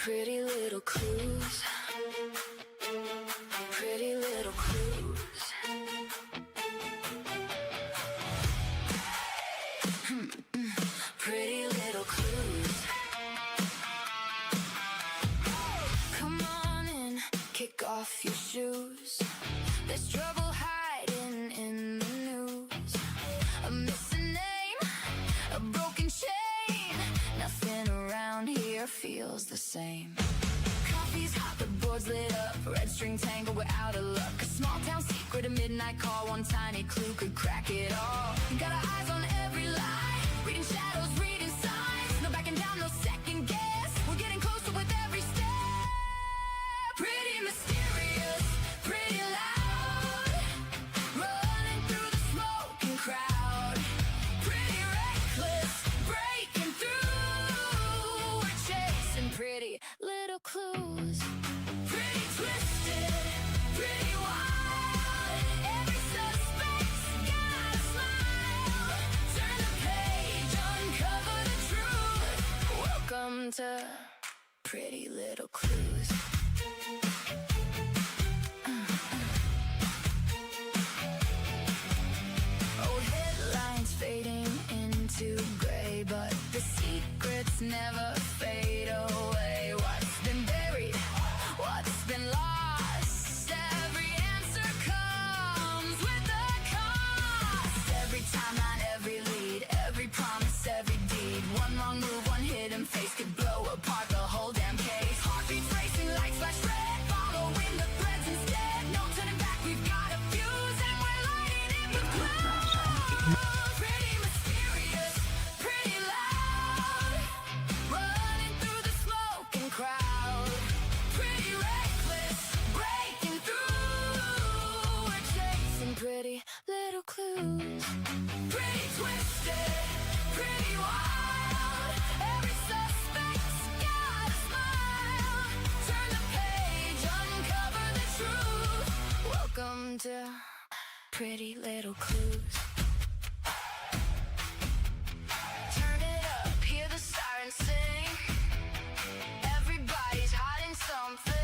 Pretty little clues. Pretty little clues. Pretty little clues. Come on in, kick off your shoes. There's trouble hiding in the news. A missing name, a broken chain. Nothing around here feels the same. Coffee's hot, the board's lit up. Red string tangle, we're out of luck. A small town secret, a midnight call. One tiny clue could crack it all. Got our eyes on every lie. Reading shadows, reading signs. No backing down, no second guess. We're getting closer with every step. Pretty mysterious, pretty loud. Running through the smoking crowd. Pretty reckless, breaking through. We're chasing pretty little clues. Pretty twisted, pretty wild. Every suspect's got a smile. Turn the page, uncover the truth. Welcome to Pretty Little Clues. Old headlines fading into gray, but the secrets never fade away. What's been buried? What's been lost? Every answer comes with a cost. Every timeline, every lead, every promise, every deed. One wrong move, one hidden face could blow apart the whole damn case. Heartbeats racing, lights flash red, following the threads instead. No turning back, we've got a fuse and we're lighting it with glow. Pretty mysterious, pretty loud. Running through the smoking crowd. Pretty reckless, breaking through. We're chasing pretty little clues. Pretty twisted, pretty wild. Every suspect's got a smile. Turn the page, uncover the truth. Welcome to Pretty Little Clues. Turn it up, hear the sirens sing. Everybody's hiding something.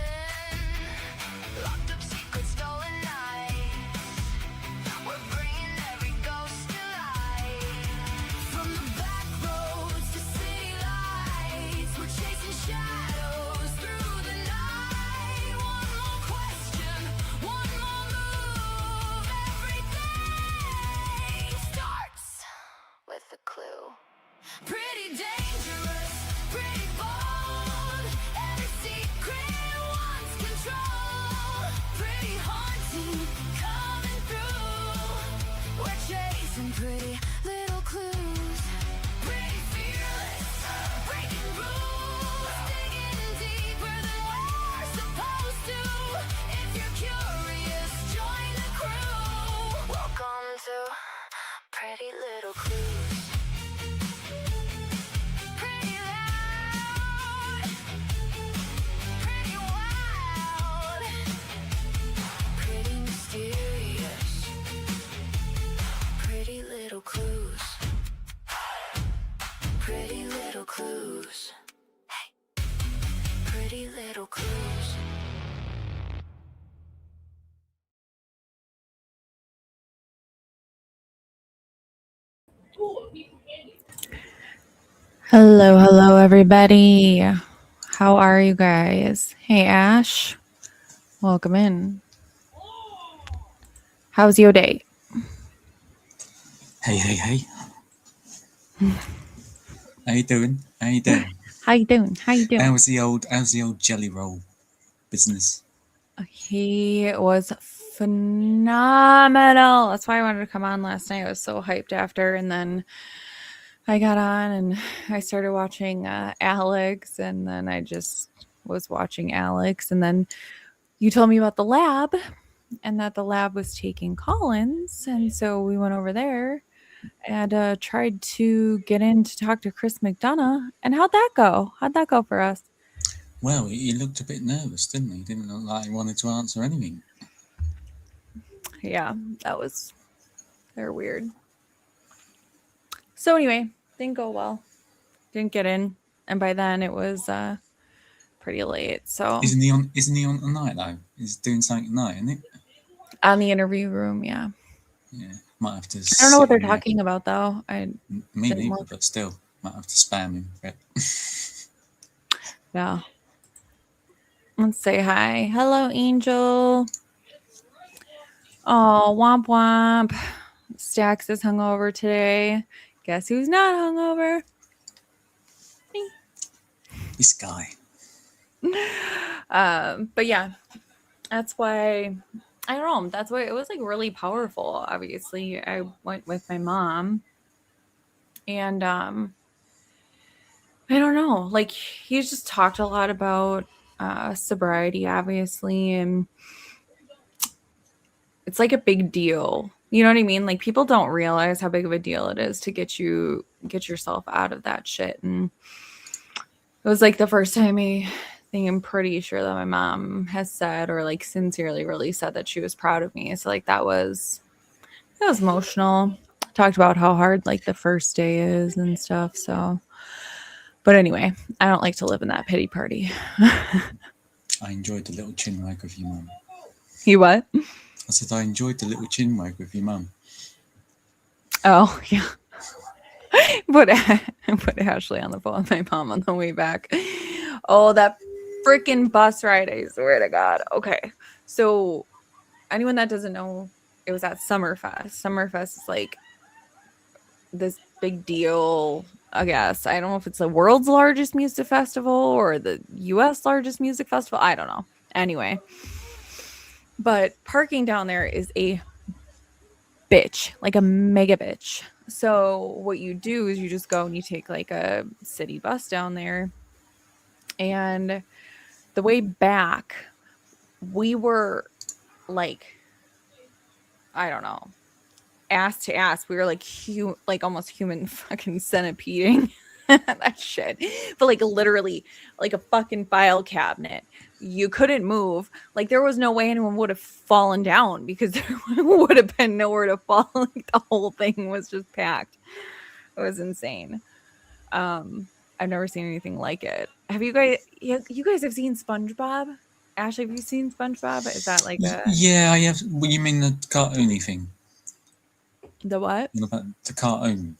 Locked up secrets, stolen nights. We're bringing every ghost to life. From the back roads to city lights, we're chasing shadows through the night. One more question, one more move. Everything starts with a clue. Pretty dangerous, pretty bold. Every secret wants control. Pretty haunting, coming through. We're chasing pretty little clues. Pretty fearless, breaking rules. Digging deeper than we're supposed to. If you're curious, join the crew. Welcome to Pretty Little Clues. Pretty loud, pretty wild, pretty mysterious, pretty little clues, pretty little clues, hey, pretty little clues. Hello, everybody. How are you guys? Hey, Ash. Welcome in. How's your day? Hey. How you doing? How you doing? How's the old jelly roll business? He was phenomenal. That's why I wanted to come on last night. I was so hyped after, and then I got on and I started watching Alex, and then I just was watching Alex, and then you told me about the lab and that the lab was taking call-ins, and so we went over there and tried to get in to talk to Chris McDonough. And how'd that go? How'd that go for us? Well, he looked a bit nervous, didn't he? He didn't look like he wanted to answer anything. Yeah, they're weird. So anyway, didn't go well. Didn't get in. And by then it was pretty late. So Isn't he on tonight though? He's doing something tonight, isn't it? on the interview room, yeah. Yeah. Might have to I don't know what they're sit in there. talking about though. Me didn't neither, look. but still, might have to spam him for it. Yeah. Let's say hi. Hello, Angel. Oh, womp womp. Stacks is hungover today. Guess who's not hungover? Me. This guy. But yeah, that's why I don't know. That's why it was like really powerful. Obviously, I went with my mom, and I don't know. Like he just talked a lot about sobriety, obviously, and it's like a big deal. You know what I mean? Like people don't realize how big of a deal it is to get yourself out of that shit. And it was like the first time I'm pretty sure that my mom has said or like sincerely really said that she was proud of me. So like that was emotional. Talked about how hard like the first day is and stuff. So but anyway, I don't like to live in that pity party. I enjoyed the little chin wag with your mum. You what? I said I enjoyed the little chin wag with your mum. Oh, yeah. Put Ashley on the phone with my mom on the way back. Oh, that freaking bus ride. I swear to God. Okay. So anyone that doesn't know, it was at Summerfest. Summerfest is like this big deal, I guess. I don't know if it's the world's largest music festival or the US largest music festival. I don't know. Anyway. But parking down there is a bitch, like a mega bitch. So what you do is you just go and you take like a city bus down there. And the way back, we were like, I don't know, ass to ass. We were like like almost human fucking centipeding that shit. But like literally like a fucking file cabinet. You couldn't move. Like there was no way anyone would have fallen down because there would have been nowhere to fall. Like the whole thing was just packed. It was insane. I've never seen anything like it. Have you guys have seen SpongeBob? Ashley, have you seen SpongeBob? Is that like a Yeah, I have. Well, you mean the cartoony thing? the what? You know about the cartoon?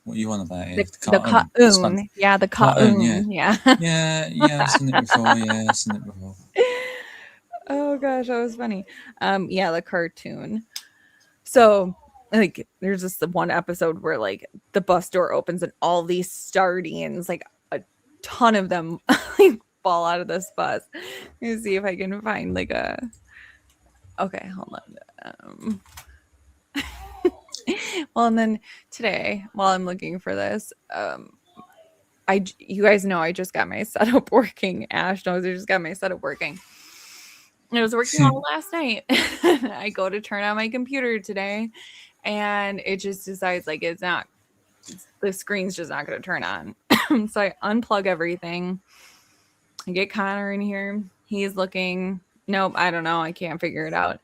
What are you on about here? The cartoon. Yeah, the cartoon. Yeah. Yeah, I've seen it before. Yeah, I've seen it before. Oh gosh, that was funny. Yeah, the cartoon. So like there's this one episode where like the bus door opens and all these sardines, like a ton of them like fall out of this bus. Let me see if I can find like a okay, hold on. Well, and then today, while I'm looking for this, you guys know I just got my setup working. Ash knows I just got my setup working. And it was working all last night. I go to turn on my computer today, and it just decides like the screen's just not going to turn on. So I unplug everything. I get Connor in here. He's looking. Nope, I don't know. I can't figure it out.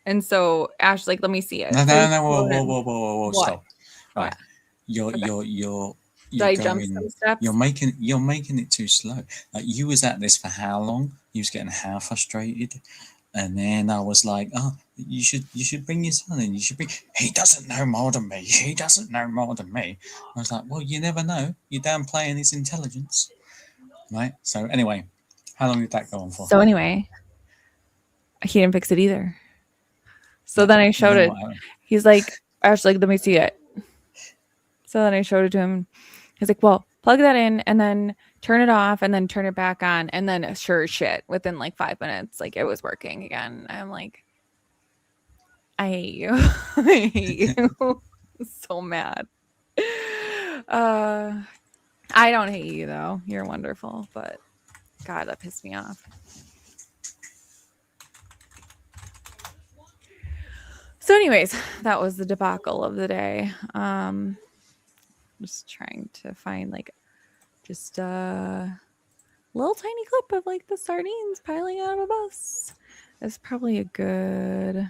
And so Ash, like, let me see it. No, So whoa, what? stop. Right. You're Did I jump some steps? you're making it too slow. Like you was at this for how long? You was getting how frustrated? And then I was like, oh, you should bring your son in. He doesn't know more than me. He doesn't know more than me. I was like, well, you never know. You're downplaying his intelligence. Right? So anyway, how long did that go on for? So anyway, he didn't fix it either. So then I showed it. He's like, Ash, like, let me see it. So then I showed it to him. He's like, well, plug that in and then turn it off and then turn it back on. And then sure shit, within like 5 minutes, like it was working again. I'm like, I hate you. I hate you. So mad. I don't hate you though. You're wonderful, but God, that pissed me off. So anyways, that was the debacle of the day. Just trying to find like just a little tiny clip of like the sardines piling out of a bus. It's probably a good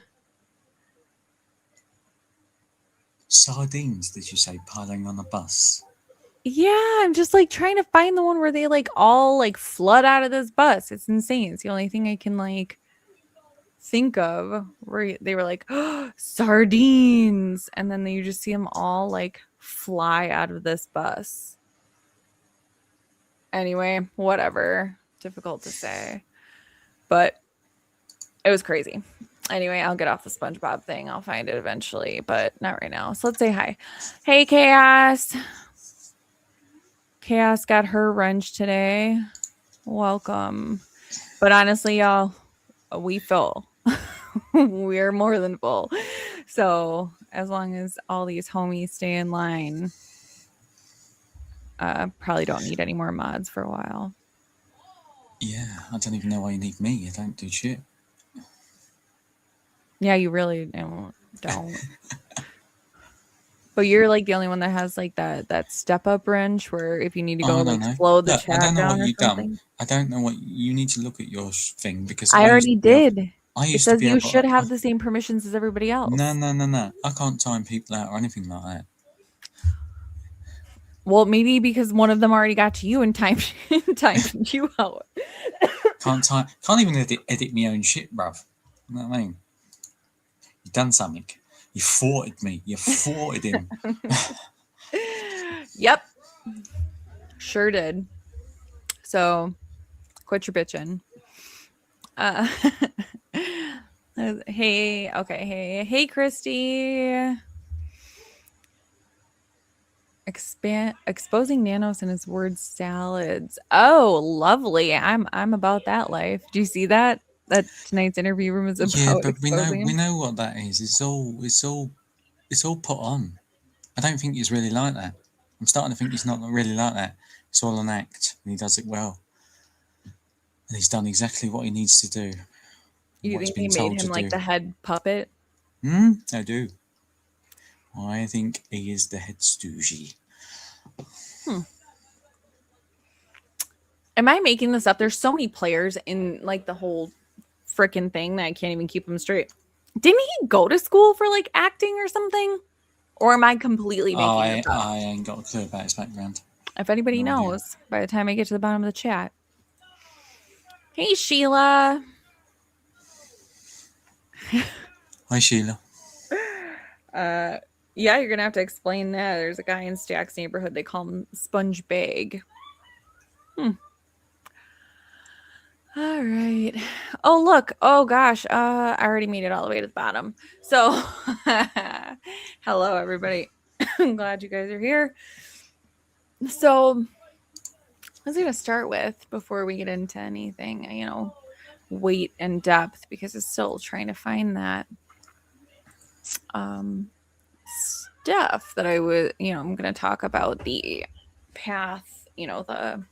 Sardines, did you say, piling on a bus? Yeah, I'm just like trying to find the one where they like all like flood out of this bus. It's insane. It's the only thing I can like think of where they were like, oh, sardines, and then you just see them all like fly out of this bus. Anyway, whatever. Difficult to say, but it was crazy. Anyway, I'll get off the SpongeBob thing. I'll find it eventually, but not right now. So let's say hi. Hey, Chaos. Chaos got her wrench today. Welcome. But honestly, y'all, we full. We're more than full. So as long as all these homies stay in line, probably don't need any more mods for a while. Yeah, I don't even know why you need me. I don't do shit. Yeah, you really don't. But you're like the only one that has like that step up wrench where if you need to go I like don't know. slow the Look, I chat don't know down what or you've something. done. I don't know what you need to look at your thing because I already did. I It used to says be you able. should have the same permissions as everybody else. No. I can't time people out or anything like that. Well, maybe because one of them already got to you and timed you out. Can't even edit my own shit, bruv. You know what I mean? You've done something. You thwarted me. You thwarted him. Yep. Sure did. So quit your bitching. Hey, Christy. Exposing nanos in his word salads. Oh, lovely. I'm about that life. Do you see that? That tonight's interview room is about Yeah, but exposing we him? know what that is. It's all put on. I don't think he's really like that. I'm starting to think he's not really like that. It's all an act, and he does it well. And he's done exactly what he needs to do. You What he's think they been made told to him like do. the head puppet? I do. I think he is the head stoogie. Am I making this up? There's so many players in like the whole freaking thing that I can't even keep them straight. Didn't he go to school for like acting or something? Or am I completely making this up? I ain't got a clue about his background. If anybody No idea. knows, by the time I get to the bottom of the chat. Hey, Sheila. Hi, Sheila. Yeah, you're gonna have to explain that. There's a guy in Stack's neighborhood. They call him Sponge Bag. All right. Oh, look. Oh, gosh. I already made it all the way to the bottom. So, hello, everybody. I'm glad you guys are here. So, I was going to start with, before we get into anything, weight and depth, because it's still trying to find that stuff that I would, I'm going to talk about the path, the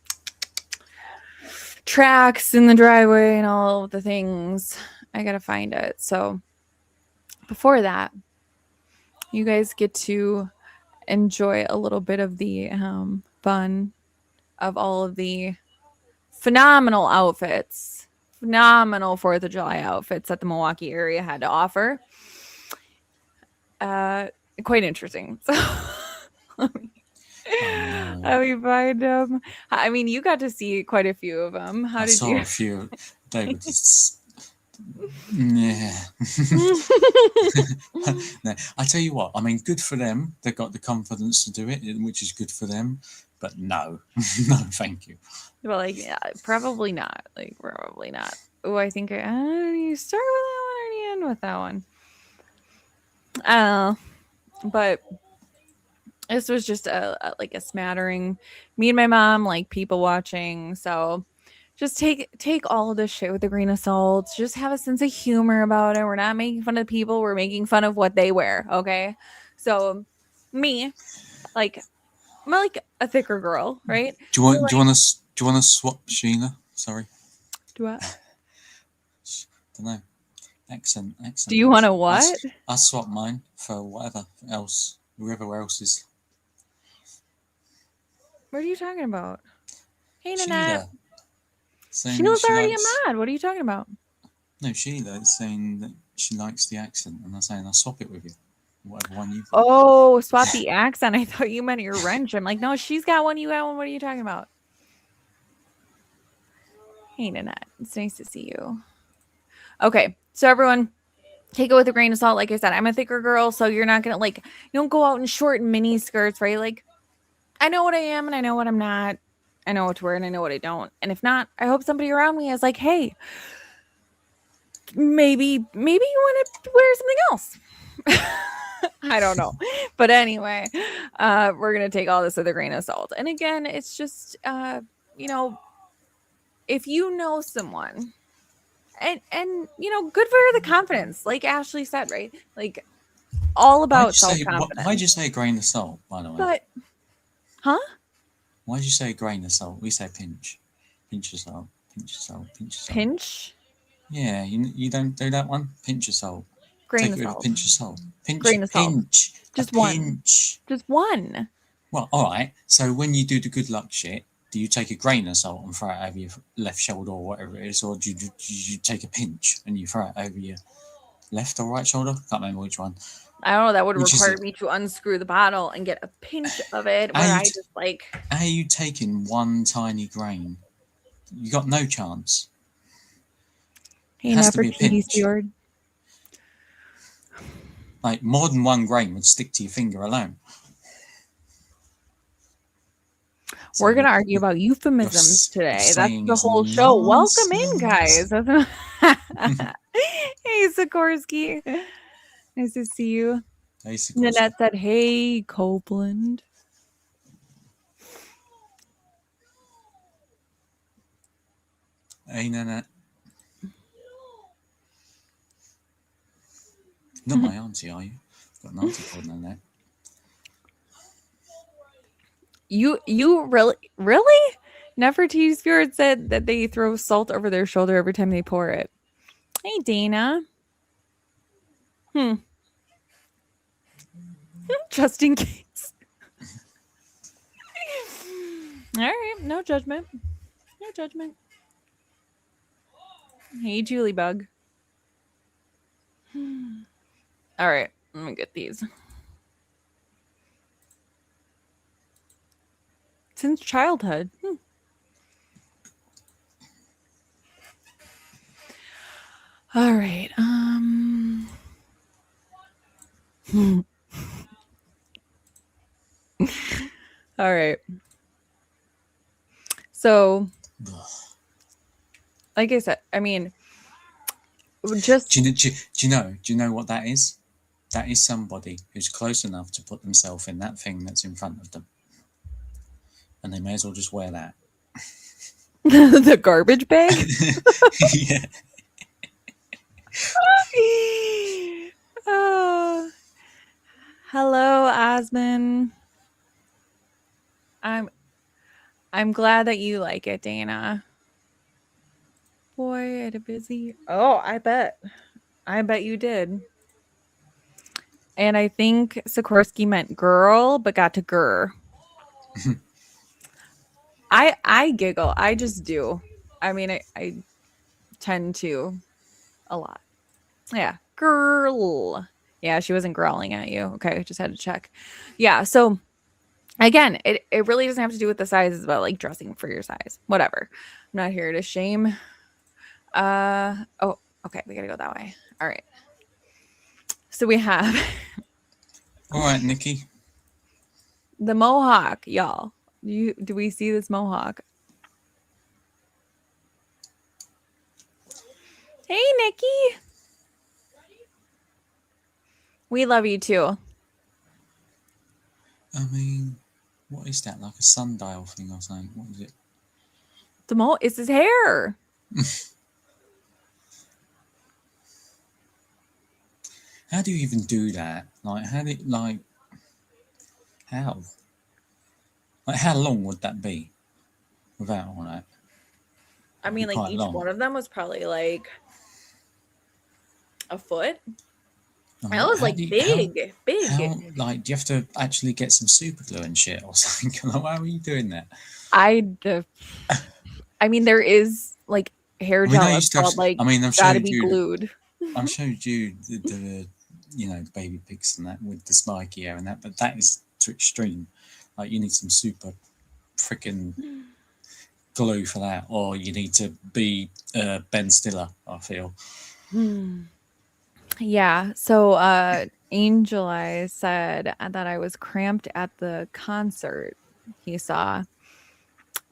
tracks in the driveway and all of the things. I gotta find it. So before that, you guys get to enjoy a little bit of the fun of all of the phenomenal outfits, phenomenal 4th of July outfits that the Milwaukee area had to offer. Quite interesting. So let me find them. I mean, you got to see quite a few of them. I saw a few. David, yeah. No, I tell you what. I mean, good for them. They've got the confidence to do it, which is good for them. But no, no, thank you. Well, like, yeah, probably not. Like, probably not. Oh, I think you start with that one or you end with that one. But this was just a smattering. Me and my mom, like, people watching. So just take all of this shit with a grain of salt. Just have a sense of humor about it. We're not making fun of people. We're making fun of what they wear. Okay. So me, like, I'm like a thicker girl, right? Do you want to swap, Sheila? Sorry. Do what? Don't know. Accent. Do you want to what? I swap mine for whatever else, whoever else is. What are you talking about? Hey, Sheila. Nanette. Saying Sheila's she already likes, a mod. What are you talking about? No, Sheila is saying that she likes the accent, and I'm saying I'll swap it with you. whatever one you've got. Oh, swap the accent. I thought you meant your wrench. I'm like, no, she's got one. You got one. What are you talking about? Hey, Nanette. It's nice to see you. Okay. So everyone, take it with a grain of salt. Like I said, I'm a thicker girl, so you're not going to you don't go out in short mini skirts, right? Like, I know what I am and I know what I'm not. I know what to wear and I know what I don't. And if not, I hope somebody around me is like, hey, maybe you want to wear something else. I don't know. But anyway, we're going to take all this with a grain of salt. And again, it's just, if you know someone and good for the confidence, like Ashley said, right? Like all about self-confidence. Why'd you say a grain of salt, by the way? But, huh? Why'd you say a grain of salt? We say pinch. Pinch of salt. Pinch of salt. Pinch of salt. Pinch? Yeah, you don't do that one? Pinch of salt. Grain Take of it with salt. a pinch of salt. Grain of salt. Pinch. Just a one. Pinch. Just one. Well, all right. So when you do the good luck shit, do you take a grain of salt and throw it over your left shoulder or whatever it is, or do you take a pinch and you throw it over your left or right shoulder? Can't remember which one. I don't know. That would require me to unscrew the bottle and get a pinch of it. Where I just Are you taking one tiny grain? You got no chance. Hey, Nefertiti Steward. Like more than one grain would stick to your finger alone. So we're gonna argue about euphemisms today. That's the whole show. Welcome in, guys. Hey, Sikorsky. Nice to see you. Hey, Sikorsky. Nanette said, "Hey, Copeland." Hey, Nanette. Not my auntie, are you? Got an auntie called Nanette. You really? Nefertiti Spirit said that they throw salt over their shoulder every time they pour it. Hey, Dana. Just in case. All right, no judgment. No judgment. Hey, Julie Bug. All right, let me get these. Since childhood. All right. All right. So, like I said, I mean, just do you know what that is? That is somebody who's close enough to put themselves in that thing that's in front of them, and they may as well just wear that. The garbage bag. Yeah. Oh. Hello, Osman. I'm glad that you like it, Dana. Boy, I had a busy. Oh, I bet you did. And I think Sikorsky meant girl, but got to grr. I giggle. I just do. I mean, I tend to a lot. Yeah, girl. Yeah, she wasn't growling at you. Okay, just had to check. Yeah, so again, it really doesn't have to do with the size. It's about like dressing for your size. Whatever. I'm not here to shame. Oh, okay, we gotta go that way. All right. So we have All right, Nikki. The mohawk, y'all. Do we see this mohawk? Hey, Nikki. We love you too. I mean, what is that? Like a sundial thing or something? What is it? It's his hair. How do you even do that? Like, how? Like, how long would that be without all that? I mean, like each one of them was probably like a foot. That was like big. How, like, do you have to actually get some super glue and shit or something? Like, why are you doing that? I mean, there is like hair gel. It's called like I've gotta be glued. I showed you the baby pigs and that with the spiky hair and that, but that is too extreme. Like, you need some super freaking glue for that, or you need to be Ben Stiller, I feel. Yeah. So Angel Eyes said that I was cramped at the concert he saw.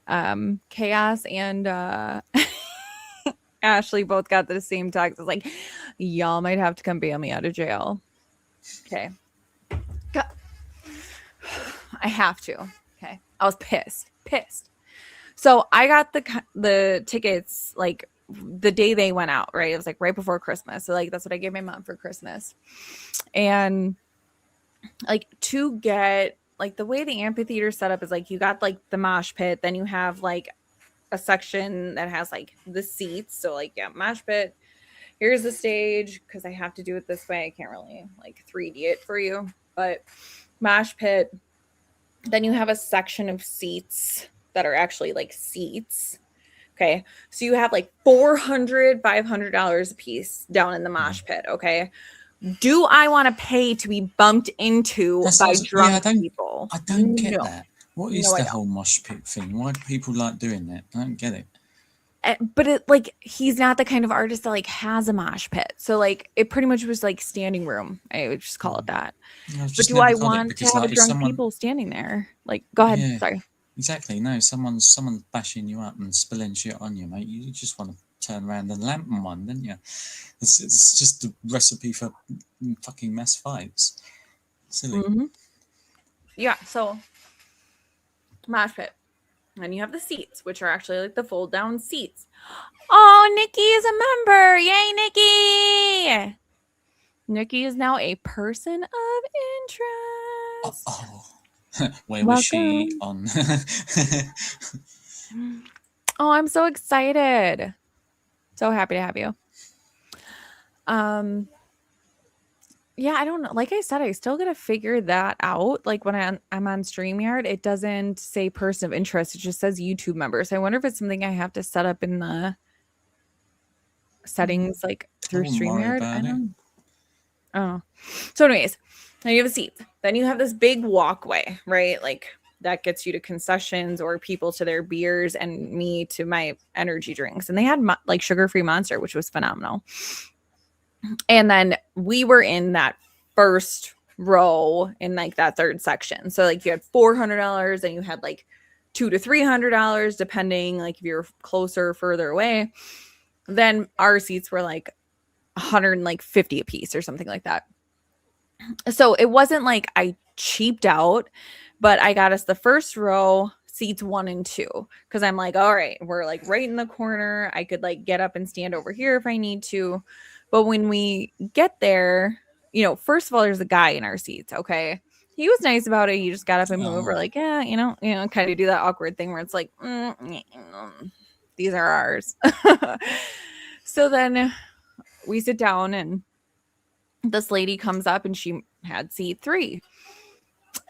Chaos and Ashley both got the same text. It's like, y'all might have to come bail me out of jail. Okay. I have to. Okay. I was pissed. So I got the tickets like the day they went out, right? It was like right before Christmas. So like that's what I gave my mom for Christmas. And like to get like the way the amphitheater set up is like you got like the mosh pit, then you have like a section that has like the seats. So like yeah, mosh pit. Here's the stage because I have to do it this way. I can't really like 3D it for you, but mosh pit. Then you have a section of seats that are actually like seats. Okay. So you have like $400, $500 a piece down in the mosh pit. Okay. Do I want to pay to be bumped into by drunk people? I don't get that. What is No, the whole mosh pit thing? Why do people like doing that? I don't get it. But it like he's not the kind of artist that like has a mosh pit. So like it pretty much was like standing room. I would just call it that. But do I want to have drunk people standing there? Like, go ahead. Yeah, sorry. Exactly. No, someone's bashing you up and spilling shit on you, mate. You just want to turn around and lamp them one, don't you? It's just a recipe for fucking mass fights. Silly. Mm-hmm. Yeah. So mosh pit. And you have the seats, which are actually like the fold down seats. Oh, Nikki is a member. Yay, Nikki. Nikki is now a person of interest. Where was she on? Oh, I'm so excited. So happy to have you. Yeah, I don't know. Like I said, I still got to figure that out. Like when I'm on StreamYard, it doesn't say person of interest. It just says YouTube member. So I wonder if it's something I have to set up in the settings, like through StreamYard. I don't know. Oh. So anyways, now you have a seat. Then you have this big walkway, right? Like that gets you to concessions or people to their beers and me to my energy drinks. And they had like sugar-free Monster, which was phenomenal. And then we were in that first row in like that third section. So like you had $400 and you had like $200 to $300 depending like if you're closer or further away. Then our seats were like $150 a piece or something like that. So it wasn't like I cheaped out, but I got us the first row, seats 1 and 2, because I'm like, all right, we're like right in the corner. I could like get up and stand over here if I need to. But when we get there, first of all, there's a guy in our seats. Okay. He was nice about it. He just got up and moved. We're like, yeah, kind of do that awkward thing where it's like, these are ours. So then we sit down and this lady comes up and she had seat 3.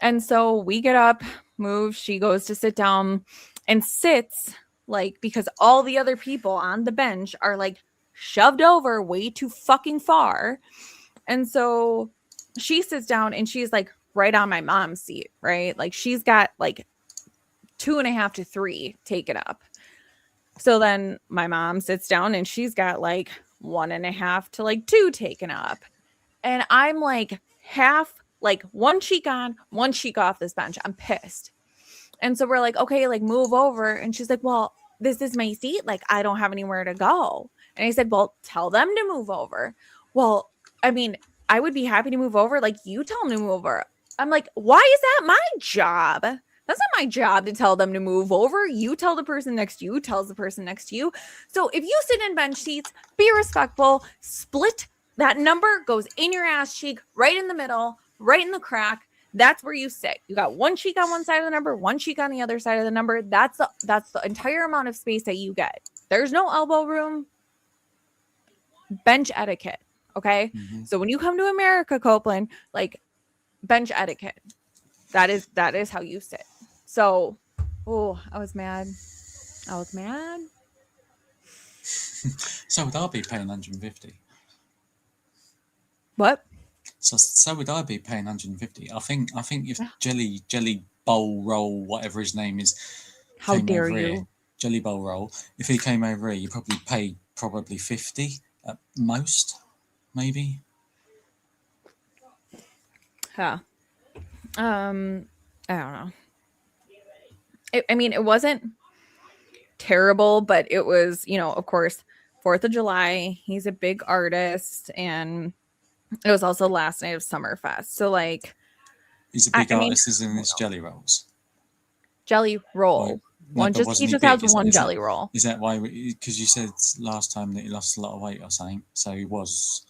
And so we get up, move. She goes to sit down and sits like, because all the other people on the bench are like shoved over way too fucking far. And so she sits down and she's like right on my mom's seat, right? Like she's got like 2.5 to 3 taken up. So then my mom sits down and she's got like 1.5 to like 2 taken up. And I'm like half, like one cheek on, one cheek off this bench. I'm pissed. And so we're like, okay, like move over. And she's like, well, this is my seat. Like I don't have anywhere to go. And I said, well, tell them to move over. Well, I mean, I would be happy to move over. Like you tell them to move over. I'm like, why is that my job? That's not my job to tell them to move over. You tell the person next to you, tells the person next to you. So if you sit in bench seats, be respectful, split. That number goes in your ass cheek, right in the middle, right in the crack. That's where you sit. You got one cheek on one side of the number, one cheek on the other side of the number. That's the entire amount of space that you get. There's no elbow room. Bench etiquette. Okay. Mm-hmm. So when you come to America, Copeland, like bench etiquette, that is how you sit. So, I was mad. So would I be paying 150? What? So would I be paying 150. I think if Jelly Bowl Roll, whatever his name is, How came dare over here, you? Jelly Bowl Roll, if he came over here, you probably paid 50 at most, maybe. Huh. I don't know. I mean, it wasn't terrible, but it was, of course, 4th of July. He's a big artist, and it was also last night of Summerfest. So, like, He's a big I mean, artist, isn't his Jelly Rolls? jelly Or, roll. no, but He wasn't he just big? has one jelly roll. Is that why? Because you said last time that he lost a lot of weight or something, so he was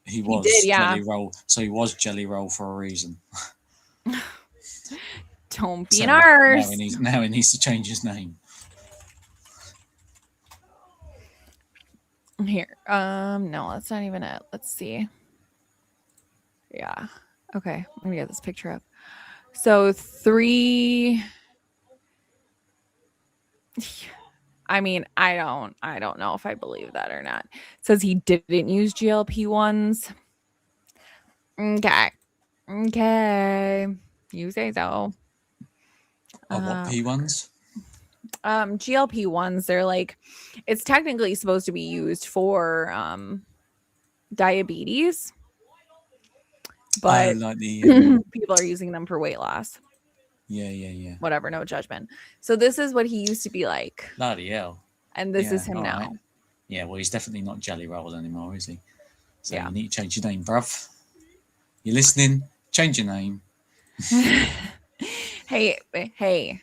did, yeah. Jelly Roll. So he was Jelly Roll for a reason. Don't be So an arse. now he needs to change his name. Here. No, that's not even it. Let's see. Yeah. Okay. Let me get this picture up. So 3. I mean, I don't know if I believe that or not. It says he didn't use GLP-1s. Okay. You say so. What P1s? GLP-1s, they're like, it's technically supposed to be used for diabetes, but Like the people are using them for weight loss. yeah. Whatever, no judgment. So this is what he used to be like. Bloody hell. And this is him now. Right. Yeah, well, he's definitely not Jelly Roll anymore, is he? So Yeah. you need to change your name, bruv. You listening? Change your name. Hey.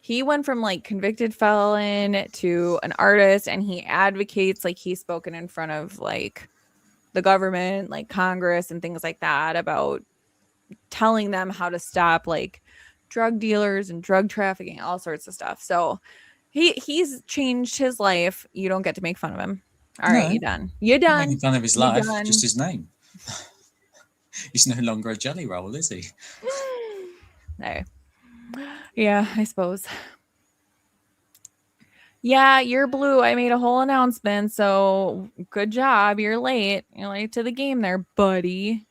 He went from like convicted felon to an artist, and he advocates, like, he's spoken in front of like the government, like Congress and things like that, about telling them how to stop like drug dealers and drug trafficking, all sorts of stuff. So he's changed his life. You don't get to make fun of him. All right, you're done. You're Not done. making fun of his You're life, done. just his name. He's no longer a Jelly Roll, is he? No. Yeah, I suppose. Yeah, you're blue. I made a whole announcement, so good job. You're late. You're late to the game there, buddy.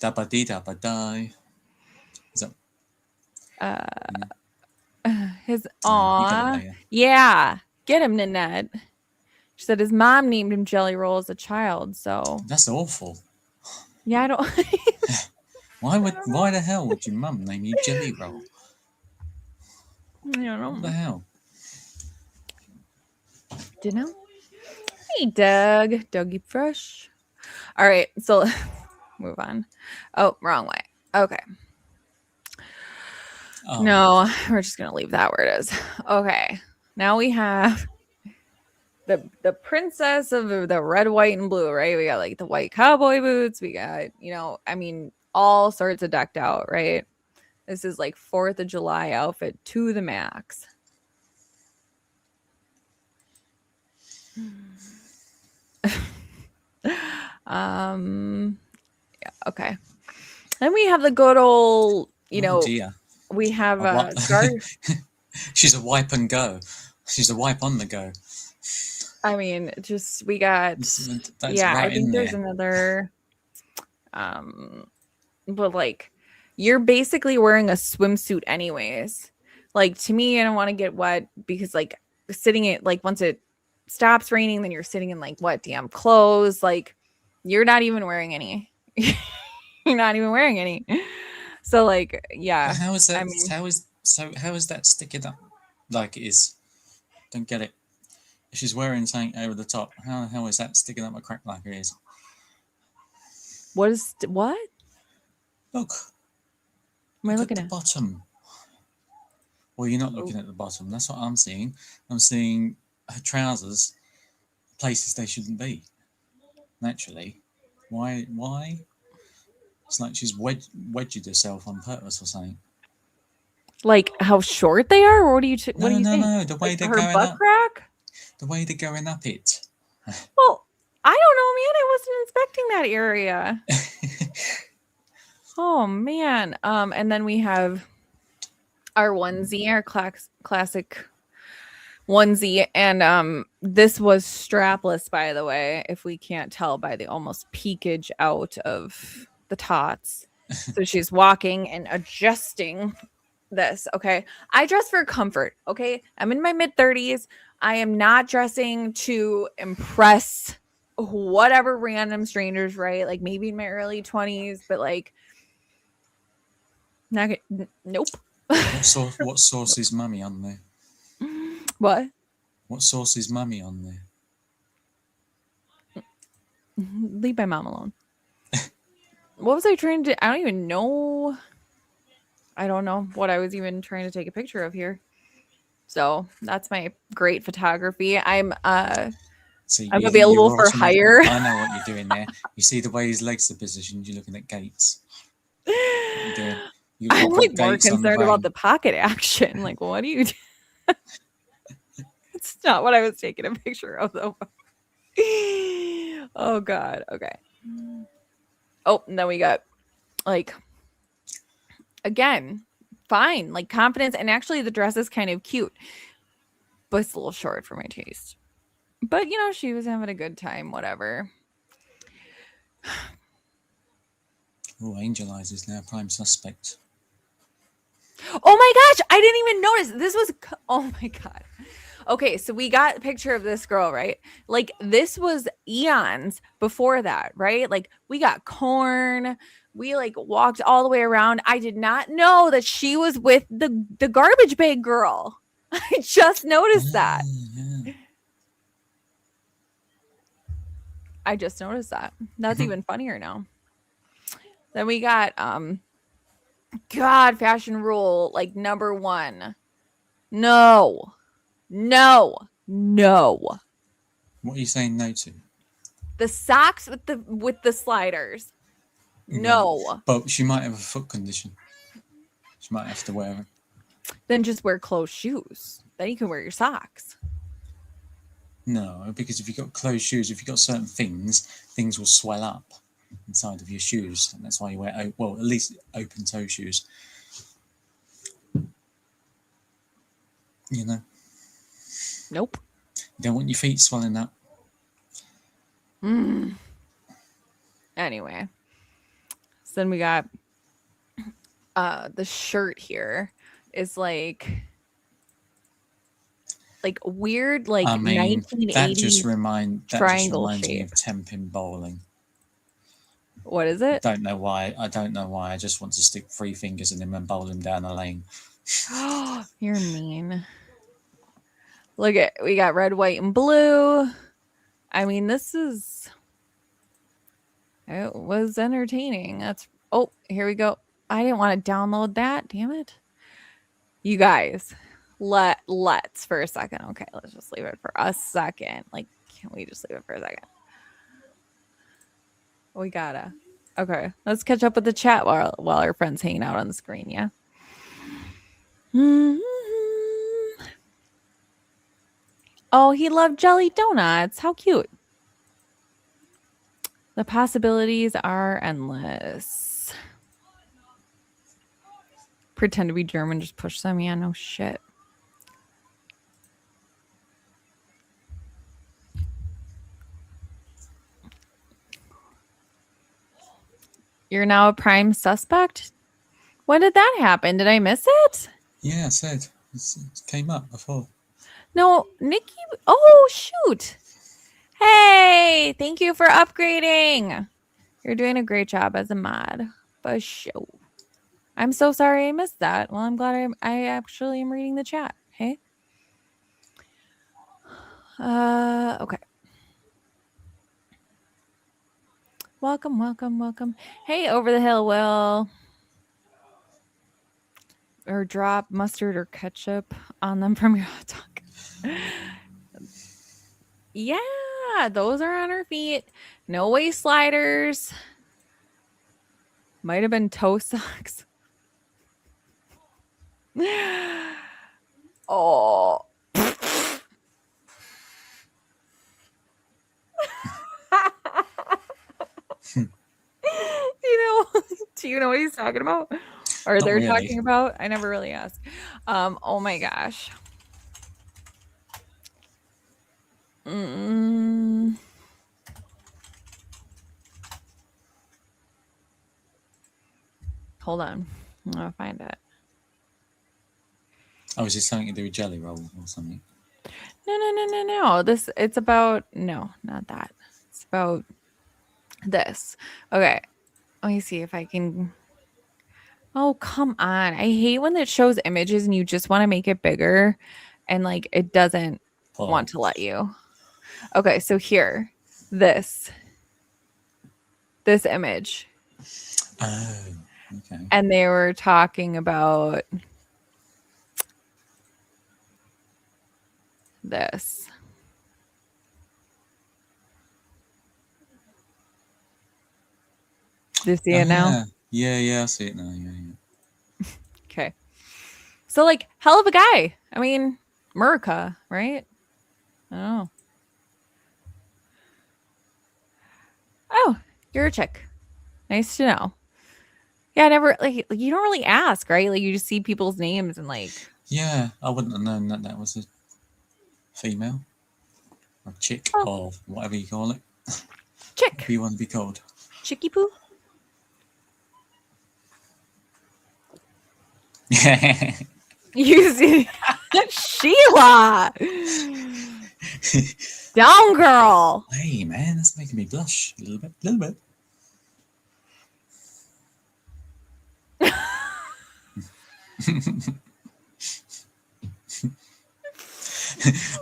Dabba dee dabba die. Is that His you got it aw. later. Yeah. Get him, Nanette. She said his mom named him Jelly Roll as a child, so That's awful. yeah, I don't Why the hell would your mum name you Jelly Roll? I don't know. What the hell? Didn't know. Hey, Doug. Dougie Fresh. All right, so move on. Oh, wrong way. Okay. Oh. No, we're just gonna leave that where it is. Okay. Now we have the princess of the red, white, and blue, right? We got like the white cowboy boots. We got, I mean, all sorts of decked out, right? This is like 4th of July outfit to the max. Yeah, okay. Then we have the good old, Dear. we have She's a wipe and go. She's a wipe on the go. I mean, just we got That's yeah, right I think in there's there. another but like you're basically wearing a swimsuit anyways. Like, to me, I don't want to get wet because like sitting it, like, once it stops raining, then you're sitting in like what damn clothes. Like, you're not even wearing any. You're not even wearing any. So like, yeah. How is that? I mean, How is that sticking up like it is? Don't get it. If she's wearing something over the top, how is that sticking up a crack like it is? what? Look. Am I Look looking at at? the bottom. Well, you're not looking at the bottom. That's what I'm seeing. I'm seeing her trousers places they shouldn't be. Naturally. Why? It's like she's wedged herself on purpose or something. Like how short they are, or what do you? What do you think? No. The way Like they're her going butt up. crack? The way they're going up it. Well, I don't know, man. I wasn't inspecting that area. Oh man. And then we have our onesie, our classic onesie, and this was strapless, by the way, if we can't tell by the almost peekage out of the tots. So she's walking and adjusting this. Okay, I dress for comfort. Okay, I'm in my mid-30s. I am not dressing to impress whatever random strangers, right? Like maybe in my early 20s, but like not nope. What sauce is mummy on there? What? What sauce is mummy on there? Leave my mom alone. What was I trying to? I don't even know. I don't know what I was even trying to take a picture of here. So that's my great photography. I'm available for hire. I know what you're doing there. You see the way his legs are positioned. You're looking at Gates. I'm like more concerned about the pocket action. Like, what do you do? It's not what I was taking a picture of, though. Oh God. Okay. Oh, and then we got like again, fine, like confidence, and actually the dress is kind of cute, but it's a little short for my taste. But you know, she was having a good time, whatever. Oh, Angel Eyes is now prime suspect. Oh my gosh, I didn't even notice. This was oh my God. Okay, so we got a picture of this girl, right? Like this was eons before that, right? Like we got corn. We like walked all the way around. I did not know that she was with the garbage bag girl. I just noticed that. Yeah. I just noticed that. That's even funnier now. Then we got God, fashion rule like number 1. No. What What are you saying no to? The socks with the sliders. No. But she might have a foot condition. She might have to wear them. Then just wear closed shoes. Then you can wear your socks. No, because if you've got closed shoes, if you've got certain things will swell up inside of your shoes. And that's why you wear, at least open toe shoes. You know? Nope. You don't want your feet swelling up. Anyway. So then we got the shirt here is like weird, like 1980s that just reminds shape. me of 10-pin bowling. What is it? I don't know why. I just want to stick 3 fingers in him and bowl him down a lane. You're mean. Look at, we got red, white, and blue. I mean, it was entertaining. Here we go. I didn't want to download that. Damn it. You guys, let's for a second. Okay, let's just leave it for a second. Like, can we just leave it for a second? We gotta. Okay, let's catch up with the chat while our friend's hanging out on the screen, yeah? Oh, he loved jelly donuts. How cute. The possibilities are endless. Pretend to be German, just push them. Yeah, no shit. You're now a prime suspect? When did that happen? Did I miss it? Yeah, I said. It came up before. No, Nikki. Oh, shoot. Hey, thank you for upgrading. You're doing a great job as a mod. For sure. I'm so sorry I missed that. Well, I'm glad I actually am reading the chat. Hey. Okay. Welcome. Hey, Over the Hill, Will. Or drop mustard or ketchup on them from your hot dog. Yeah, those are on her feet. No waist sliders. Might have been toe socks. Oh. Do you know what he's talking about? Or they're talking about? I never really asked. Oh my gosh. Hold on. I'm gonna find it. Oh, is it something to do with Jelly Roll or something? No. It's about not that. It's about this. Okay. Let me see if I can. Oh, come on. I hate when it shows images and you just want to make it bigger and like it doesn't want to let you. Okay, so here. This image. Oh, okay. And they were talking about this. Do you see it now? Yeah, I see it now. Yeah. Okay. So, like, hell of a guy. I mean, Murica, right? Oh. Oh, you're a chick. Nice to know. Yeah, I never, like you don't really ask, right? Like, you just see people's names and, like. Yeah, I wouldn't have known that was a female or chick or whatever you call it. Chick. Whatever you want to be called. Chicky poo? You see, Sheila. Down, girl. Hey, man, that's making me blush a little bit.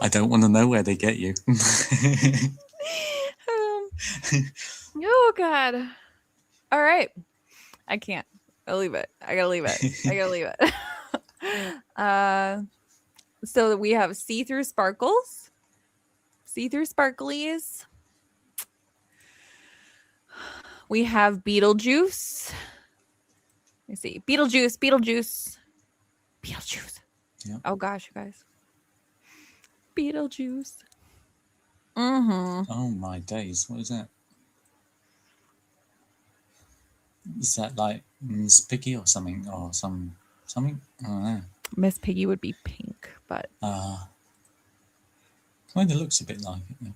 I don't want to know where they get you. Oh, God. All right. I can't. I'll leave it. I gotta leave it. So we have see-through sparkles, see-through sparklies. We have Beetlejuice. Let me see. Beetlejuice. Yeah. Oh gosh, you guys. Beetlejuice. Mm-hmm. Oh my days, what is that? Is that like Miss Piggy or something? Or something? I don't know. Miss Piggy would be pink, but Kind of looks a bit like it. Yeah.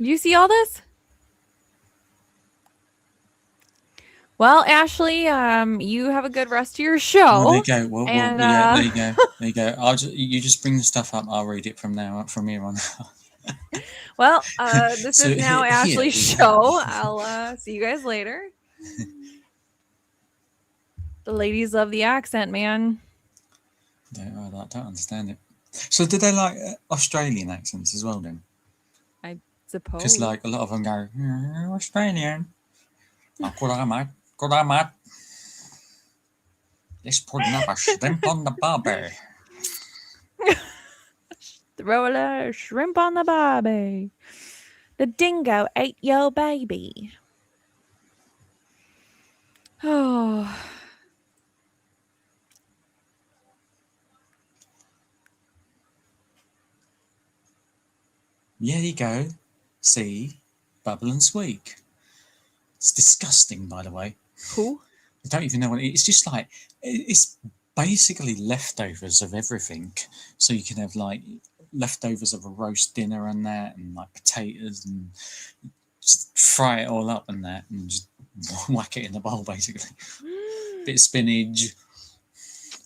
you see all this? Well, Ashley, you have a good rest of your show. Oh, there you go. Well, and, yeah, there you go. There you go. You just bring the stuff up. I'll read it from here on out. Well, this So is now here Ashley's we show. I'll see you guys later. The ladies love the accent, man. I don't understand it. So do they like Australian accents as well then? I suppose. Because like a lot of them go, Australian. Oh, good eye, mate. Let's put another shrimp on the barbie. Throw a shrimp on the barbie. The dingo ate your baby. Oh. Yeah, you go. See? Bubble and squeak. It's disgusting, by the way. Who? I don't even know what it's just like. It's basically leftovers of everything. So you can have like leftovers of a roast dinner and that, and like potatoes, and just fry it all up and that, and just whack it in the bowl basically. Bit of spinach,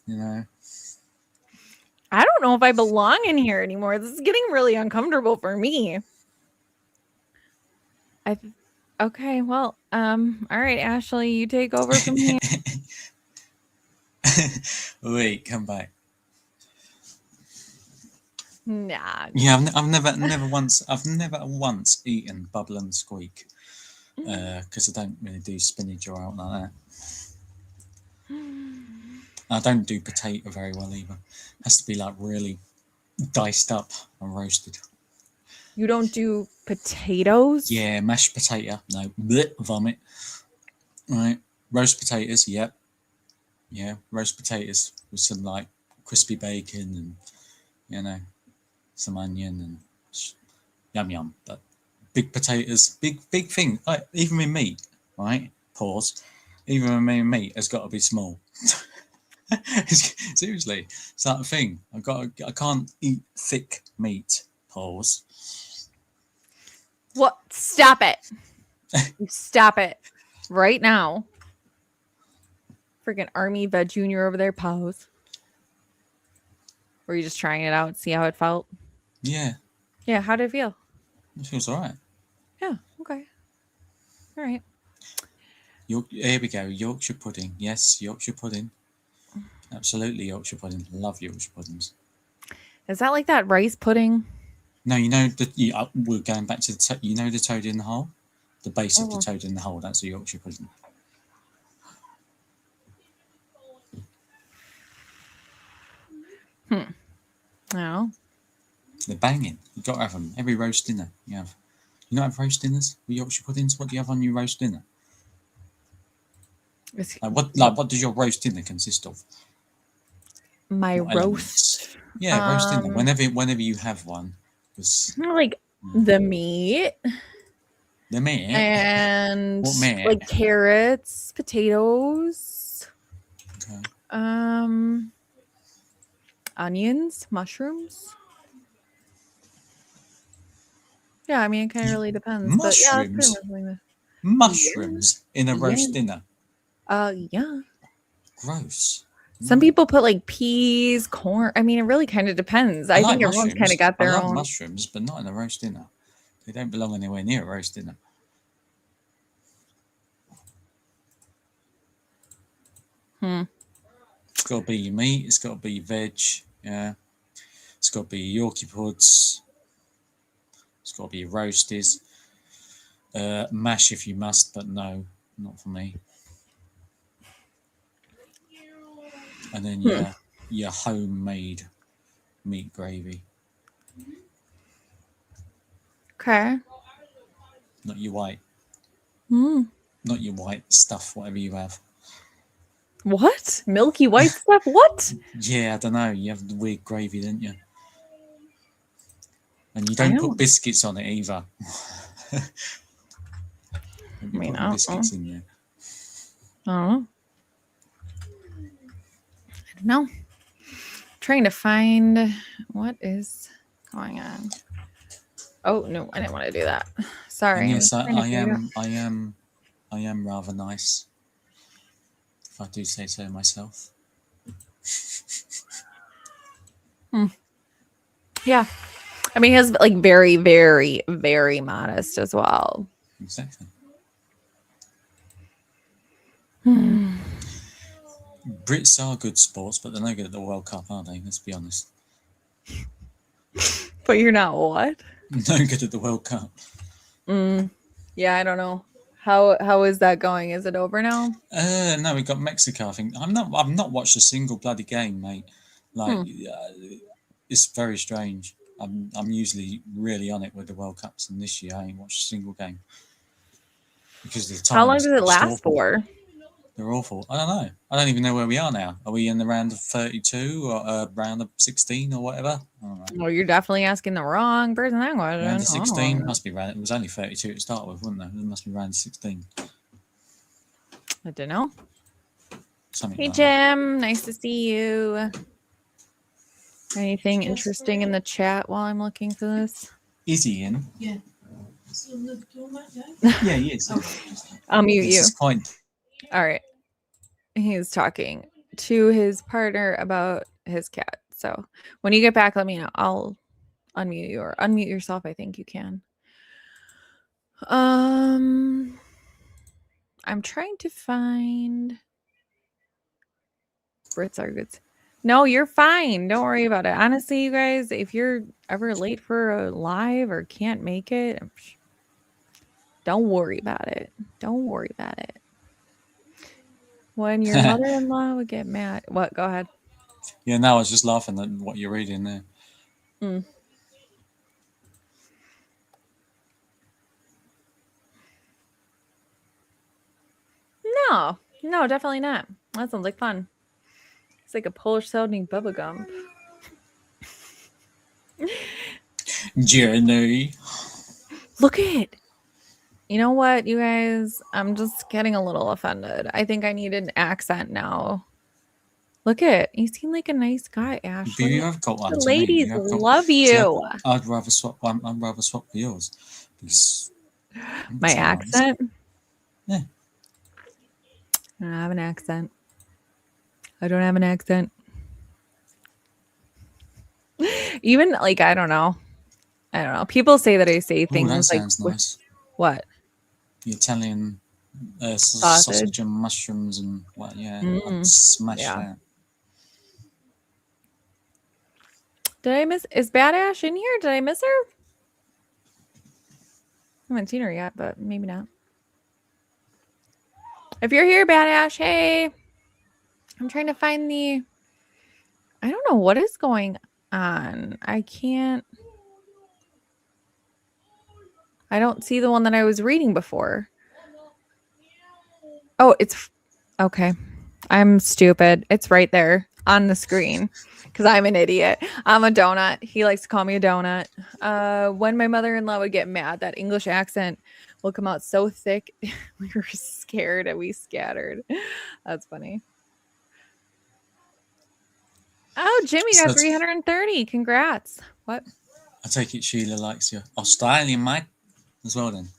you know. I don't know if I belong in here anymore. This is getting really uncomfortable for me. Okay, well, all right, Ashley, you take over from here. Wait, come back. Nah. Yeah, I've never once eaten bubble and squeak because I don't really do spinach or anything like that. I don't do potato very well either. It has to be like really diced up and roasted. You don't do potatoes? Yeah, mashed potato. No, bleh, vomit. Right, roast potatoes. Yep. Yeah, roast potatoes with some like crispy bacon and some onion and yum. But big potatoes, big thing. Like even with meat, right? Pause. Even with meat has got to be small. Seriously, it's that thing. I can't eat thick meat. Pause. What? Stop it. You stop it right now. Freaking Army Vet Junior over there. Pause. Were you just trying it out, see how it felt? Yeah, Yeah, how did it feel? it feels all right. Yeah, okay. All right. Here we go. Yorkshire pudding. Yes, Yorkshire pudding. Absolutely Yorkshire pudding. Love Yorkshire puddings. Is that like that rice pudding? No, we're going back to the toad in the hole? The base of the toad in the hole. That's the Yorkshire pudding. No. They're banging. You've got to have them. Every roast dinner you have. You not have roast dinners with Yorkshire puddings? What do you have on your roast dinner? What does your roast dinner consist of? My What roast. Elements? Yeah, roast dinner. Whenever you have one, Like the meat. The meat. And what meat? like carrots, potatoes. Okay. Onions, mushrooms. Yeah, I mean it kind of really depends. Mushrooms. But yeah, that's pretty much like that. Mushrooms in a roast dinner. Yeah. Gross. Some people put like peas, corn. I mean, it really kind of depends. I think everyone's kind of got their own mushrooms, but not in a roast dinner. They don't belong anywhere near a roast dinner. It's got to be your meat. It's got to be veg. Yeah. It's got to be Yorkie puds. It's got to be roasties. Mash if you must, but no, not for me. And then your homemade meat gravy. Okay. Not your white. Mm. Not your white stuff, whatever you have. What? Milky white stuff? What? Yeah, I don't know. You have the weird gravy, don't you? And you don't put biscuits on it either. You put biscuits in there. Oh. I don't know. Trying to find what is going on. Oh no, I didn't want to do that. Sorry. And yes, I am rather nice. If I do say so myself. Yeah. I mean, he's like very, very, very modest as well. Exactly. Hmm. Brits are good sports, but they're no good at the World Cup, are they? Let's be honest. But you're not what? No good at the World Cup. Yeah, I don't know. How is that going? Is it over now? No, we got Mexico. I think I've not watched a single bloody game, mate. Like, it's very strange. I'm usually really on it with the World Cups, and this year I ain't watched a single game because of the time. How long does it last for? They're awful. I don't know. I don't even know where we are now. Are we in the round of 32 or round of 16 or whatever? I don't know. Well, you're definitely asking the wrong person that question. Round of 16 must be round. It was only 32 to start with, wasn't it? It must be round of 16. I don't know. Something Hey, like Jim. That. Nice to see you. Anything interesting in the chat while I'm looking for this? Is he in? Yeah. Yeah, he is. I'll mute you. Is quite... All right. He's talking to his partner about his cat. So when you get back, let me know. I'll unmute you or unmute yourself. I think you can. I'm trying to find Brits are good. No, you're fine. Don't worry about it. Honestly, you guys, if you're ever late for a live or can't make it, don't worry about it. Don't worry about it. When your mother-in-law would get mad. What? Go ahead. Yeah, no, I was just laughing at what you're reading there. No, definitely not. That sounds like fun. It's like a Polish sounding bubble gum. Journey. Look at it. You know what, you guys? I'm just getting a little offended. I think I need an accent now. Look at you seem like a nice guy, But Ashley. you have got one The to me. ladies You have got. love See, you. I'd rather swap. I'd rather swap for yours because My so nice. accent? Yeah. I don't have an accent. I don't have an accent. Even like I don't know. People say that I say Oh, things that like sounds nice. what? The Italian Sausage. sausage and mushrooms and what? Yeah, I'd Mm, smash yeah. that. Did I miss? Is Bad Ash in here? Did I miss her? I haven't seen her yet, but maybe not. If you're here, Bad Ash, hey. I'm trying to find the. I don't know what is going on. I can't. I don't see the one that I was reading before. Oh, it's okay. I'm stupid. It's right there on the screen because I'm an idiot. I'm a donut. He likes to call me a donut. When my mother-in-law would get mad, that English accent will come out so thick. We were scared and we scattered. That's funny. Oh, Jimmy got 330. Congrats. What? I take it Sheila likes your Australian mate as well then.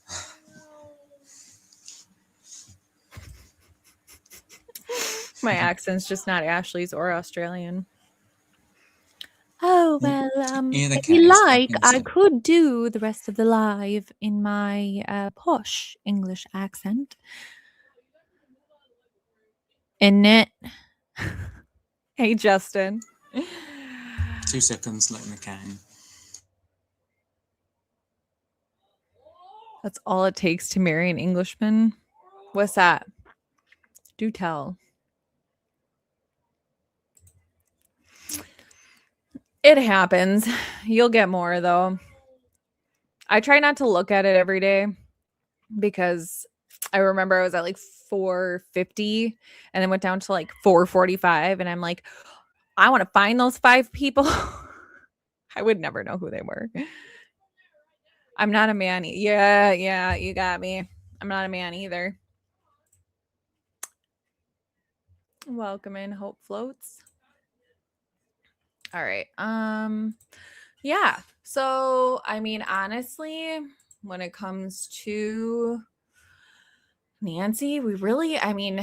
My accent's just not Ashley's or Australian. Oh, well, if you like, I could do the rest of the live in my posh English accent. Isn't it? Hey, Justin. 2 seconds, letting the cat in. That's all it takes to marry an Englishman. What's that? Do tell. It happens. You'll get more, though. I try not to look at it every day because I remember I was at like 450 and then went down to like 445. And I'm like, I want to find those 5 people. I would never know who they were. I'm not a man. Yeah, you got me. I'm not a man either. Welcome in, Hope Floats. All right. Yeah. So, I mean, honestly, when it comes to Nancy, we're going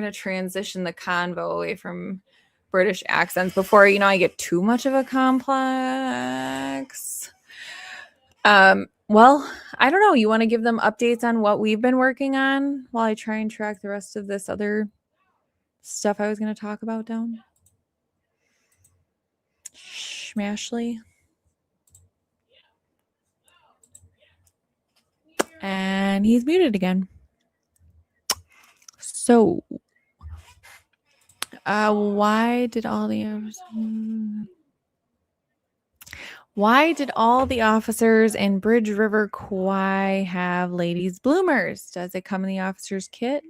to transition the convo away from British accents before, I get too much of a complex. Well, I don't know. You want to give them updates on what we've been working on while I try and track the rest of this other stuff I was going to talk about down? Smashly. And he's muted again. So, why did all the officers in Bridge River Kwai have ladies bloomers? Does it come in the officer's kit?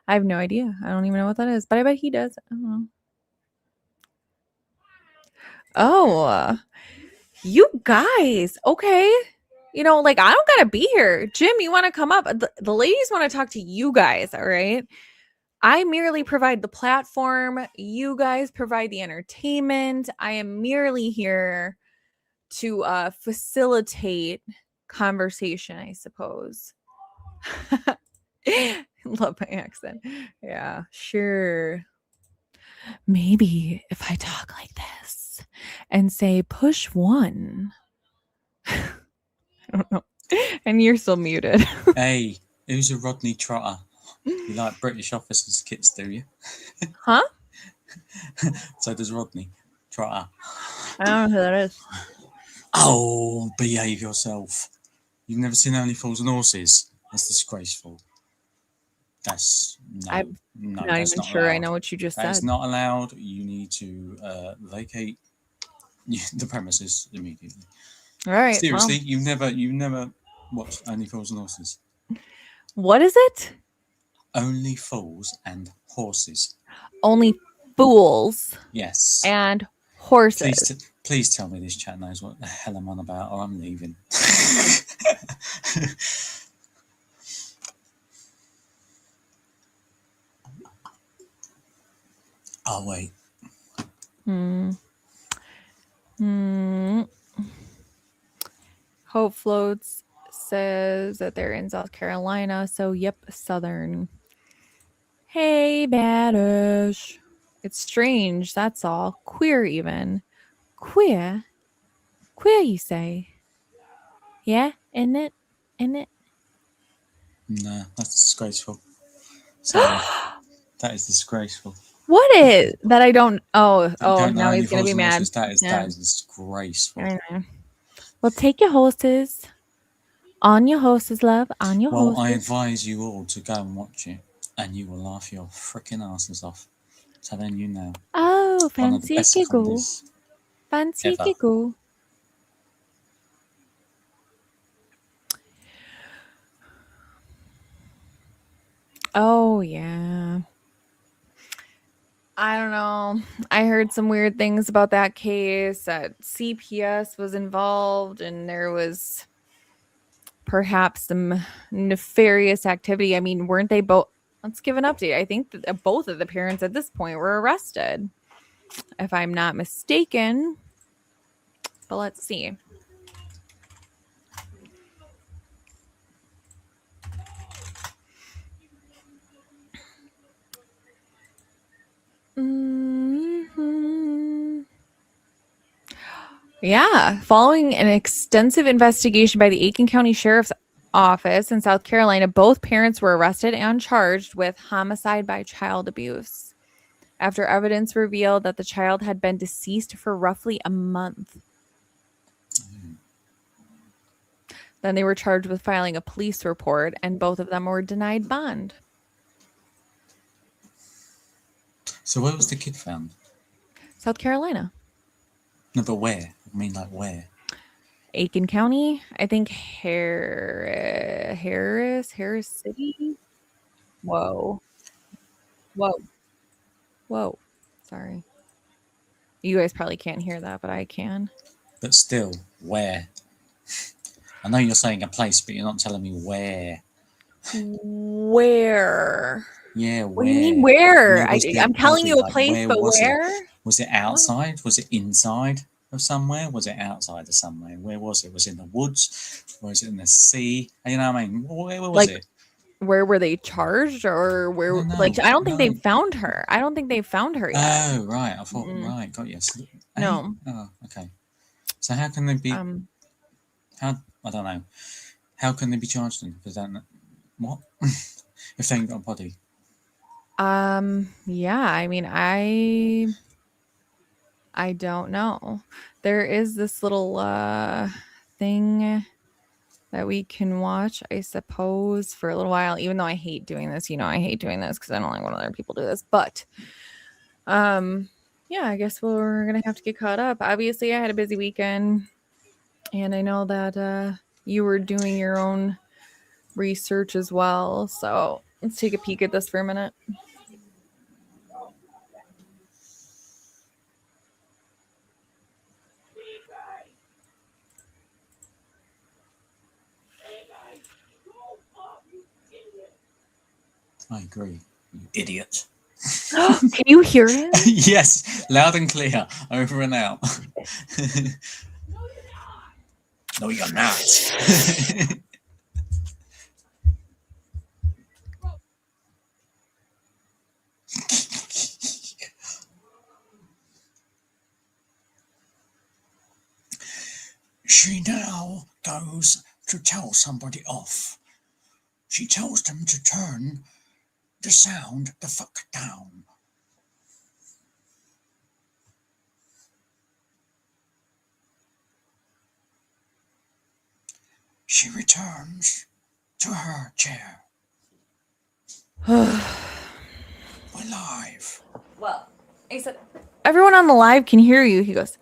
I have no idea. I don't even know what that is, but I bet he does. I don't know. Oh, you guys. Okay. I don't got to be here. Jim, you want to come up? The ladies want to talk to you guys. All right. I merely provide the platform. You guys provide the entertainment. I am merely here to facilitate conversation, I suppose. Love my accent. Yeah, sure. Maybe if I talk like this and say push 1. I don't know. And you're still muted. Hey, who's a Rodney Trotter? You like British officers' kits, do you? Huh? So does Rodney Trotter. I don't know who that is. Oh, behave yourself. You've never seen Only Fools and Horses? That's disgraceful. That's I'm not that's even not sure allowed. I know what you just That's said. not allowed. You need to vacate the premises immediately. All right. Seriously, you've never watched Only Fools and Horses? What is it? Only Fools and Horses. Only fools. Yes. And horses. Please tell me this chat knows what the hell I'm on about, or I'm leaving. Oh wait, Hmm. Hmm. Hope Floats says that they're in South Carolina. So, yep, Southern. Hey, Badish. It's strange, that's all. Queer, even. Queer? Queer, you say? Yeah, isn't it? Isn't it? No, that's disgraceful. Sorry. That is disgraceful. What is that? I don't. Oh, Don't know now any he's gonna be holes and mad. horses. That is Yeah. disgraceful. I know. Well, take your horses. On your horses, love. On your Well, I horses. advise you all to go and watch it, and you will laugh your freaking asses off. Telling you now. Oh, One of the fancy best giggle. comedies Fancy ever. giggle. Oh, yeah. I don't know. I heard some weird things about that case, that CPS was involved and there was perhaps some nefarious activity. I mean, weren't they both? Let's give an update. I think that both of the parents at this point were arrested, if I'm not mistaken. But let's see. Yeah, following an extensive investigation by the Aiken County Sheriff's Office in South Carolina, both parents were arrested and charged with homicide by child abuse after evidence revealed that the child had been deceased for roughly a month. Then they were charged with filing a police report, and both of them were denied bond. So where was the kid found? South Carolina. No, but where? I mean, like where? Aiken County, I think Harris City. Whoa. Sorry. You guys probably can't hear that, but I can. But still, where? I know you're saying a place, but you're not telling me where. Where? Yeah, where? What do you mean where? Where was the I'm telling body? you a Like, place, where but was where? it? Was it outside? Was it inside of somewhere? Was it outside of somewhere? Where was it? Was it in the woods? Was it in the sea? You know what I mean? Where was Like, it? where were they charged, or where? No, Like, I don't think they no. found her. I don't think they found her yet. Oh, right. I thought, Mm-mm. right, got you. So, No. Oh, okay. So how can they be? How I don't know. How can they be charged then? Because then, what? If they ain't got a body? Yeah. I mean, I don't know. There is this little thing that we can watch, I suppose, for a little while, even though I hate doing this. You know, I hate doing this because I don't like when other people do this. But yeah, I guess we're gonna have to get caught up. Obviously, I had a busy weekend, and I know that you were doing your own research as well. So let's take a peek at this for a minute. I agree. You idiot. Can you hear him? Yes, loud and clear, over and out. No, you're not. She now goes to tell somebody off. She tells them to turn the sound the fuck down. She returns to her chair. We're live. Well, he said everyone on the live can hear you. He goes,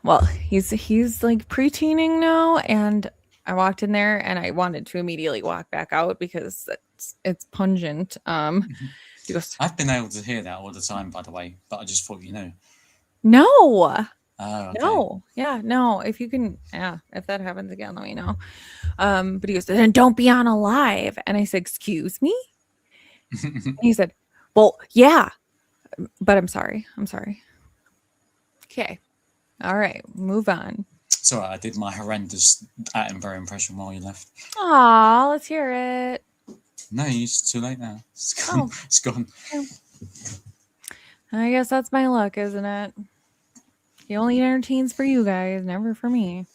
well, he's like preteening now, and I walked in there and I wanted to immediately walk back out because it's pungent. He goes, I've been able to hear that all the time, by the way, but I just thought you knew. no. Oh, okay. No, yeah, no. If you can, yeah, if that happens again, let me know. But he goes, then don't be on a live. And I said, excuse me? And he said, well, yeah, but I'm sorry. Okay. All right. Move on. So I did my horrendous Attenborough impression while you left. Aw, let's hear it. No, it's too late now. It's gone. Oh. It's gone. I guess that's my luck, isn't it? He only entertains for you guys, never for me.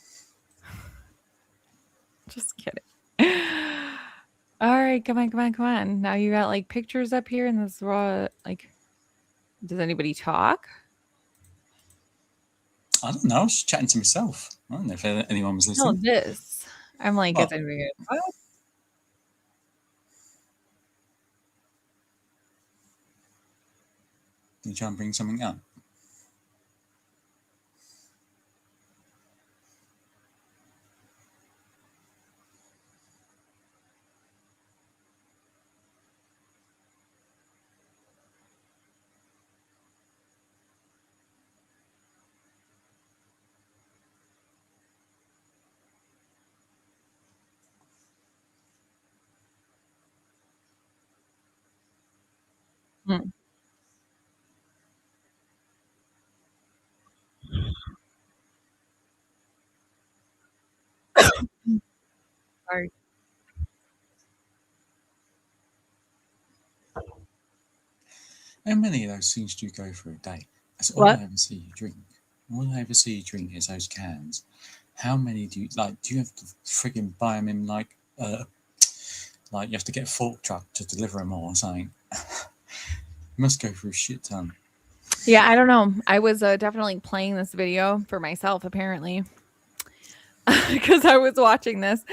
Just kidding. All right, come on. Now you got like pictures up here and this raw, like, does anybody talk? I don't know. I was just chatting to myself. I don't know if anyone was No, listening. this. I'm like, Oh. is anybody gonna talk? Can you try and bring something up? Hmm. Sorry. How many of those things do you go through a day? That's all What? I ever see you drink. All I ever see you drink is those cans. How many do you like? Do you have to frigging buy them in like you have to get a fork truck to deliver them all or something? You must go through a shit ton. Yeah, I don't know. I was definitely playing this video for myself, apparently, because I was watching this,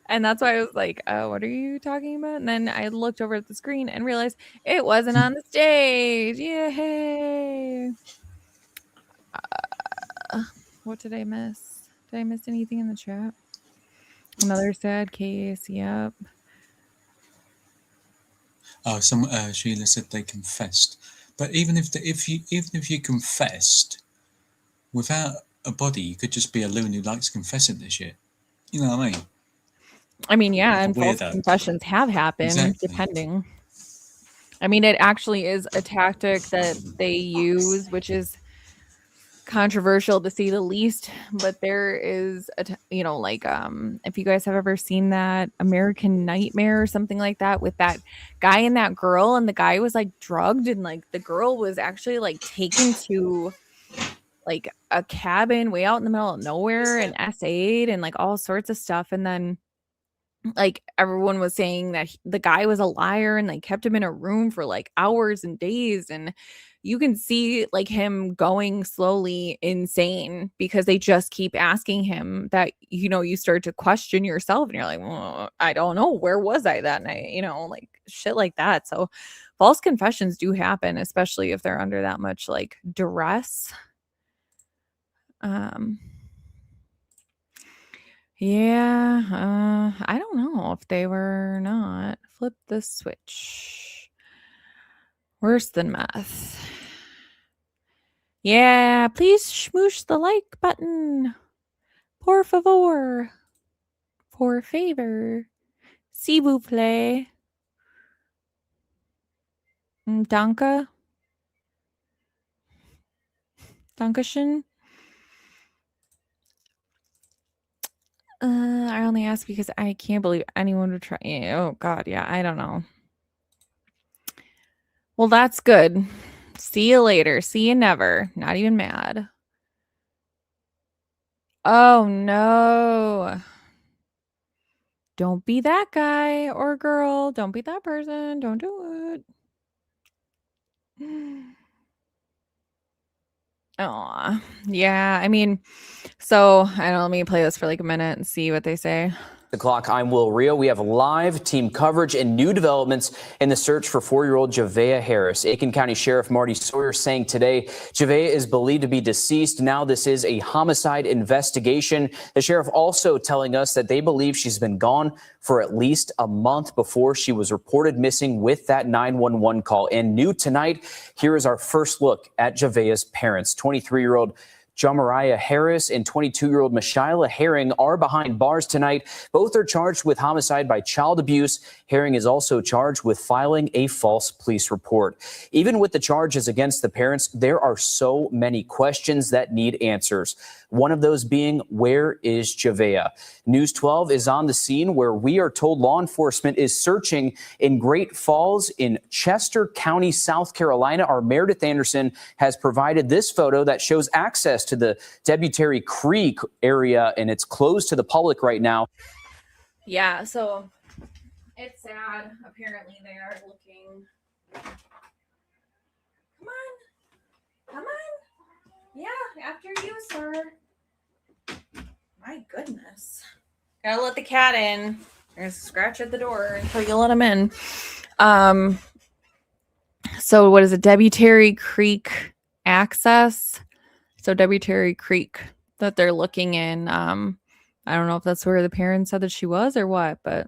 and that's why I was like, "What are you talking about?" And then I looked over at the screen and realized it wasn't on the stage. Yay! What did I miss? Did I miss anything in the chat? Another sad case. Yep. Oh, some Sheila said they confessed, but even if you confessed without a body, you could just be a loon who likes confessing this shit. You know what I mean? I mean, yeah, Like a and false weirdo. confessions have happened, Exactly. depending. I mean, it actually is a tactic that they use, which is controversial to say the least, but there is if you guys have ever seen that American Nightmare or something like that with that guy and that girl, and the guy was like drugged and like the girl was actually like taken to like a cabin way out in the middle of nowhere and essayed and like all sorts of stuff, and then like everyone was saying that the guy was a liar and like kept him in a room for like hours and days, and you can see like him going slowly insane because they just keep asking him that, you start to question yourself and you're like, well, I don't know, where was I that night, like shit like that. So false confessions do happen, especially if they're under that much like duress. Yeah, I don't know if they were or not. Flip the switch. Worse than meth. Yeah, please smoosh the like button. Por favor. Por favor. S'il vous plaît. Danke. Dankeschön. I only ask because I can't believe anyone would try. Oh, God, yeah, I don't know. Well, that's good. See you later. See you never. Not even mad. Oh, no. Don't be that guy or girl. Don't be that person. Don't do it. Oh, yeah. I mean, so I don't know. Let me play this for like a minute and see what they say. The clock. I'm Will Rio. We have live team coverage and new developments in the search for 4-year-old Javea Harris. Aiken County Sheriff Marty Sawyer saying today Javea is believed to be deceased. Now this is a homicide investigation. The sheriff also telling us that they believe she's been gone for at least a month before she was reported missing with that 911 call. And new tonight, here is our first look at Javea's parents. 23-year-old Jamariah Harris and 22-year-old Mishaila Herring are behind bars tonight. Both are charged with homicide by child abuse Herring is also charged with filing a false police report. Even with the charges against the parents, there are so many questions that need answers. One of those being, where is Javea? News 12 is on the scene where we are told law enforcement is searching in Great Falls in Chester County, South Carolina. Our Meredith Anderson has provided this photo that shows access to the Debutary Creek area, and it's closed to the public right now. Yeah, so it's sad. Apparently they are looking. Come on. Come on. Yeah, after you, sir. My goodness. Gotta let the cat in. There's a scratch at the door until you let him in. So what is it? Debutary Creek access. So Debutary Creek that they're looking in. I don't know if that's where the parents said that she was or what, but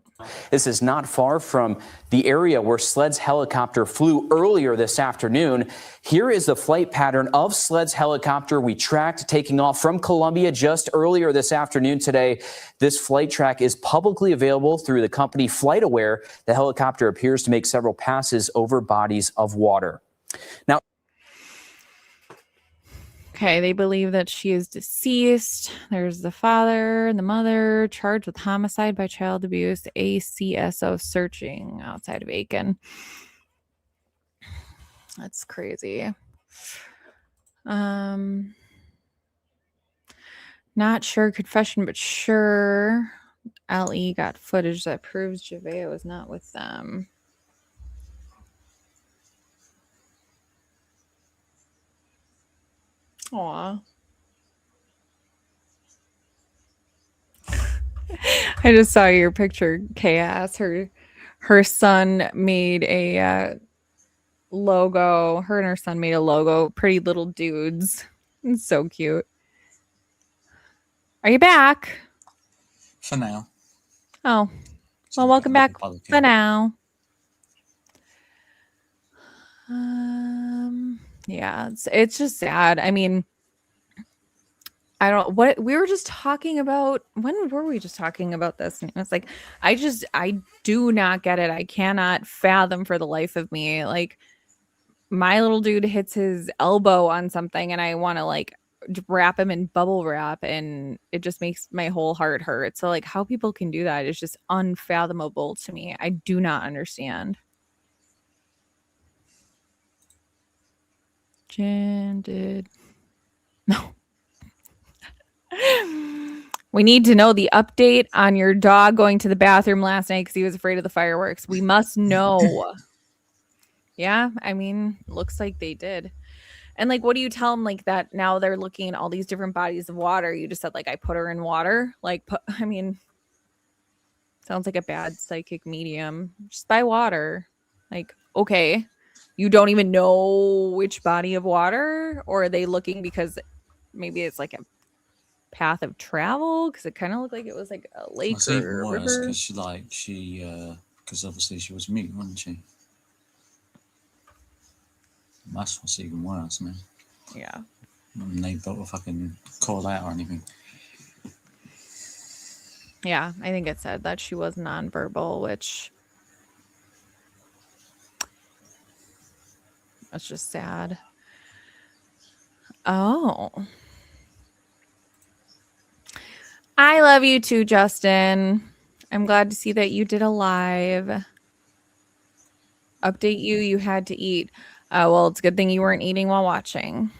this is not far from the area where SLED's helicopter flew earlier this afternoon. Here is the flight pattern of SLED's helicopter we tracked taking off from Columbia just earlier this afternoon today. This flight track is publicly available through the company FlightAware. The helicopter appears to make several passes over bodies of water. Now, okay, they believe that she is deceased. There's the father and the mother charged with homicide by child abuse. ACSO searching outside of Aiken. That's crazy. Not sure confession, but sure. LE got footage that proves Javea was not with them. Aw. I just saw your picture, Chaos. Her son made a logo. Her and her son made a logo. Pretty Little Dudes. It's so cute. Are you back? For now. Oh. Well, welcome back for now. Yeah, it's just sad. I mean, I don't what we were just talking about. When were we just talking about this? And it's like, I do not get it. I cannot fathom for the life of me. Like, my little dude hits his elbow on something and I want to like wrap him in bubble wrap, and it just makes my whole heart hurt. So like, how people can do that is just unfathomable to me. I do not understand. Jen did no. We need to know the update on your dog going to the bathroom last night because he was afraid of the fireworks. We must know. Yeah, I mean, looks like they did. And like, what do you tell them? Like that now they're looking at all these different bodies of water. You just said like, I put her in water. Like, I mean, sounds like a bad psychic medium. Just by water. Like, okay, you don't even know which body of water, or are they looking because maybe it's like a path of travel? Because it kind of looked like it was like a lake It's or even a worse river. because obviously she was mute, wasn't she? That's what's even worse, man. Yeah. And they don't fucking call out or anything. Yeah, I think it said that she was nonverbal, which that's just sad. Oh. I love you too, Justin. I'm glad to see that you did a live. Update you. You had to eat. Well, it's a good thing you weren't eating while watching.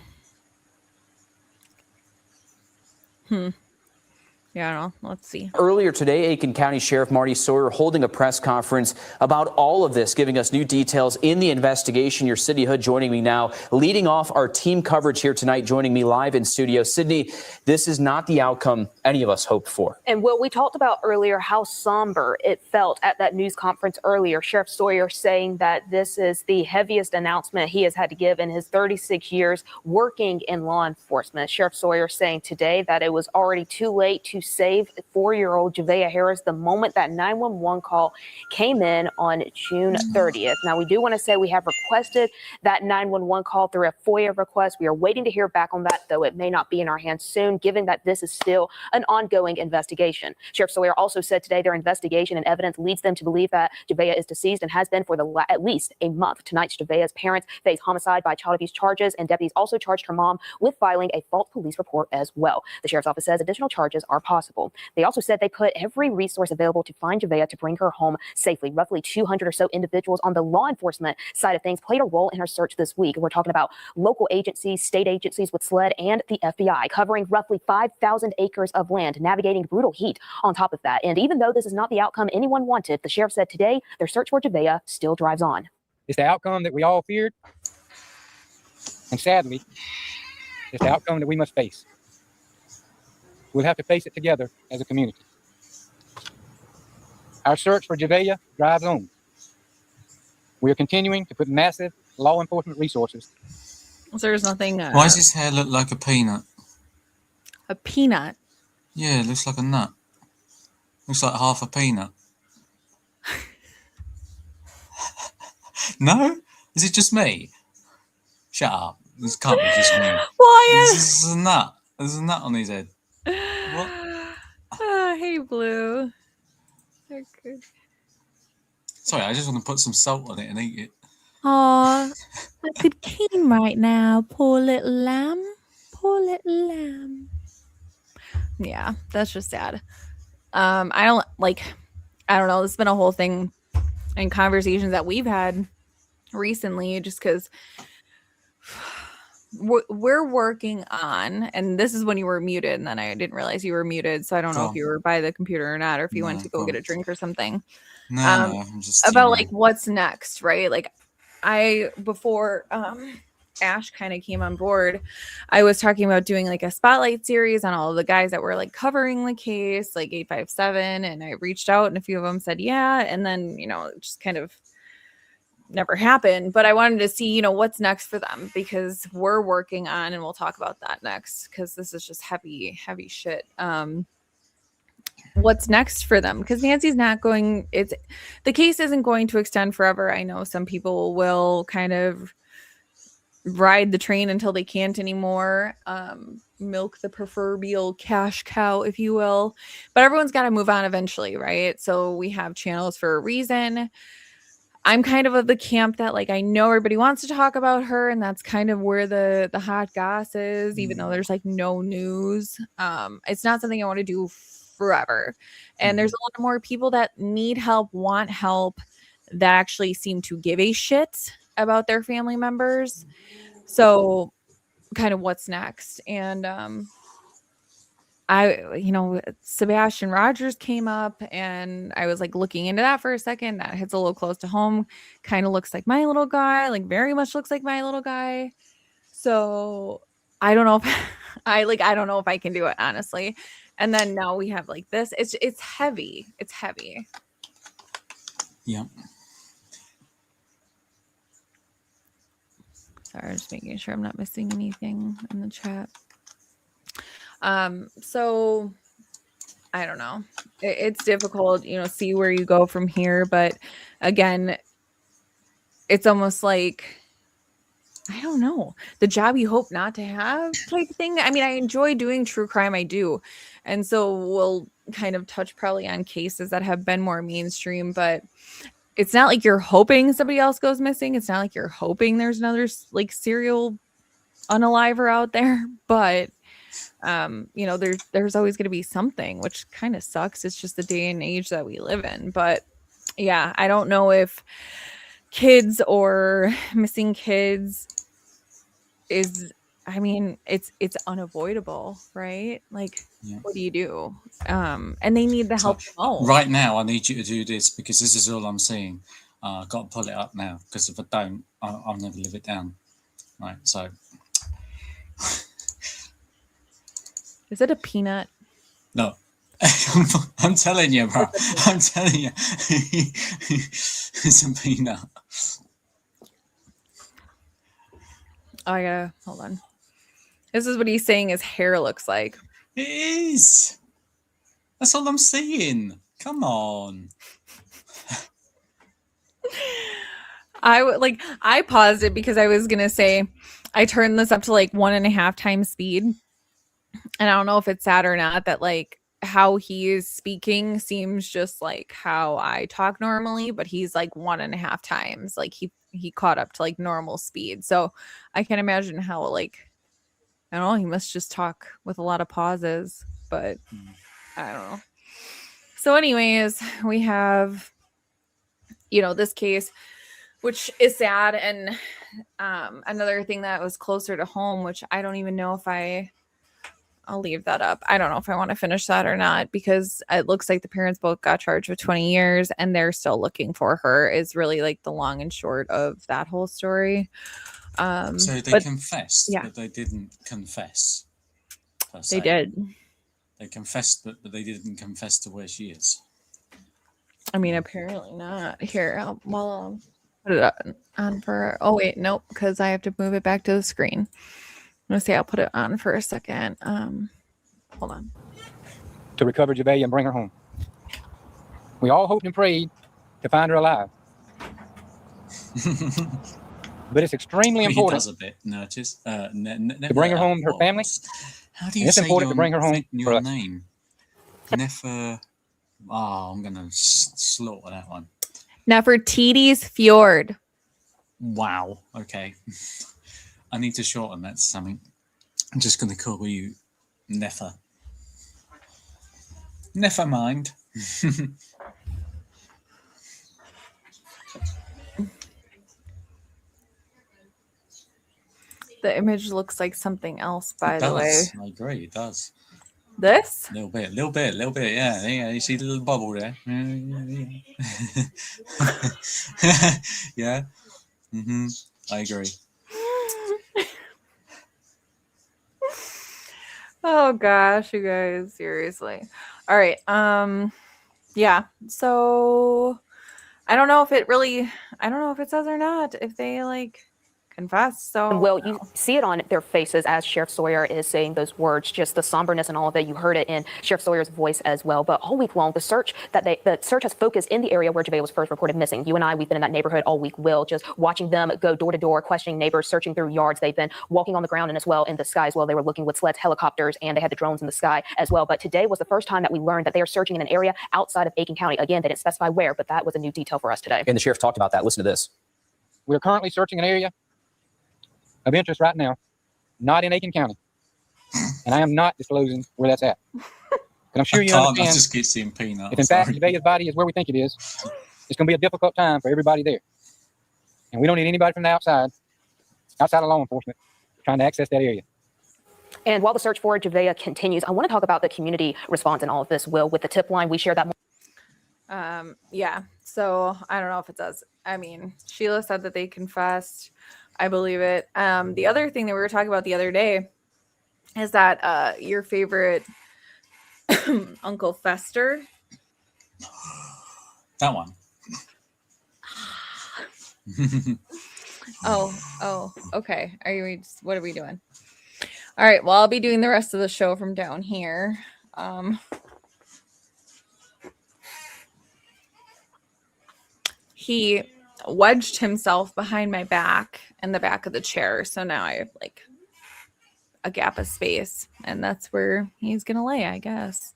Yeah, I don't know. Let's see. Earlier today, Aiken County Sheriff Marty Sawyer holding a press conference about all of this, giving us new details in the investigation. Your City Hood joining me now, leading off our team coverage here tonight, joining me live in studio. Sydney, this is not the outcome any of us hoped for. And what we talked about earlier, how somber it felt at that news conference earlier. Sheriff Sawyer saying that this is the heaviest announcement he has had to give in his 36 years working in law enforcement. Sheriff Sawyer saying today that it was already too late to save 4-year-old Javea Harris the moment that 911 call came in on June 30th. Now, we do want to say we have requested that 911 call through a FOIA request. We are waiting to hear back on that, though it may not be in our hands soon, given that this is still an ongoing investigation. Sheriff Sawyer also said today their investigation and evidence leads them to believe that Javea is deceased and has been for at least a month. Tonight, Javea's parents face homicide by child abuse charges, and deputies also charged her mom with filing a false police report as well. The sheriff's office says additional charges are possible. They also said they put every resource available to find Javea to bring her home safely. Roughly 200 or so individuals on the law enforcement side of things played a role in her search this week. We're talking about local agencies, state agencies with SLED, and the FBI, covering roughly 5,000 acres of land, navigating brutal heat on top of that. And even though this is not the outcome anyone wanted, the sheriff said today their search for Javea still drives on. It's the outcome that we all feared, and sadly, it's the outcome that we must face. We'll have to face it together as a community. Our search for Javea drives on. We are continuing to put massive law enforcement resources. So there's nothing. Why does his hair look like a peanut? A peanut. Yeah, it looks like a nut. Looks like half a peanut. No? Is it just me? Shut up. This can't be just me. Why? This is a nut. There's a nut on his head. What? Hey, Blue. They're good. Sorry, I just want to put some salt on it and eat it. Aw, I could cane right now. Poor little lamb. Poor little lamb. Yeah, that's just sad. I don't know. This has been a whole thing and conversations that we've had recently, just because we're working on, and this is when you were muted, and then I didn't realize you were muted, so I don't know if you were by the computer or not, or if you went to go get a drink or something. No, I'm just about like what's next, right? Like before Ash kind of came on board, I was talking about doing like a spotlight series on all of the guys that were like covering the case, like 857, and I reached out and a few of them said yeah, and then it just kind of never happened. But I wanted to see what's next for them, because we're working on, and we'll talk about that next, because this is just heavy shit. What's next for them, because Nancy's not going, the case isn't going to extend forever. I know some people will kind of ride the train until they can't anymore, milk the proverbial cash cow, if you will, but everyone's got to move on eventually, right? So we have channels for a reason. I'm kind of the camp that, like, I know everybody wants to talk about her, and that's kind of where the hot goss is, even though there's like no news. It's not something I want to do forever. And there's a lot more people that need help, want help, that actually seem to give a shit about their family members. So kind of what's next. And Sebastian Rogers came up, and I was like looking into that for a second. That hits a little close to home. Kind of looks like my little guy, like very much looks like my little guy. So I don't know if I don't know if I can do it, honestly. And then now we have like this. It's heavy. It's heavy. Yeah. Sorry, just making sure I'm not missing anything in the chat. So I don't know. It's difficult, see where you go from here. But again, it's almost like, I don't know, the job you hope not to have type thing. I mean, I enjoy doing true crime. I do. And so we'll kind of touch probably on cases that have been more mainstream, but it's not like you're hoping somebody else goes missing. It's not like you're hoping there's another like serial unaliver out there, but there's always going to be something, which kind of sucks. It's just the day and age that we live in. But yeah, I don't know if kids or missing kids is, I mean, it's unavoidable, right? Like, yeah. What do you do? And they need the help. Right now, I need you to do this, because this is all I'm seeing. I've got to pull it up now, because if I don't, I'll never live it down. Right, so. Is it a peanut? No. I'm telling you, bro. I'm telling you. It's a peanut. Oh, I gotta, hold on. This is what he's saying his hair looks like. It is. That's all I'm seeing. Come on. I paused it because I was gonna say I turned this up to like 1.5 times speed. And I don't know if it's sad or not that like how he is speaking seems just like how I talk normally, but he's like 1.5 times. Like he caught up to like normal speed. So I can imagine how like I don't know, he must just talk with a lot of pauses, but I don't know. So anyways, we have this case, which is sad, and another thing that was closer to home, which I don't even know if I'll leave that up. I don't know if I want to finish that or not, because it looks like the parents both got charged with 20 years and they're still looking for her, is really like the long and short of that whole story. So they confessed, yeah. but they didn't confess. They did. They confessed, but they didn't confess to where she is. I mean, apparently not. Here, I'll put it on for. Oh wait, nope, because I have to move it back to the screen. I'm gonna say I'll put it on for a second. Hold on. To recover Javea and bring her home. We all hoped and prayed to find her alive. But it's extremely important. He does a bit, notice. To bring her home to her family. How do you say important to bring her home your name? Nefer. Oh, I'm gonna slaughter that one. Nefertiti's Fjord. Wow. Okay. I need to shorten that to something. I'm just gonna call you Nefer. Never mind. The image looks like something else, by the way. I agree, it does. This? A little bit. Yeah. You see the little bubble there? Yeah. I agree. Oh gosh, you guys, seriously. All right. Yeah. So I don't know if it says or not, if they like confess. So Well, you see it on their faces as Sheriff Sawyer is saying those words, just the somberness and all of that. You heard it in Sheriff Sawyer's voice as well. But all week long, the search has focused in the area where Javea was first reported missing. You and I, we've been in that neighborhood all week, Will, just watching them go door to door, questioning neighbors, searching through yards. They've been walking on the ground and as well in the sky as well. They were looking with sleds, helicopters, and they had the drones in the sky as well. But today was the first time that we learned that they are searching in an area outside of Aiken County. Again, they didn't specify where, but that was a new detail for us today. And the sheriff talked about that. Listen to this. We're currently searching an area of interest right now, not in Aiken County. And I am not disclosing where that's at. But I'm sure you understand. I just keep seeing peanut. If in fact Javea's body is where we think it is, it's going to be a difficult time for everybody there. And we don't need anybody from the outside of law enforcement, trying to access that area. And while the search for Javea continues, I want to talk about the community response in all of this, Will, with the tip line. We shared that. Yeah. So I don't know if it does. I mean, Sheila said that they confessed. I believe it. The other thing that we were talking about the other day is that your favorite Uncle Fester. That one. Oh, okay. What are we doing? All right. Well, I'll be doing the rest of the show from down here. He wedged himself behind my back in the back of the chair. So now I have like a gap of space, and that's where he's going to lay, I guess.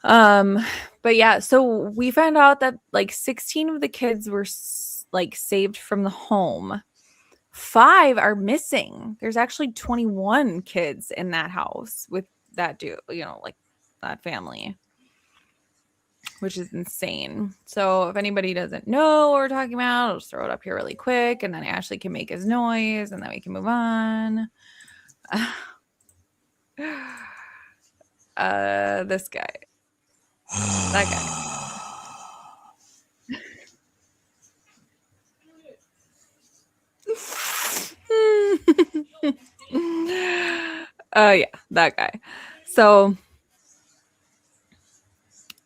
But yeah, so we found out that like 16 of the kids were like saved from the home. 5 are missing. There's actually 21 kids in that house with that dude, like that family, which is insane. So if anybody doesn't know what we're talking about, I'll just throw it up here really quick, and then Ashley can make his noise, and then we can move on. This guy. That guy. Yeah, that guy. So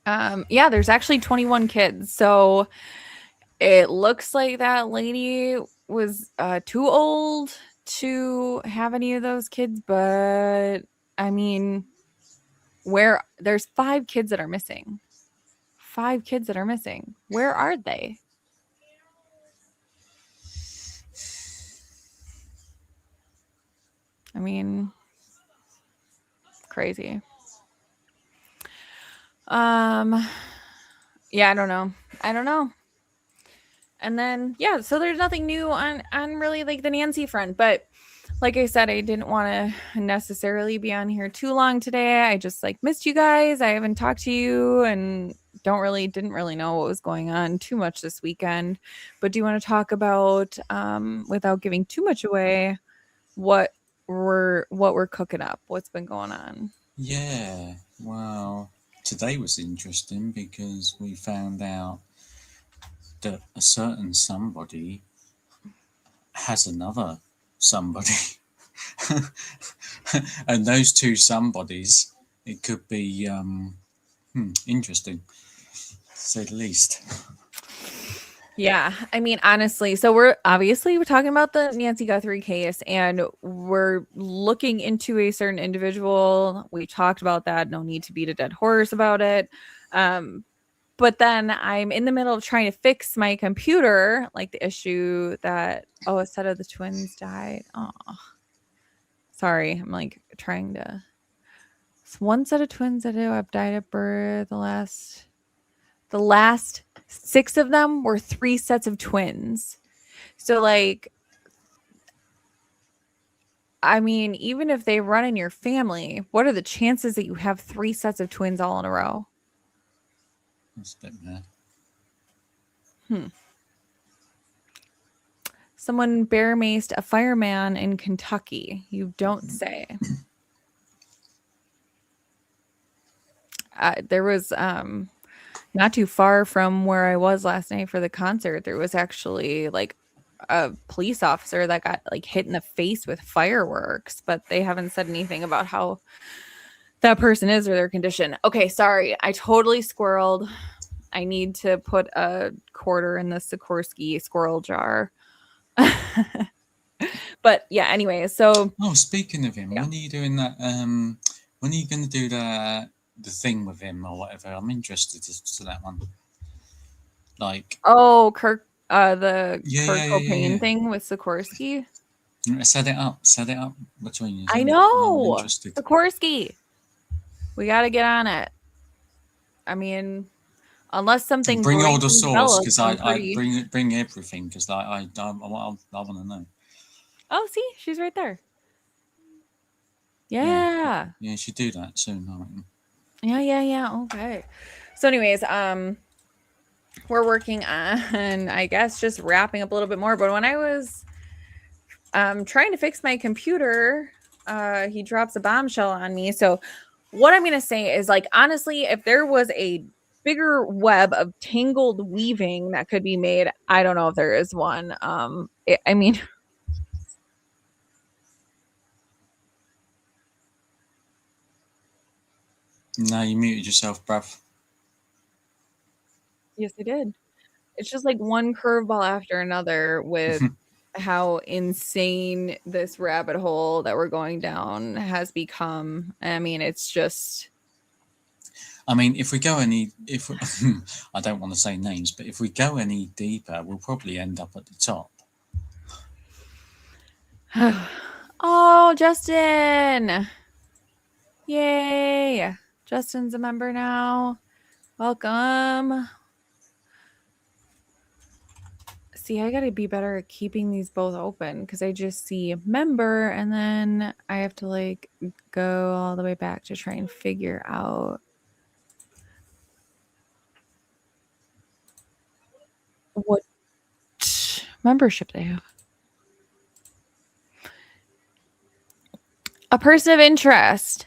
yeah, there's actually 21 kids. So it looks like that lady was too old to have any of those kids, but I mean, where there's 5 kids that are missing. 5 kids that are missing. Where are they? I mean, crazy. Yeah, I don't know. And then so there's nothing new on really like the Nancy front, but like I said, I didn't want to necessarily be on here too long today. I just like missed you guys. I haven't talked to you and didn't really know what was going on too much this weekend. But do you want to talk about without giving too much away what we're cooking up? What's been going on? Yeah, well, today was interesting because we found out that a certain somebody has another somebody. And those two somebodies, it could be interesting, to say the least. Yeah, I mean, honestly, so we're talking about the Nancy Guthrie case, and we're looking into a certain individual. We talked about that. No need to beat a dead horse about it. But then I'm in the middle of trying to fix my computer, like the issue that a set of the twins died. Oh, sorry, I'm like trying to. It's one set of twins that have died at birth. The last 6 of them were 3 sets of twins. So like, I mean, even if they run in your family, what are the chances that you have 3 sets of twins all in a row? That's a bit mad. Someone bear maced a fireman in Kentucky. You don't say. There was not too far from where I was last night for the concert. There was actually like a police officer that got like hit in the face with fireworks, but they haven't said anything about how that person is or their condition. Okay, sorry. I totally squirreled. I need to put a quarter in the Sikorsky squirrel jar. But yeah, anyway, so speaking of him, when are you doing that? When are you going to do the thing with him or whatever? I'm interested to that one. Like, Kirk, the Kurt Cobain thing with Sikorsky. Set it up between you. I know, Sikorsky. We got to get on it. I mean, unless something bring all the source, because I bring everything, because I want to know. Oh, see, she's right there. Yeah, you should do that soon. Yeah. Okay. So, anyways, we're working on, I guess, just wrapping up a little bit more. But when I was trying to fix my computer, he drops a bombshell on me. So what I'm going to say is, like, honestly, if there was a bigger web of tangled weaving that could be made, I don't know if there is one. I mean... No, you muted yourself, bruv. Yes, I did. It's just like one curveball after another with how insane this rabbit hole that we're going down has become. I mean, it's just... I mean, if I don't want to say names, but if we go any deeper, we'll probably end up at the top. Oh, Justin! Yay! Justin's a member now. Welcome. See, I gotta be better at keeping these both open because I just see member and then I have to like go all the way back to try and figure out what membership they have. A person of interest.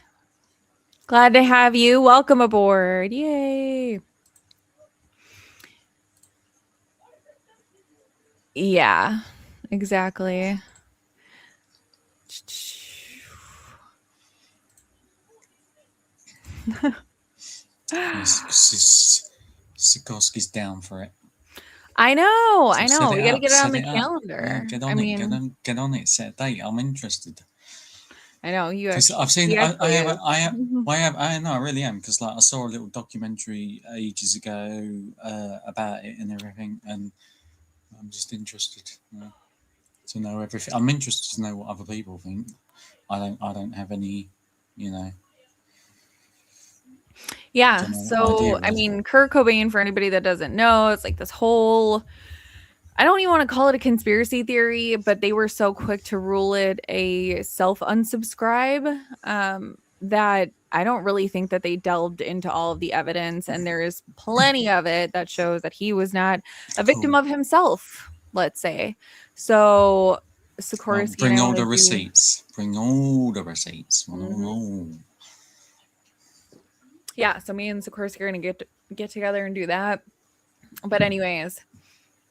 Glad to have you. Welcome aboard. Yay. Yeah, exactly. Sikorsky's down for it. I know. We got to up, get it on the calendar. Yeah, get on it. Set a date. I'm interested. I know you. Because I've seen, he I actually have, is. I have, I know, I really am. Because like I saw a little documentary ages ago about it and everything, and I'm just interested to know everything. I'm interested to know what other people think. I don't have any, you know. Yeah. Don't know, idea So, I really. mean, Kurt Cobain, for anybody that doesn't know, it's like this whole, I don't even want to call it a conspiracy theory, but they were so quick to rule it a self unsubscribe that I don't really think that they delved into all of the evidence. And there is plenty of it that shows that he was not a victim Cool. of himself, let's say. So, Well, Sikorsky and bring I all want the to do. receipts. Bring all the receipts. Mhm. Yeah, so me and Sikorsky are gonna get together and do that. But anyways,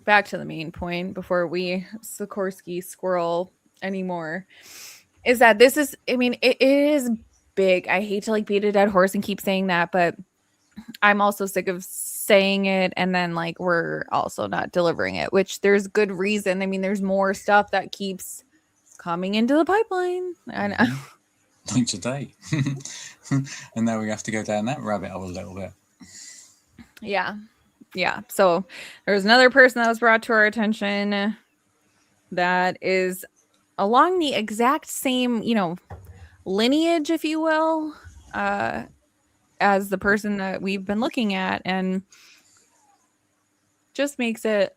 back to the main point before we Sikorsky squirrel anymore, is that this is, I mean, it is big. I hate to like beat a dead horse and keep saying that, but I'm also sick of saying it and then like we're also not delivering it, which there's good reason. I mean, there's more stuff that keeps coming into the pipeline. And Like today. And now we have to go down that rabbit hole a little bit. yeah. So there was another person that was brought to our attention that is along the exact same, lineage, if you will, as the person that we've been looking at, and just makes it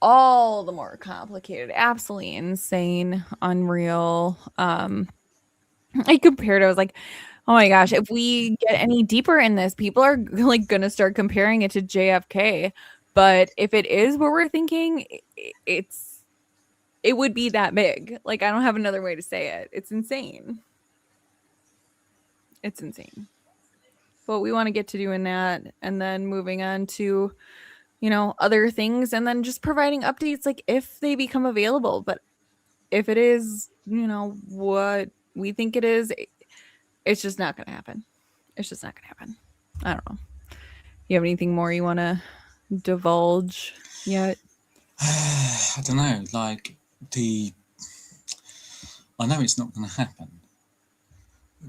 all the more complicated, absolutely insane, unreal. I compared, I was like, oh my gosh, if we get any deeper in this, people are like gonna start comparing it to JFK. But if it is what we're thinking, it would be that big. Like, I don't have another way to say it. It's insane. It's insane. But we want to get to doing that and then moving on to, other things, and then just providing updates like if they become available. But if it is, what we think it is, it's just not going to happen. It's just not going to happen. I don't know. You have anything more you want to divulge yet? I don't know. Like I know it's not going to happen,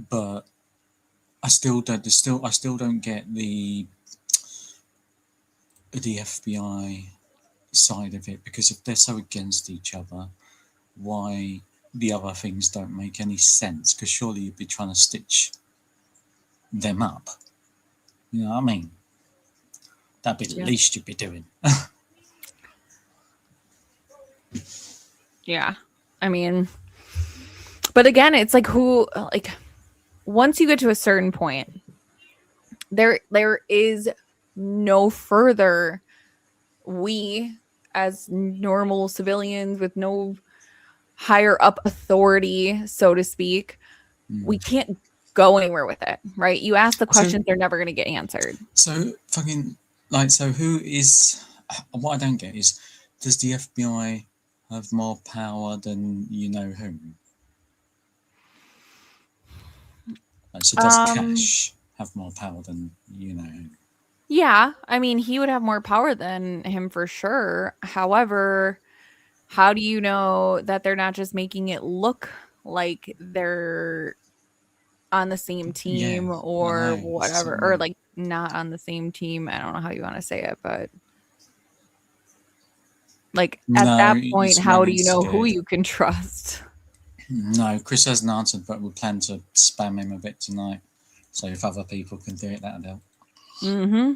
but I still don't get the FBI side of it, because if they're so against each other, why the other things don't make any sense? Because surely you'd be trying to stitch them up. You know what I mean? That'd be the least you'd be doing. Yeah. I mean, but again, it's like once you get to a certain point, there is no further, we as normal civilians with no higher up authority, so to speak, we can't go anywhere with it, right? You ask the questions, they're never going to get answered. So fucking so who is? What I don't get is, does the FBI have more power than you know whom? So does Cash have more power than you know whom? Yeah, I mean, he would have more power than him for sure. However, how do you know that they're not just making it look like they're on the same team or whatever, or like not on the same team? I don't know how you want to say it, but like at that point, how do you know who you can trust? No, Chris hasn't answered, but we plan to spam him a bit tonight. So if other people can do it, that'll help. Mm-hmm.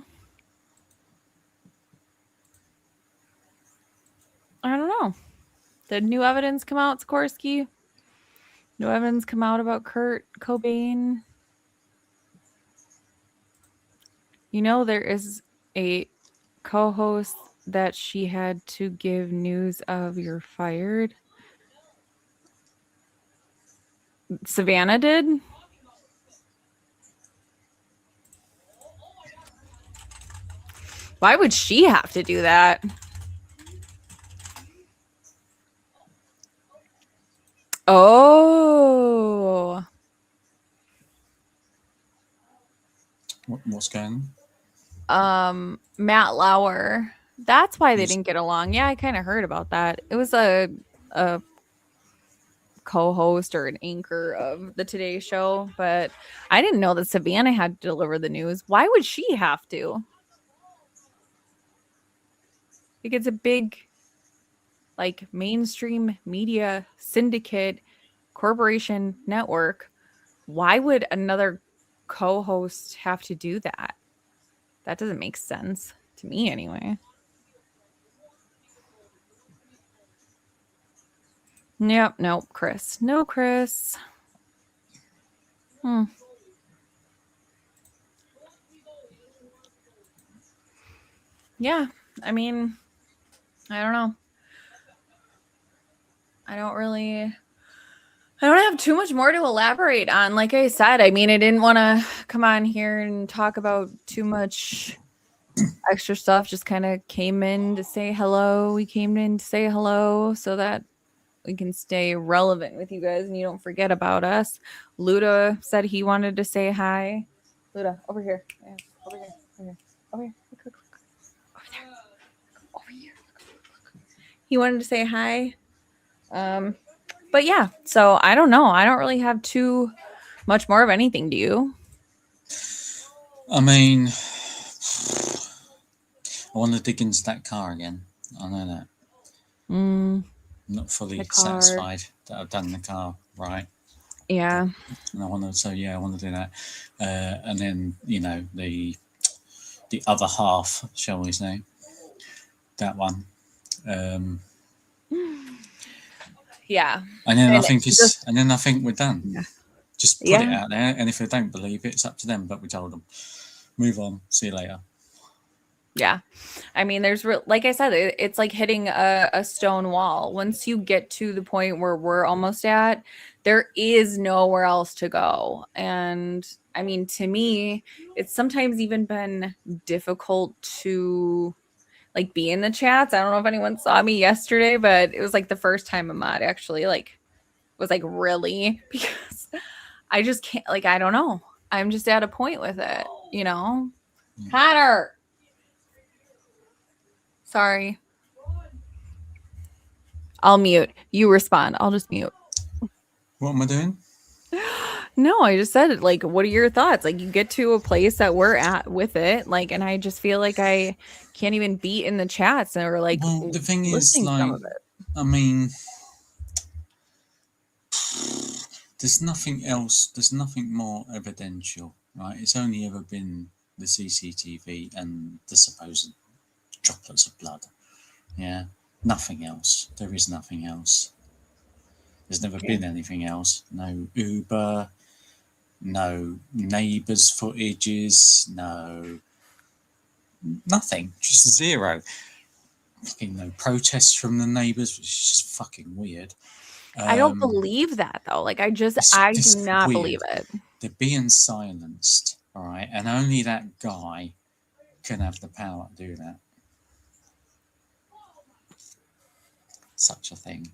I don't know. Did new evidence come out, Sikorsky? New evidence come out about Kurt Cobain? There is a co-host that she had to give news of. You're fired. Savannah did? Why would she have to do that? Oh. What's going on? Matt Lauer. That's why they didn't get along. Yeah, I kind of heard about that. It was a co-host or an anchor of the Today Show, but I didn't know that Savannah had to deliver the news. Why would she have to? Like, it's a big, like, mainstream media syndicate corporation network. Why would another co-host have to do that? That doesn't make sense to me anyway. Yep, nope, Chris. No, Chris. Yeah, I mean, I don't know. I don't have too much more to elaborate on. Like I said, I mean, I didn't want to come on here and talk about too much extra stuff. Just kind of came in to say hello. We came in to say hello so that we can stay relevant with you guys and you don't forget about us. Luda said he wanted to say hi. Luda, over here. Yeah, over here. Over here. Over here. Look. Over there. Over here. He wanted to say hi. But yeah, so I don't know. I don't really have too much more of anything. Do you? I mean, I want to dig into that car again. I know that. I'm not fully satisfied that I've done the car right. Yeah. And I want to do that. And then, the other half, shall we say, that one. Yeah. And then I think we're done. Yeah. Just put it out there, and if they don't believe it, it's up to them. But we told them, move on. See you later. Yeah. I mean, like I said, it's like hitting a stone wall. Once you get to the point where we're almost at, there is nowhere else to go. And I mean, to me, it's sometimes even been difficult to like be in the chats. I don't know if anyone saw me yesterday, but it was like the first time Ahmad actually like was like, really? Because I just can't, like, I don't know. I'm just at a point with it, Connor. Sorry. I'll mute. You respond. I'll just mute. What am I doing? No, I just said it. Like, what are your thoughts? Like, you get to a place that we're at with it, like, and I just feel like I can't even be in the chats or like. Well, the thing is, like, I mean, there's nothing else. There's nothing more evidential, right? It's only ever been the CCTV and the supposed droplets of blood. Yeah, nothing else. There is nothing else. There's never been anything else. No Uber, no neighbours' footages, nothing. Just zero. Fucking no protests from the neighbours, which is just fucking weird. I don't believe that though. Like, I do not believe it. They're being silenced, all right, and only that guy can have the power to do that. Such a thing.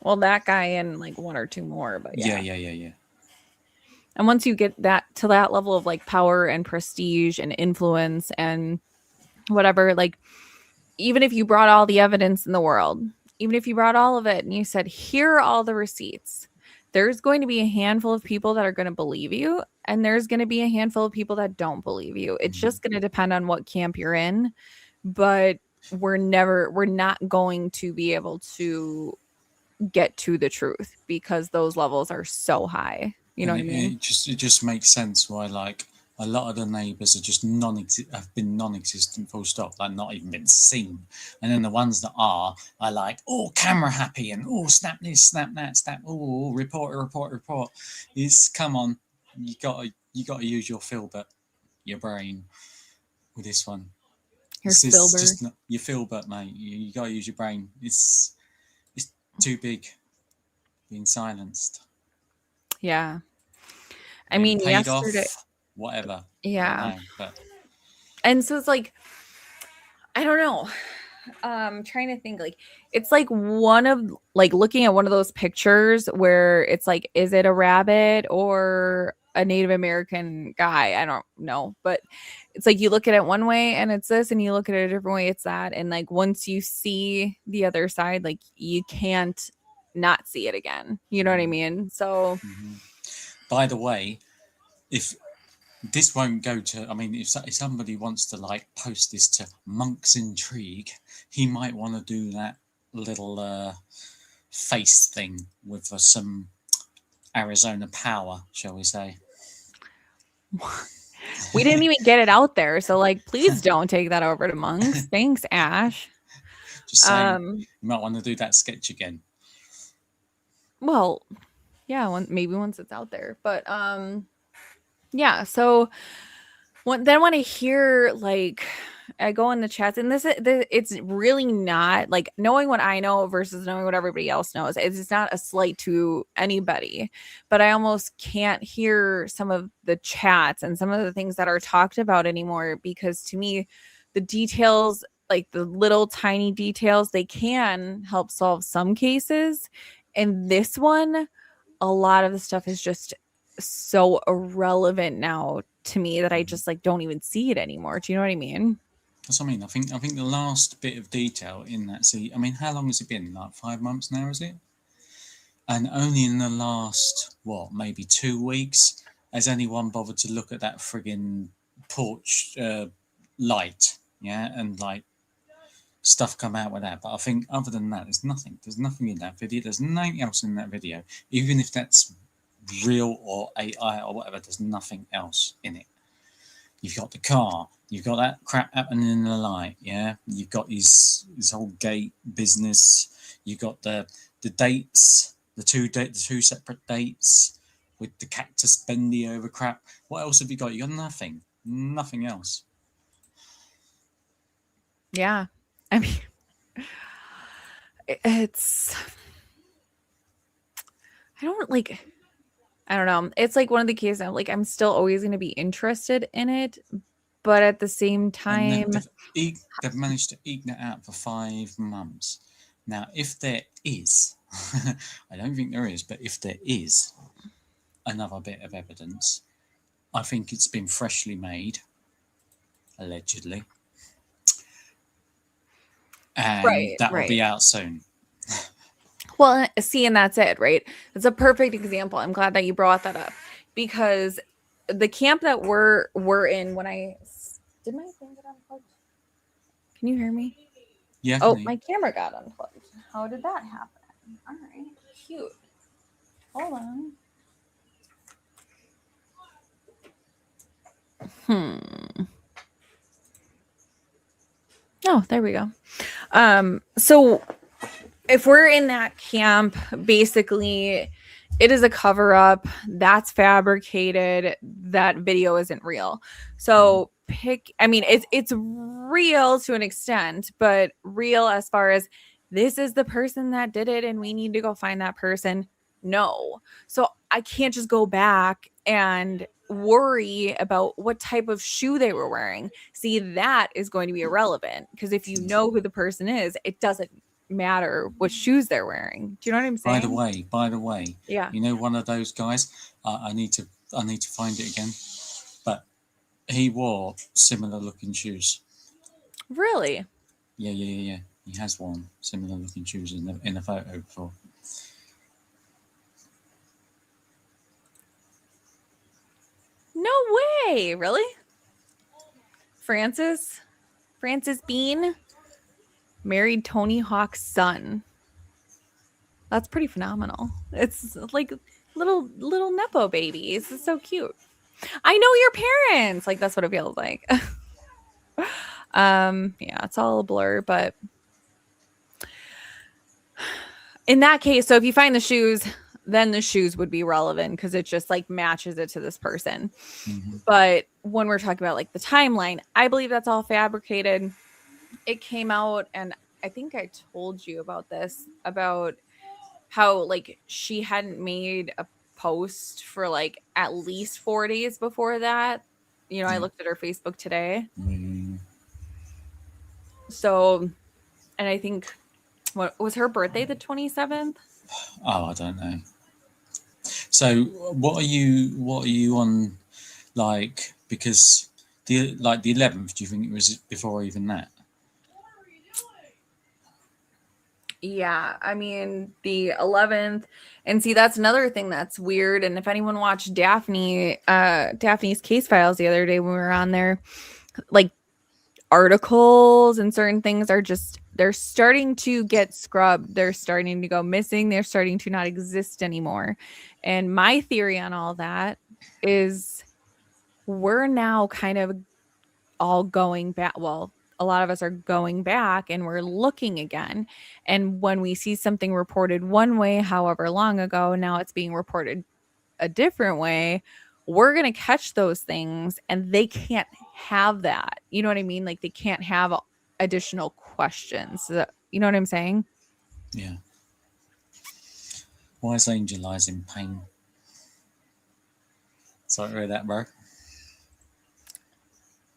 Well, that guy and like one or two more, but yeah. And once you get that to that level of like power and prestige and influence and whatever, like, even if you brought all the evidence in the world, even if you brought all of it and you said, here are all the receipts, there's going to be a handful of people that are going to believe you, and there's going to be a handful of people that don't believe you. It's just going to depend on what camp you're in, but we're not going to be able to get to the truth because those levels are so high. You know what I mean? It just makes sense why, like, a lot of the neighbours are just have been non-existent, full stop, like not even been seen. And then the ones that are like, oh, camera happy, and oh, snap this, snap that, snap, oh, report. Come on, you gotta use your filbert, your brain with this one. Your filbert, mate. You gotta use your brain. It's too big. Being silenced. Yeah. I mean, yesterday. Whatever. Yeah. And so it's like, I don't know. I'm trying to think, like, it's like one of like looking at one of those pictures where it's like, is it a rabbit or a Native American guy? I don't know, but it's like you look at it one way and it's this, and you look at it a different way, it's that. And like once you see the other side, like you can't not see it again. You know what I mean? So By the way, if this won't go to, I mean, if somebody wants to like post this to Monk's Intrigue, he might want to do that little face thing with some Arizona power, shall we say. we didn't even get it out there. So like, please don't take that over to Monks. Thanks, Ash. Just saying, you might want to do that sketch again. Well, yeah, maybe once it's out there. But yeah, so then when I hear like I go in the chats, and it's really not like knowing what I know versus knowing what everybody else knows. It's not a slight to anybody, but I almost can't hear some of the chats and some of the things that are talked about anymore, because to me, the details, like the little tiny details, they can help solve some cases. And this one, a lot of the stuff is just so irrelevant now to me that I just like don't even see it anymore. Do you know what I mean? That's what I mean. I think the last bit of detail in that. See, I mean, how long has it been? Like 5 months now, is it? And only in the last maybe 2 weeks has anyone bothered to look at that friggin' porch light, yeah, and like stuff come out with that. But I think other than that, there's nothing. There's nothing in that video. There's nothing else in that video, even if that's real or AI or whatever. There's nothing else in it. You've got the car. You've got that crap happening in the light. Yeah. You've got his whole gate business. You've got the dates, the two separate dates with the cactus bendy over crap. What else have you got? You got nothing. Nothing else. Yeah. I mean, it's, I don't know. It's like one of the cases I'm still always going to be interested in it. But at the same time, they've managed to eke that out for 5 months. Now, if there is, I don't think there is, but if there is another bit of evidence, I think it's been freshly made, allegedly. And that will be out soon. Well, see, and that's it, right? It's a perfect example. I'm glad that you brought that up, because the camp that we're in, when I did my thing get unplugged? Can you hear me? Yeah. Oh, my camera got unplugged. How did that happen? All right, cute. Hold on. Oh, there we go. So if we're in that camp, basically it is a cover up. That's fabricated. That video isn't real. So it's real to an extent, but real as far as this is the person that did it and we need to go find that person. No. So I can't just go back and worry about what type of shoe they were wearing. See, that is going to be irrelevant, because if you know who the person is, it doesn't matter what shoes they're wearing. Do you know what I'm saying? By the way, yeah, you know, one of those guys, I need to find it again, but he wore similar looking shoes. Really? Yeah. He has worn similar looking shoes in a photo before. No way. Really? Francis Bean married Tony Hawk's son. That's pretty phenomenal. It's like little nepo babies. It's so cute. I know your parents. Like, that's what it feels like. Yeah, it's all a blur, but in that case, so if you find the shoes, then the shoes would be relevant because it just like matches it to this person. Mm-hmm. But when we're talking about like the timeline, I believe that's all fabricated. It came out, and I think I told you about this, about how like she hadn't made a post for like at least 4 days before that. You know, I looked at her Facebook today. Mm. So, and I think, what was her birthday, the 27th? Oh, I don't know. So what are you on, like, because the 11th, do you think it was before even that? Yeah, I mean the 11th, and see that's another thing that's weird. And if anyone watched Daphne's case files the other day when we were on there, like articles and certain things are just they're starting to get scrubbed. They're starting to go missing. They're starting to not exist anymore. And my theory on all that is we're now kind of all going back. Well, a lot of us are going back and we're looking again. And when we see something reported one way, however long ago, now it's being reported a different way. We're going to catch those things and they can't have that. You know what I mean? Like they can't have additional questions. You know what I'm saying? Yeah. Wise Angel lies in pain. Sorry to hear that, bro.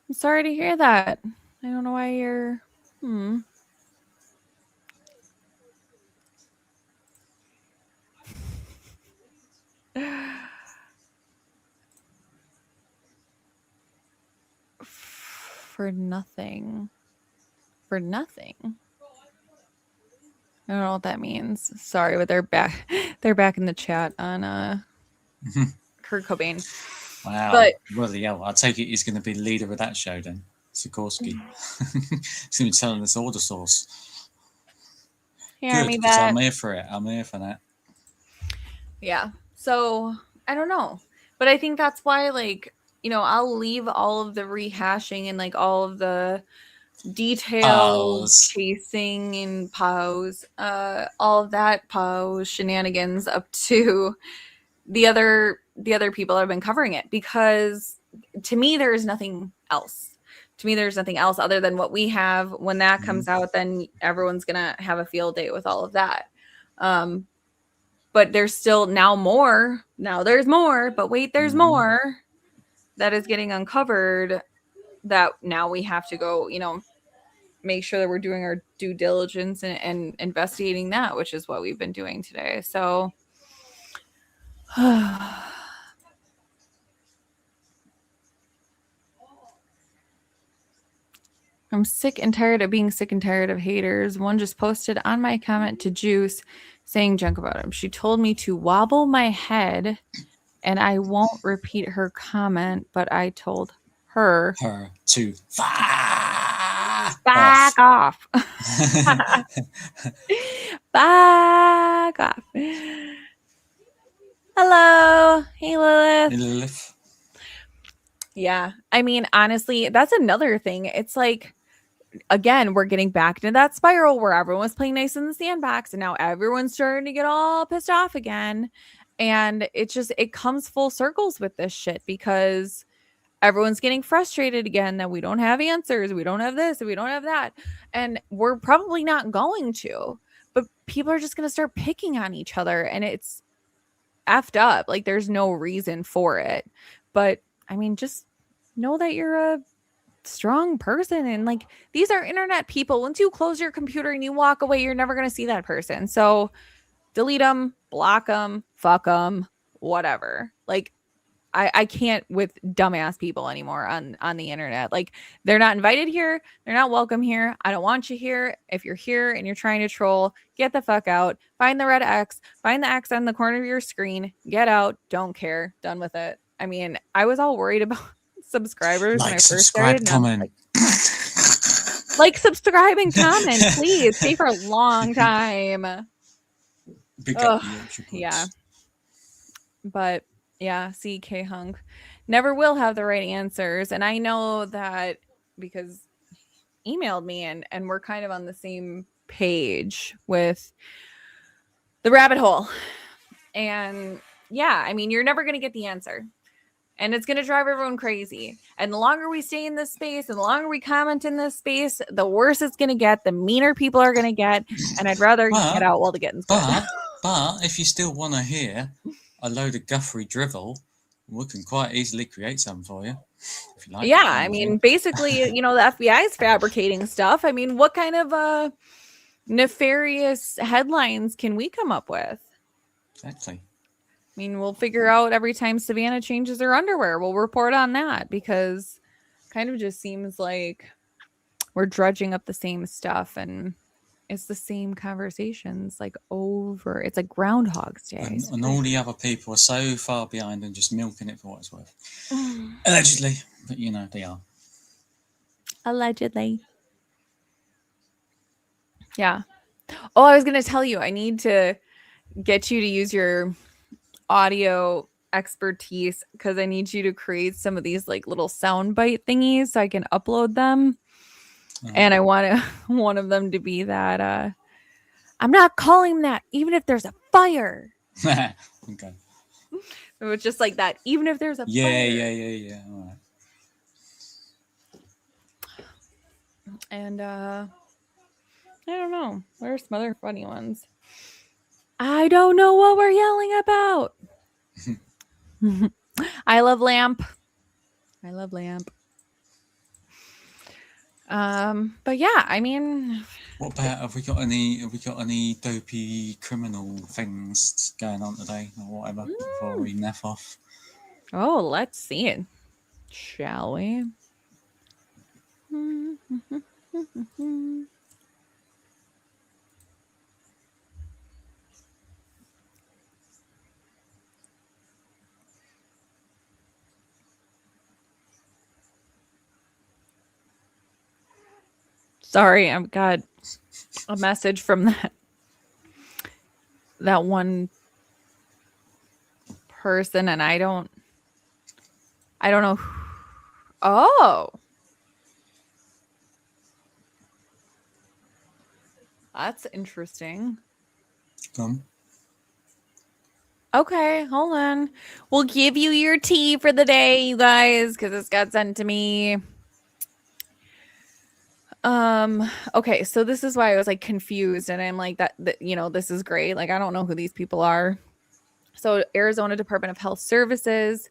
I'm sorry to hear that. I don't know why you're. For nothing. For nothing. I don't know what that means. Sorry, but they're back. They're back in the chat on Kurt Cobain. Wow. But bloody hell. I take it he's going to be the leader of that show then. Sikorsky. He's going to be telling us all the source. yeah, I Good, mean 'cause that. I'm here for it. I'm here for that. Yeah. So I don't know. But I think that's why, like, you know, I'll leave all of the rehashing and like all of the detailed Pause. chasing and pause, all of that pause shenanigans up to the other people that have been covering it, because to me there is nothing else. To me, there's nothing else other than what we have. When that comes out, then everyone's gonna have a field day with all of that. But there's still now more. Now there's more, but wait, there's more that is getting uncovered that now we have to go, you know, make sure that we're doing our due diligence and investigating that, which is what we've been doing today. So I'm sick and tired of being sick and tired of haters. One just posted on my comment to Juice saying junk about him. She told me to wobble my head and I won't repeat her comment, but I told her to back off. Back off. Hello. Hey, Lilith. Yeah. I mean, honestly, that's another thing. It's like, again, we're getting back into that spiral where everyone was playing nice in the sandbox and now everyone's starting to get all pissed off again. And it comes full circles with this shit because everyone's getting frustrated again that we don't have answers. We don't have this. We don't have that. And we're probably not going to, but people are just going to start picking on each other and it's effed up. Like there's no reason for it. But I mean, just know that you're a strong person. And like, these are internet people. Once you close your computer and you walk away, you're never going to see that person. So delete them, block them, fuck them, whatever. Like, I can't with dumbass people anymore on the internet. Like they're not invited here. They're not welcome here. I don't want you here. If you're here and you're trying to troll, get the fuck out. Find the red X. Find the X on the corner of your screen. Get out. Don't care. Done with it. I mean, I was all worried about subscribers when I first started. Comment. Like, subscribe and comment, please. Stay for a long time. Big up yeah. But yeah, CK Hunk never will have the right answers. And I know that because he emailed me and we're kind of on the same page with the rabbit hole. And yeah, I mean, you're never going to get the answer. And it's going to drive everyone crazy. And the longer we stay in this space and the longer we comment in this space, the worse it's going to get, the meaner people are going to get. And I'd rather get out while the getting's good. But if you still want to hear a load of Guthrie drivel, we can quite easily create some for you. If you like. Yeah, I mean, basically, you know, the FBI is fabricating stuff. I mean, what kind of nefarious headlines can we come up with? Exactly. I mean, we'll figure out every time Savannah changes her underwear. We'll report on that because it kind of just seems like we're drudging up the same stuff. And it's the same conversations like over. It's like Groundhog's Day. And all the other people are so far behind and just milking it for what it's worth. Allegedly, but you know they are. Allegedly. Yeah. Oh, I was gonna tell you, I need to get you to use your audio expertise because I need you to create some of these like little soundbite thingies so I can upload them. And I want one of them to be that I'm not calling him that even if there's a fire. Okay. It was just like that, even if there's a fire. Yeah. All right. And I don't know. Where's some other funny ones? I don't know what we're yelling about. I love lamp. I love lamp. But yeah, I mean, What about have we got any dopey criminal things going on today or whatever before we naff off? oh, let's see it. Shall we? Sorry, I've got a message from that one person, and I don't know. Oh, that's interesting. Come. Okay, hold on. We'll give you your tea for the day, you guys, because this got sent to me. Okay, so this is why I was like confused, and I'm like that you know, this is great. Like, I don't know who these people are. So Arizona Department of Health Services,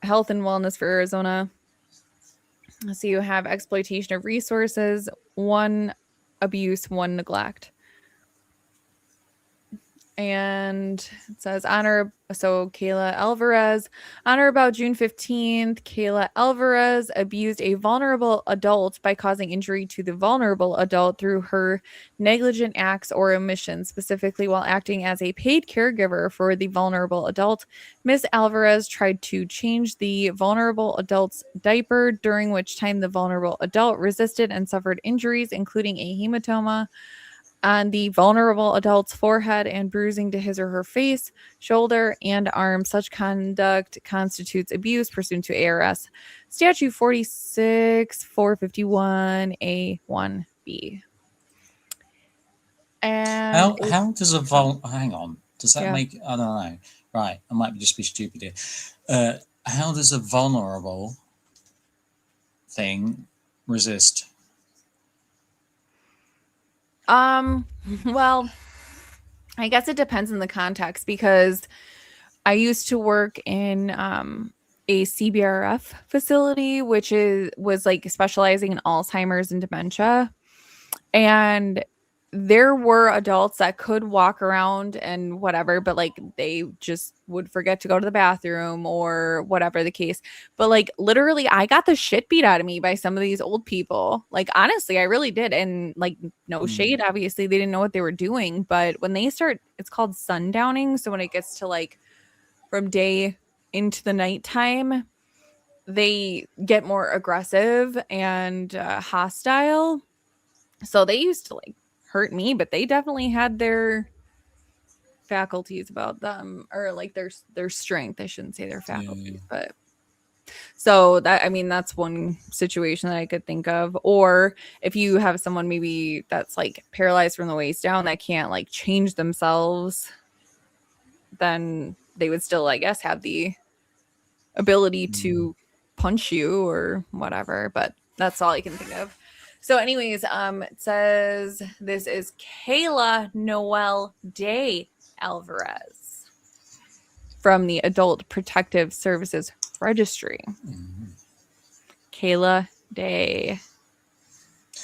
Health and Wellness for Arizona. So you have exploitation of resources, 1 abuse, 1 neglect. And it says Kayla Alvarez, on or about June 15th, Kayla Alvarez abused a vulnerable adult by causing injury to the vulnerable adult through her negligent acts or omissions, specifically while acting as a paid caregiver for the vulnerable adult. Miss Alvarez tried to change the vulnerable adult's diaper, during which time the vulnerable adult resisted and suffered injuries, including a hematoma on the vulnerable adult's forehead and bruising to his or her face, shoulder, and arm. Such conduct constitutes abuse pursuant to ARS Statute 46-451A1B. And how does a hang on? Does that make I don't know. Right, I might just be stupid here. How does a vulnerable thing resist? Well, I guess it depends on the context, because I used to work in a CBRF facility, which was like specializing in Alzheimer's and dementia. And there were adults that could walk around and whatever, but like they just would forget to go to the bathroom or whatever the case. But like literally I got the shit beat out of me by some of these old people. Like honestly, I really did. And like no shade, obviously they didn't know what they were doing. But when they start, it's called sundowning. So when it gets to like from day into the nighttime, they get more aggressive and hostile. So they used to like hurt me, but they definitely had their faculties about them, or like their strength. I shouldn't say their faculties, but so that, I mean, that's one situation that I could think of. Or if you have someone maybe that's like paralyzed from the waist down that can't like change themselves, then they would still, I guess, have the ability to punch you or whatever. But that's all I can think of. So anyways, it says this is Kayla Noel Day Alvarez from the Adult Protective Services Registry. Kayla Day.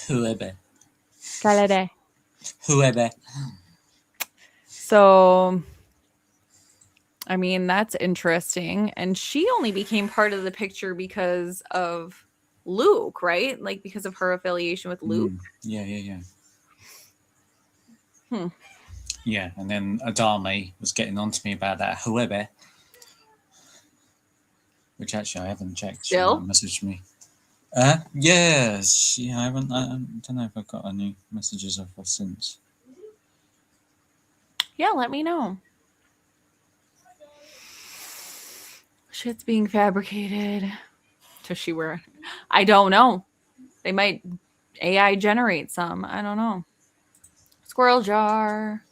Whoever. Kayla Day. Whoever. So, I mean, that's interesting. And she only became part of the picture because of Luke, right? Like because of her affiliation with Luke. Yeah. Yeah, and then Adame was getting on to me about that whoever, which actually I haven't checked. She Still? might message me. Yes, yeah, I haven't. I don't know if I've got any messages of her since. Yeah, let me know. Shit's being fabricated. Does she wear? I don't know. They might AI generate some. I don't know. Squirrel jar.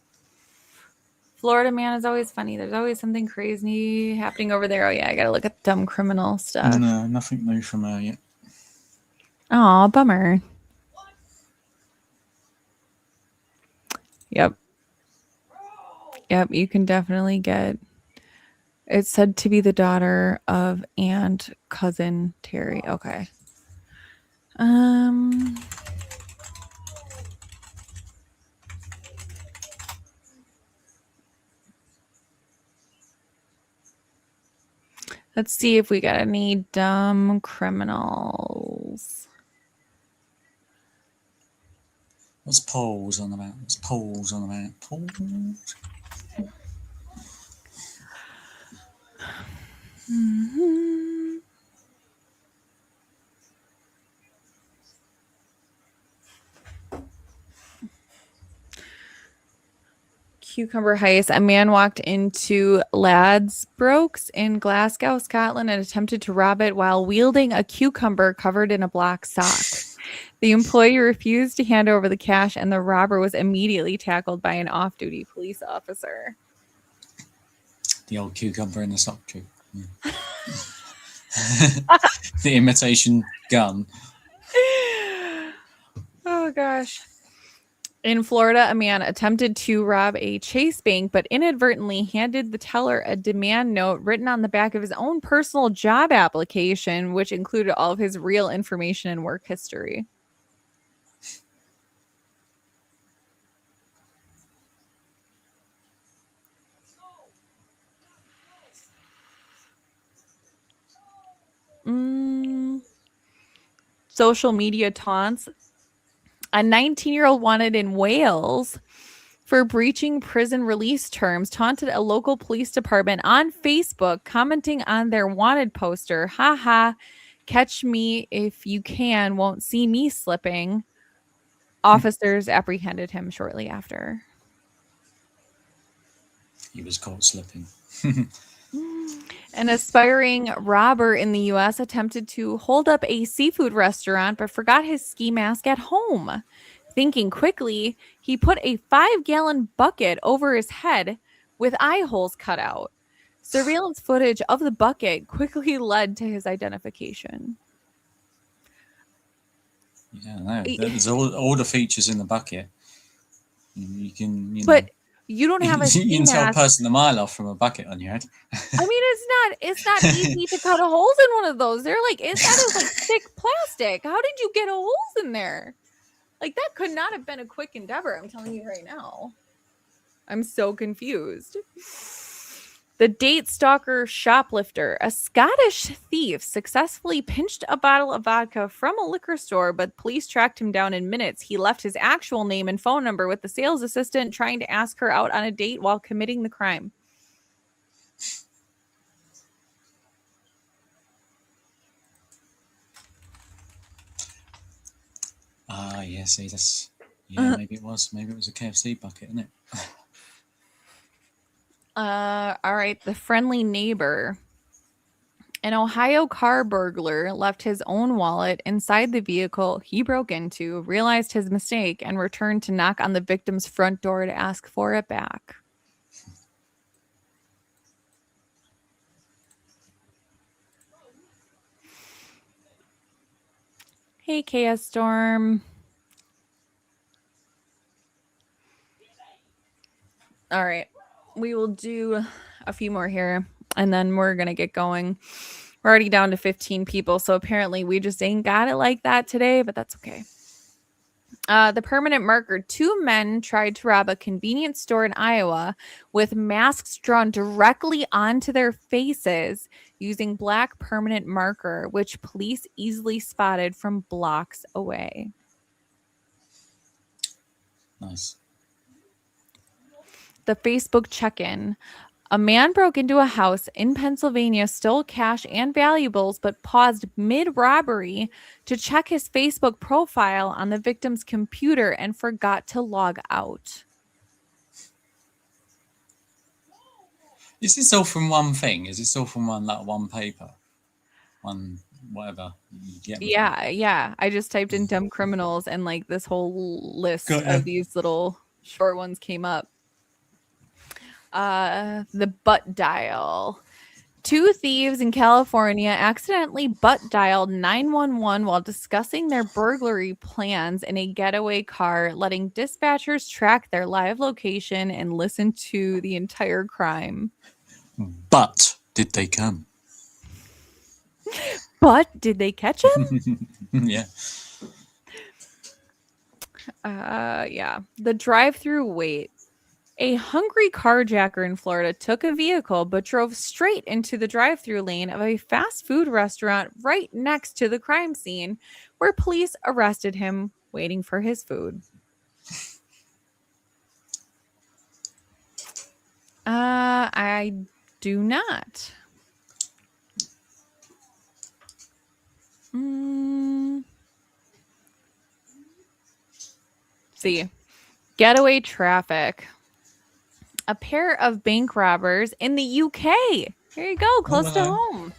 Florida man is always funny. There's always something crazy happening over there. Oh yeah, I gotta look at dumb criminal stuff. No, nothing new from her yet. Aw, bummer. Yep. Yep, you can definitely get. It's said to be the daughter of and cousin Terry. Okay. Let's see if we got any dumb criminals. What's polls on about? What's polls on about? Polls. Cucumber heist. A man walked into Ladbrokes in Glasgow, Scotland, and attempted to rob it while wielding a cucumber covered in a black sock. The employee refused to hand over the cash, and the robber was immediately tackled by an off-duty police officer. The old cucumber in the sock tree. Yeah. The imitation gun. Oh, gosh. In Florida, a man attempted to rob a Chase bank, but inadvertently handed the teller a demand note written on the back of his own personal job application, which included all of his real information and work history. Social media taunts. A 19-year-old wanted in Wales for breaching prison release terms taunted a local police department on Facebook, commenting on their wanted poster, haha, catch me if you can, won't see me slipping. Officers apprehended him shortly after. He was caught slipping. An aspiring robber in the U.S. attempted to hold up a seafood restaurant but forgot his ski mask at home. Thinking quickly, he put a 5-gallon bucket over his head with eye holes cut out. Surveillance footage of the bucket quickly led to his identification. Yeah, no, there's all the features in the bucket. You can, but you don't have a ski you can tell a mask. person a mile off from a bucket on your head. I mean, it's not easy to cut holes in one of those. They're like, that is like thick plastic. How did you get holes in there? Like, that could not have been a quick endeavor. I'm telling you right now. I'm so confused. The date stalker shoplifter. A Scottish thief successfully pinched a bottle of vodka from a liquor store, but police tracked him down in minutes. He left his actual name and phone number with the sales assistant trying to ask her out on a date while committing the crime. Yeah, see, that's... Yeah, maybe it was a KFC bucket, isn't it? All right, the friendly neighbor. An Ohio car burglar left his own wallet inside the vehicle he broke into, realized his mistake, and returned to knock on the victim's front door to ask for it back. Hey, KS Storm. All right. We will do a few more here, and then we're going to get going. We're already down to 15 people, so apparently we just ain't got it like that today, but that's okay. The permanent marker. 2 men tried to rob a convenience store in Iowa with masks drawn directly onto their faces using black permanent marker, which police easily spotted from blocks away. Nice. the Facebook check-in. A man broke into a house in Pennsylvania, stole cash and valuables, but paused mid-robbery to check his Facebook profile on the victim's computer and forgot to log out. Is this all from one thing? Is this all from one paper? One whatever you get? Yeah. I just typed in dumb criminals and like this whole list of these little short ones came up. The butt dial. 2 thieves in California accidentally butt dialed 911 while discussing their burglary plans in a getaway car, letting dispatchers track their live location and listen to the entire crime. But did they come? But did they catch him? Yeah. Yeah. The drive-through wait. A hungry carjacker in Florida took a vehicle but drove straight into the drive-through lane of a fast food restaurant right next to the crime scene, where police arrested him waiting for his food. I do not. See. Getaway traffic. A pair of bank robbers in the UK. Here you go, close to home.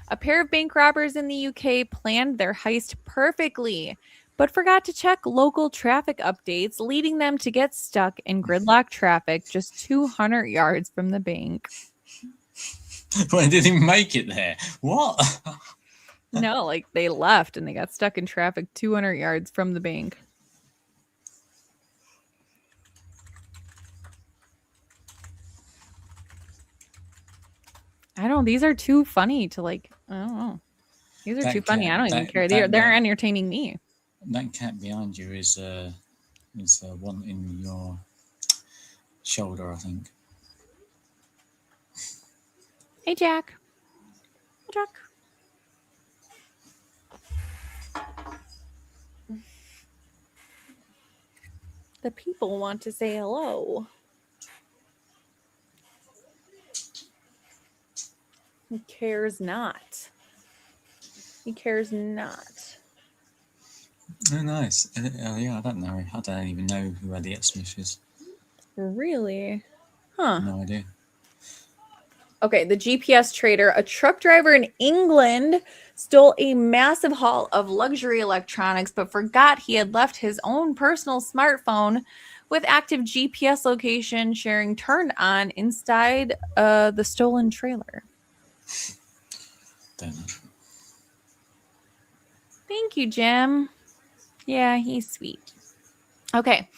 A pair of bank robbers in the UK planned their heist perfectly, but forgot to check local traffic updates, leading them to get stuck in gridlock traffic just 200 yards from the bank. Well, did he make it there? What? No, like they left and they got stuck in traffic 200 yards from the bank. I don't. These are too funny to like. I don't know. These are too funny. I don't even care. They're entertaining me. That cat behind you is one in your shoulder, I think. Hey, Jack. Hey, Jack. The people want to say hello. He cares not. He cares not. Oh, nice. Yeah, I don't know. I don't even know who Elliot Smith is. Really? Huh. No idea. Okay, the GPS trader, a truck driver in England, stole a massive haul of luxury electronics, but forgot he had left his own personal smartphone with active GPS location sharing turned on inside the stolen trailer. Don't know. Thank you, Jim. Yeah, he's sweet. Okay,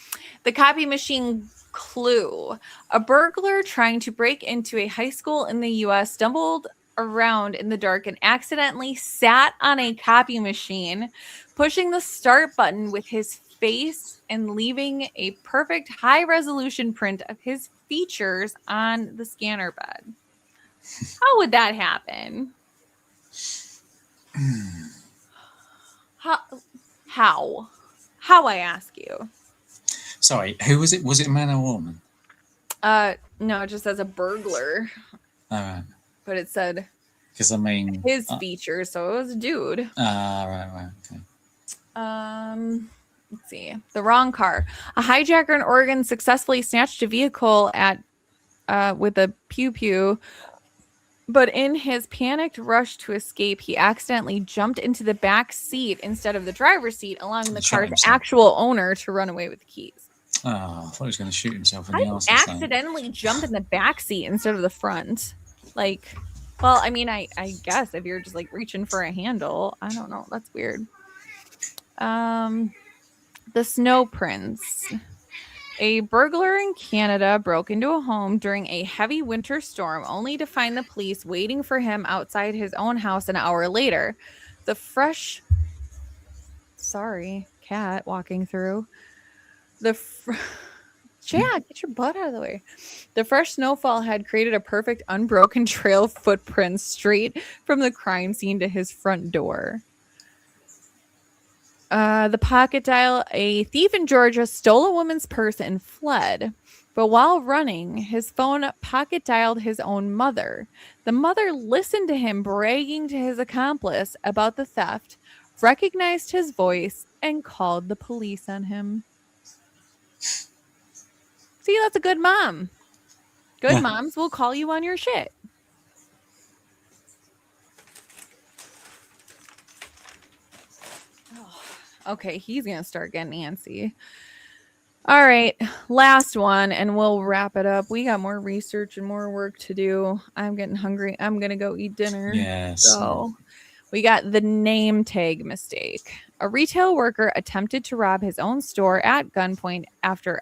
the copy machine clue. A burglar trying to break into a high school in the U.S. stumbled around in the dark and accidentally sat on a copy machine, pushing the start button with his face and leaving a perfect high-resolution print of his features on the scanner bed. How would that happen? How? How, I ask you? Sorry, who was it? Was it a man or woman? No, it just says a burglar. All right. But it said Because I mean his features, so it was a dude. Right, okay. Let's see. The wrong car. A hijacker in Oregon successfully snatched a vehicle with a pew-pew, but in his panicked rush to escape, he accidentally jumped into the back seat instead of the driver's seat, allowing the car's actual owner to run away with the keys. Oh, I thought he was going to shoot himself in the arse. Accidentally jump in the back seat instead of the front. Like, well, I mean, I guess if you're just like reaching for a handle, I don't know. That's weird. The Snow Prince. A burglar in Canada broke into a home during a heavy winter storm, only to find the police waiting for him outside his own house an hour later. The fresh... Sorry, cat walking through. Jack, get your butt out of the way. The fresh snowfall had created a perfect unbroken trail of footprints straight from the crime scene to his front door. The pocket dial. A thief in Georgia stole a woman's purse and fled. But while running, his phone pocket dialed his own mother. The mother listened to him bragging to his accomplice about the theft, recognized his voice, and called the police on him. See, that's a good mom. Good Yeah. moms will call you on your shit. Oh, okay, he's going to start getting antsy. All right, last one, and we'll wrap it up. We got more research and more work to do. I'm getting hungry. I'm going to go eat dinner. Yes. So we got the name tag mistake. A retail worker attempted to rob his own store at gunpoint after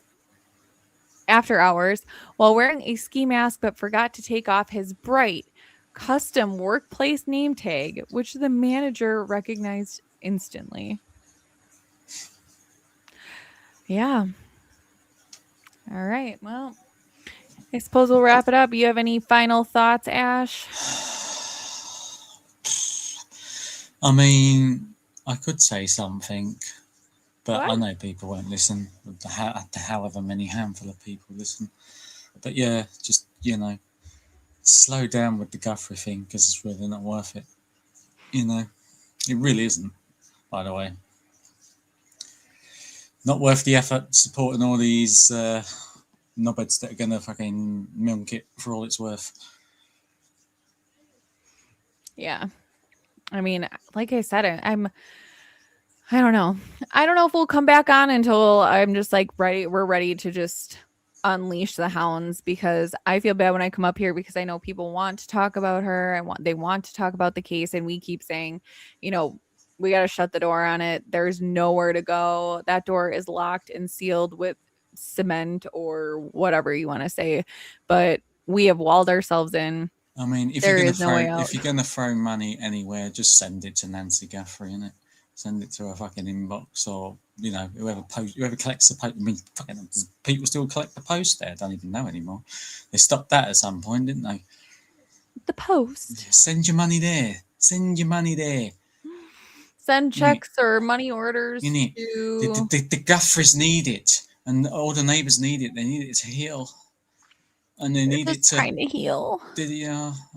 hours while wearing a ski mask, but forgot to take off his bright custom workplace name tag, which the manager recognized instantly. Yeah. All right. Well, I suppose we'll wrap it up. You have any final thoughts, Ash? I mean, I could say something, but What? I know people won't listen. However many handful of people listen. But yeah, just, slow down with the Guthrie thing, because it's really not worth it. It really isn't, by the way. Not worth the effort supporting all these knobheads that are going to fucking milk it for all it's worth. Yeah. I mean, like I said, I don't know. I don't know if we'll come back on until I'm just like ready. We're ready to just unleash the hounds, because I feel bad when I come up here because I know people want to talk about her. They want to talk about the case, and we keep saying, we got to shut the door on it. There's nowhere to go. That door is locked and sealed with cement or whatever you want to say, but we have walled ourselves in. I mean, if There you're is no way out. going to throw money anywhere, just send it to Nancy Guthrie, innit? Send it to her fucking inbox, or whoever collects the post. I mean, fucking people still collect the post there. I don't even know anymore. They stopped that at some point, didn't they? The post. Send your money there. Send your money there. Send checks or money orders Innit? to. The Guthries need it, and all the neighbours need it. They need it to heal, and they need it to trying to heal.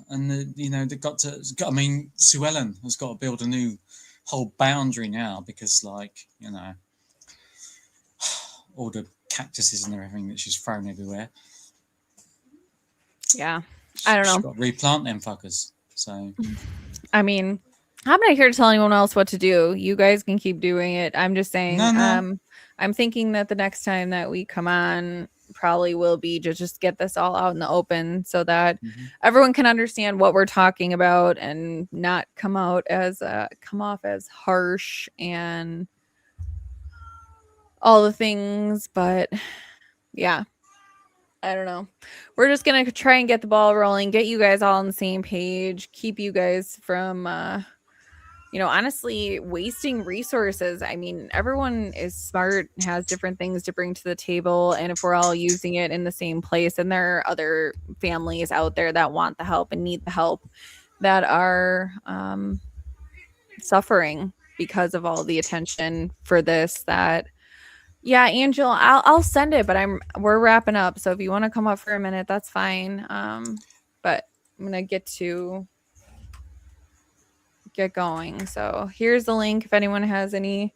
And they've got to. I mean, Sue Ellen has got to build a new whole boundary now, because, all the cactuses and everything that she's thrown everywhere. Yeah, I don't know. She's got to replant them fuckers. So, I mean, I'm not here to tell anyone else what to do. You guys can keep doing it. I'm just saying. No. I'm thinking that the next time that we come on probably will be to just get this all out in the open, so that everyone can understand what we're talking about and not come off as harsh and all the things. But yeah, I don't know. We're just gonna try and get the ball rolling, get you guys all on the same page, keep you guys from honestly wasting resources. I mean, everyone is smart, has different things to bring to the table, and if we're all using it in the same place, and there are other families out there that want the help and need the help, that are suffering because of all the attention for this. That, yeah, Angel, I'll send it, but we're wrapping up, so if you want to come up for a minute, that's fine. But I'm gonna get going. So here's the link if anyone has any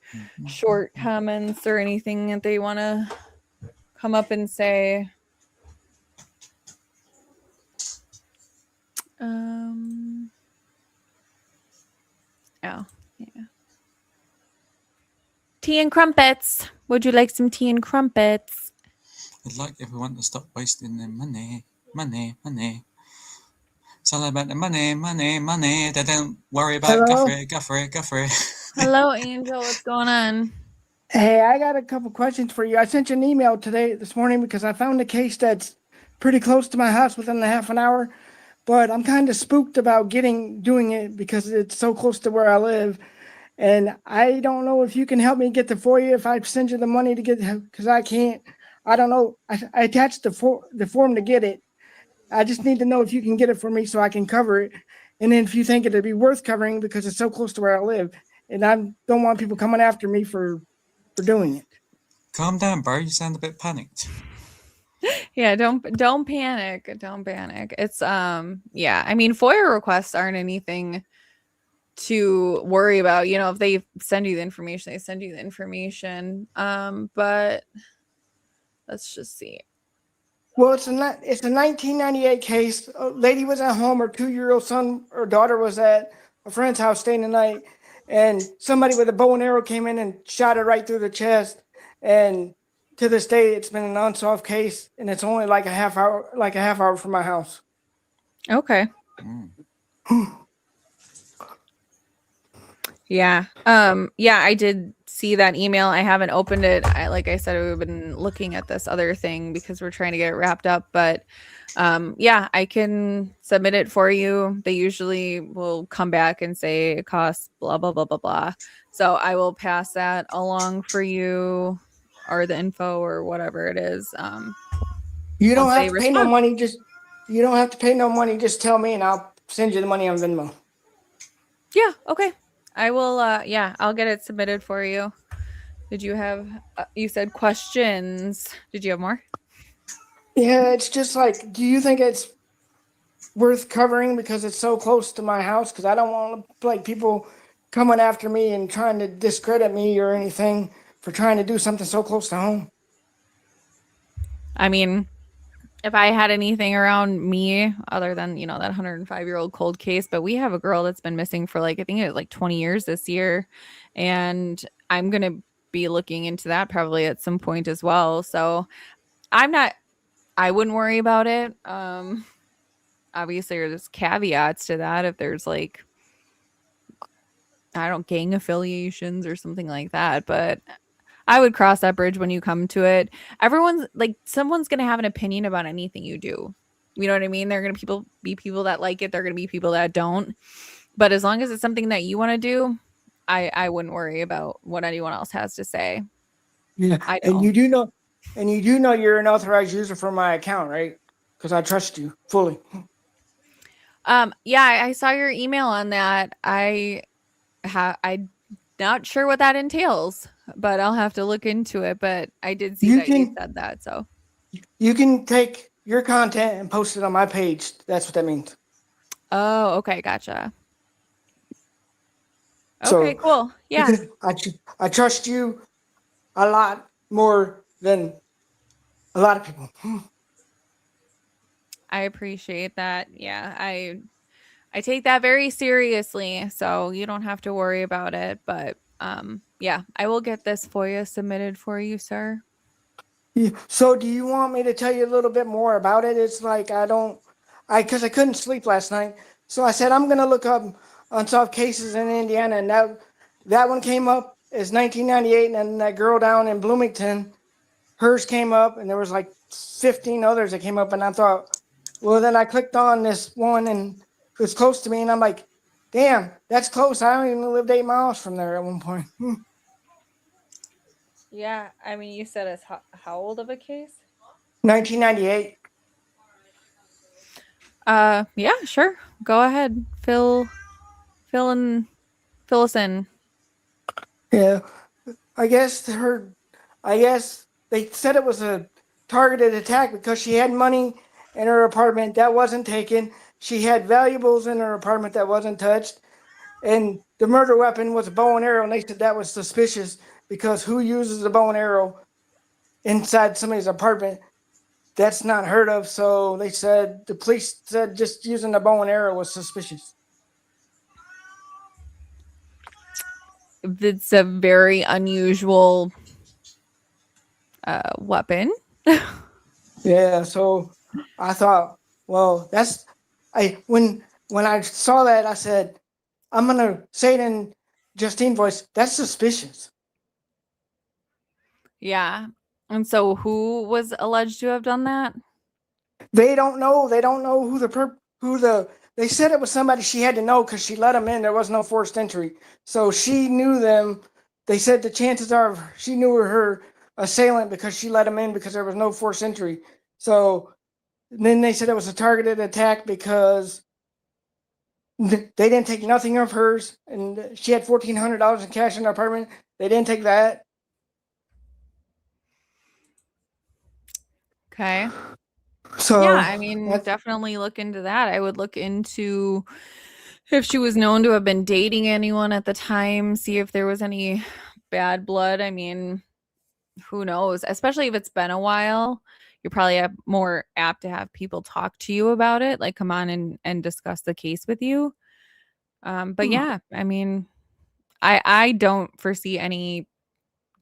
short comments or anything that they want to come up and say. Yeah. Tea and crumpets. Would you like some tea and crumpets? I'd like everyone to stop wasting their money. It's all about the money. They don't worry about Guthrie. Hello, Angel. What's going on? Hey, I got a couple questions for you. I sent you an email this morning because I found a case that's pretty close to my house within a half an hour, but I'm kind of spooked about doing it because it's so close to where I live. And I don't know if you can help me get the FOIA if I send you the money to get, because I can't. I don't know. I attached the form to get it. I just need to know if you can get it for me so I can cover it. And then if you think it'd be worth covering because it's so close to where I live. And I don't want people coming after me for doing it. Calm down, bro. You sound a bit panicked. Yeah, don't panic. Don't panic. It's yeah, I mean FOIA requests aren't anything to worry about. You know, if they send you the information, they send you the information. But let's just see. Well, it's a 1998 case. A lady was at home. Her 2-year-old son or daughter was at a friend's house staying the night, and somebody with a bow and arrow came in and shot her right through the chest. And to this day, it's been an unsolved case, and it's only like a half hour from my house. Okay. Yeah. Yeah, I did see that email. I haven't opened it. Like I said, we've been looking at this other thing because we're trying to get it wrapped up. But yeah, I can submit it for you. They usually will come back and say it costs blah, blah, blah, blah, blah. So I will pass that along for you, or the info or whatever it is. You don't Once have they to pay no respond. money. You don't have to pay no money. Just tell me, and I'll send you the money on Venmo. Yeah, okay. I will yeah, I'll get it submitted for you. Did you have you said questions? Did you have more? Yeah, it's just like, do you think it's worth covering because it's so close to my house? Because I don't want like people coming after me and trying to discredit me or anything for trying to do something so close to home. I mean, if I had anything around me other than, you know, that 105-year-old cold case, but we have a girl that's been missing for like, I think it was like 20 years this year. And I'm going to be looking into that probably at some point as well. So I wouldn't worry about it. Obviously there's caveats to that. If there's like, I don't gang affiliations or something like that, but I would cross that bridge when you come to it. Everyone's like, someone's going to have an opinion about anything you do. You know what I mean? There are going to be people that like it. There are going to be people that don't. But as long as it's something that you want to do, I wouldn't worry about what anyone else has to say. Yeah, I and don't. you do know you're an authorized user for my account, right? Because I trust you fully. Yeah, I saw your email on that. I'm not sure what that entails, but I'll have to look into it. But I did see You that you can said that. So, you can take your content and post it on my page. That's what that means. oh, okay, gotcha. Okay, So cool. Yeah. because I trust you a lot more than a lot of people. I appreciate that. Yeah, I take that very seriously, so you don't have to worry about it. But yeah, I will get this FOIA submitted for you, sir. Yeah. So do you want me to tell you a little bit more about it? It's like because I couldn't sleep last night. So I said I'm gonna look up unsolved cases in Indiana, and that one came up as 1998, and then that girl down in Bloomington, hers came up, and there was like 15 others that came up, and I thought, well, then I clicked on this one, and it was close to me, and I'm like, damn, that's close. I only even lived 8 miles from there at one point. Yeah, I mean, you said it's how old of a case? 1998. Yeah, sure. Go ahead. Fill us in. Yeah, I guess they said it was a targeted attack because she had money in her apartment that wasn't taken. She had valuables in her apartment that wasn't touched, and the murder weapon was a bow and arrow. And they said that was suspicious because who uses a bow and arrow inside somebody's apartment? That's not heard of. So the police said just using a bow and arrow was suspicious. It's a very unusual weapon. Yeah, so I thought, well, when I saw that, I said, I'm gonna say it in Justine voice. That's suspicious. Yeah. And so who was alleged to have done that? They don't know. They don't know They said it was somebody she had to know because she let them in. There was no forced entry, so she knew them. They said the chances are she knew her assailant because she let him in because there was no forced entry. So then they said it was a targeted attack because they didn't take nothing of hers, and she had $1,400 in cash in her apartment. They didn't take that. Okay. So Yeah, I mean, that's, definitely look into that. I would look into if she was known to have been dating anyone at the time, see if there was any bad blood. I mean, who knows? Especially if it's been a while, you're probably more apt to have people talk to you about it, like come on and discuss the case with you. But yeah, I mean, I don't foresee any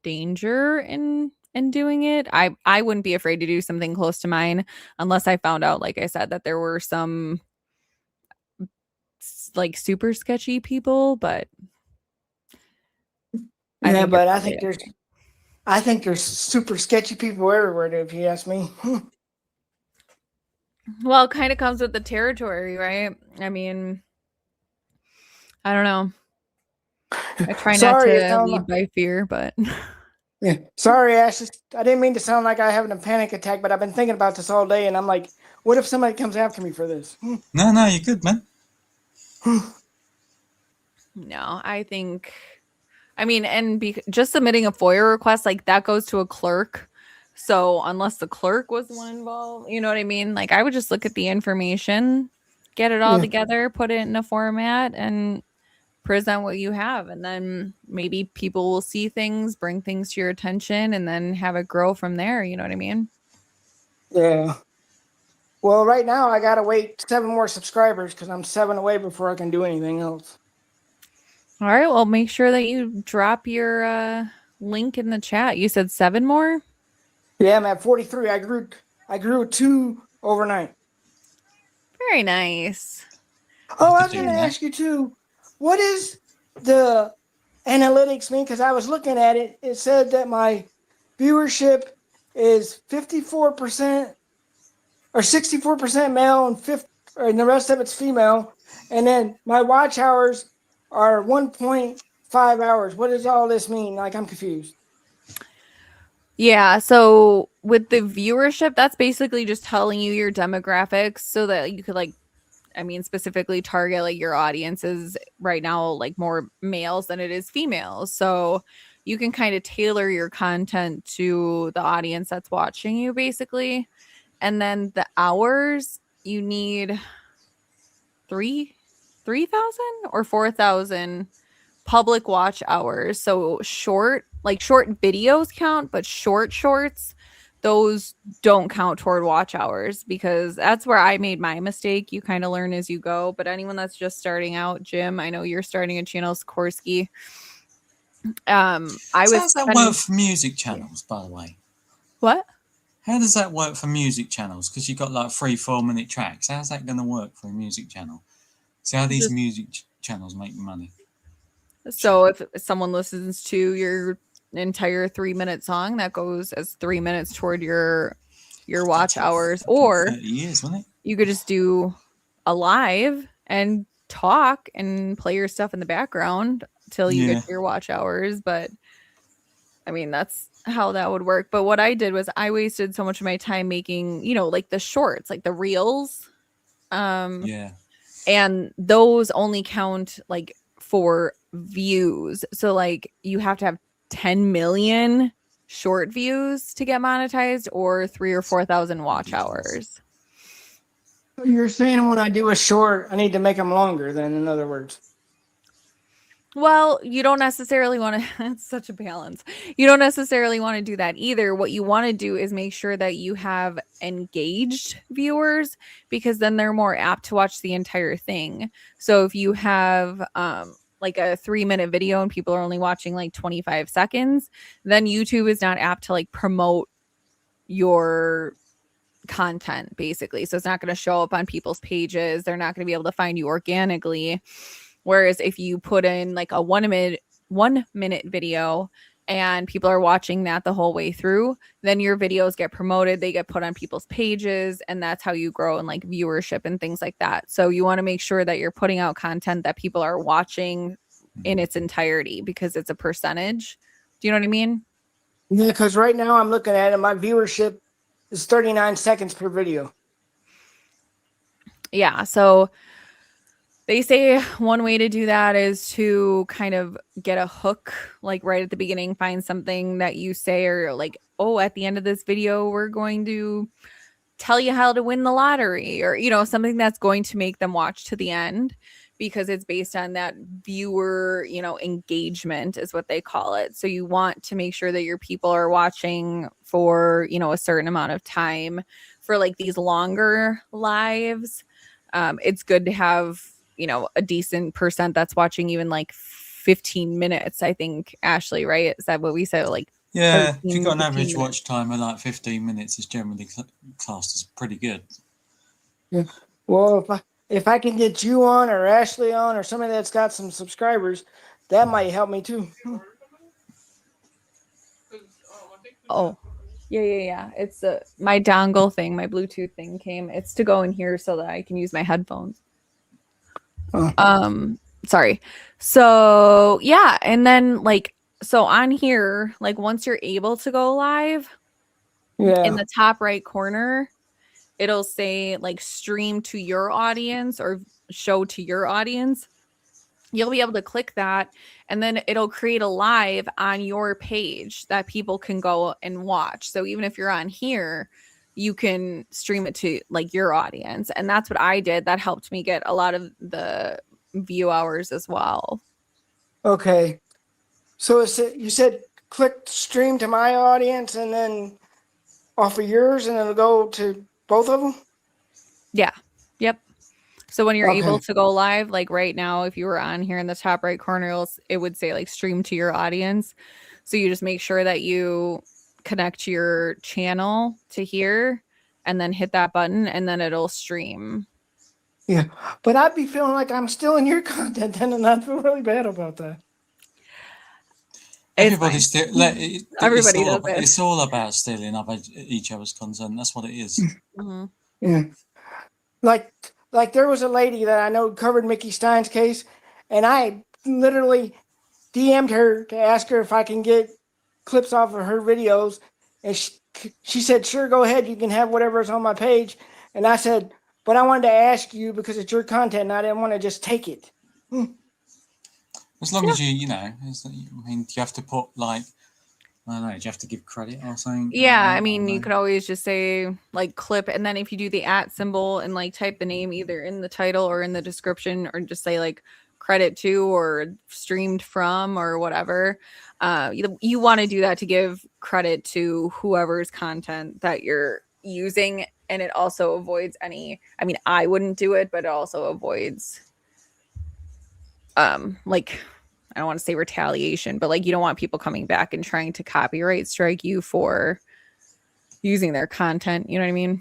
danger in doing it. I wouldn't be afraid to do something close to mine unless I found out, like I said, that there were some like super sketchy people, but I yeah, think you're but probably I think there's super sketchy people everywhere, if you ask me. well, it kind of comes with the territory, right? I mean, I don't know. I try not Sorry, it to sounds like, lead by fear, but yeah. Sorry, Ash. I didn't mean to sound like I having a panic attack, but I've been thinking about this all day, and I'm like, what if somebody comes after me for this? No, you're good, man. no, I think, I mean, and just submitting a FOIA request, like that goes to a clerk. So unless the clerk was the one involved, you know what I mean? Like I would just look at the information, get it all Yeah. together, put it in a format, and present what you have. And then maybe people will see things, bring things to your attention, and then have it grow from there. You know what I mean? Yeah. Well, right now I gotta wait 7 more subscribers because I'm 7 away before I can do anything else. All right. Well, make sure that you drop your link in the chat. You said 7 more? Yeah, I'm at 43. I grew 2 overnight. Very nice. Oh, I You was could gonna do that. ask you too. What is the analytics mean? Because I was looking at it. It said that my viewership is 54% or 64% male and the rest of it's female. And then my watch hours are 1.5 hours. What does all this mean? Like, I'm confused. Yeah. So with the viewership, that's basically just telling you your demographics so that you could, like, I mean, specifically target like your audience is right now like more males than it is females. So you can kind of tailor your content to the audience that's watching you basically. And then the hours you need 3,000 or 4,000 public watch hours. So short videos count, but shorts, those don't count toward watch hours because that's where I made my mistake. You kind of learn as you go. But anyone that's just starting out, Jim, I know you're starting a channel, Sikorsky. I So was how's that spending, work for music channels, by the way? what? How does that work for music channels? Because you've got like 3-4 minute tracks. How's that going to work for a music channel? See how these Just music channels make money. so if someone listens to your entire 3-minute song, that goes as 3 minutes toward your watch hours, or 30 years, wasn't it? you could just do a live and talk and play your stuff in the background till you Yeah. get to your watch hours. But I mean, that's how that would work. But what I did was I wasted so much of my time making, like the shorts, like the reels. Yeah. And those only count like for views. So like you have to have 10 million short views to get monetized or 3 or 4,000 watch hours. You're saying when I do a short, I need to make them longer, then, in other words. Well, you don't necessarily want to, it's such a balance. You don't necessarily want to do that either. What you want to do is make sure that you have engaged viewers because then they're more apt to watch the entire thing. So if you have like a 3-minute video and people are only watching like 25 seconds, then YouTube is not apt to like promote your content basically. So it's not going to show up on people's pages. They're not going to be able to find you organically. Whereas if you put in like a 1-minute video and people are watching that the whole way through, then your videos get promoted, they get put on people's pages, and that's how you grow in like viewership and things like that. So you want to make sure that you're putting out content that people are watching in its entirety because it's a percentage. Do you know what I mean? Yeah, because right now I'm looking at it, my viewership is 39 seconds per video. Yeah. So They say one way to do that is to kind of get a hook, like right at the beginning, find something that you say, or like, oh, at the end of this video, we're going to tell you how to win the lottery, or, you know, something that's going to make them watch to the end, because it's based on that viewer, you know, engagement is what they call it. So you want to make sure that your people are watching for, you know, a certain amount of time. For like these longer lives, it's good to have, you know, a decent percent that's watching even like 15 minutes, I think, Ashley, right? Is that what we said? Like, Yeah, if 13, you've got an 15 average minutes. watch time of like 15 minutes, it's generally classed as pretty good. Yeah. Well, if I can get you on or Ashley on or somebody that's got some subscribers, that might help me too. Oh, yeah. It's my dongle thing, my Bluetooth thing came. It's to go in here so that I can use my headphones. Oh. Sorry. So yeah, and then like, so on here, like once you're able to go live, Yeah. in the top right corner, it'll say like stream to your audience or show to your audience. You'll be able to click that, and then it'll create a live on your page that people can go and watch. So even if you're on here, you can stream it to like your audience. And that's what I did. That helped me get a lot of the view hours as well. Okay. So you said click stream to my audience and then off of yours, and it'll go to both of them? Yeah. Yep. So when you're Okay. able to go live, like right now, if you were on here in the top right corner, it would say like stream to your audience. So you just make sure that you connect your channel to here and then hit that button, and then it'll stream. Yeah. But I'd be feeling like I'm still in your content then, and I'd feel really bad about that. Everybody's still. Everybody does it. It's all about stealing each other's content. That's what it is. Mm-hmm. Yeah. Like there was a lady that I know covered Mickey Stein's case, and I literally DM'd her to ask her if I can get clips off of her videos, and she said, sure, go ahead, you can have whatever's on my page. And I said, but I wanted to ask you because it's your content and I didn't want to just take it. As long as you know, I mean, do you have to put like, I don't know, do you have to give credit or something? Yeah, I mean, you could always just say like clip, and then if you do the @ symbol and like type the name either in the title or in the description, or just say like credit to or streamed from or whatever, you want to do that to give credit to whoever's content that you're using. And it also avoids any, I mean, I wouldn't do it, but it also avoids like, I don't want to say retaliation, but like you don't want people coming back and trying to copyright strike you for using their content. You know what I mean?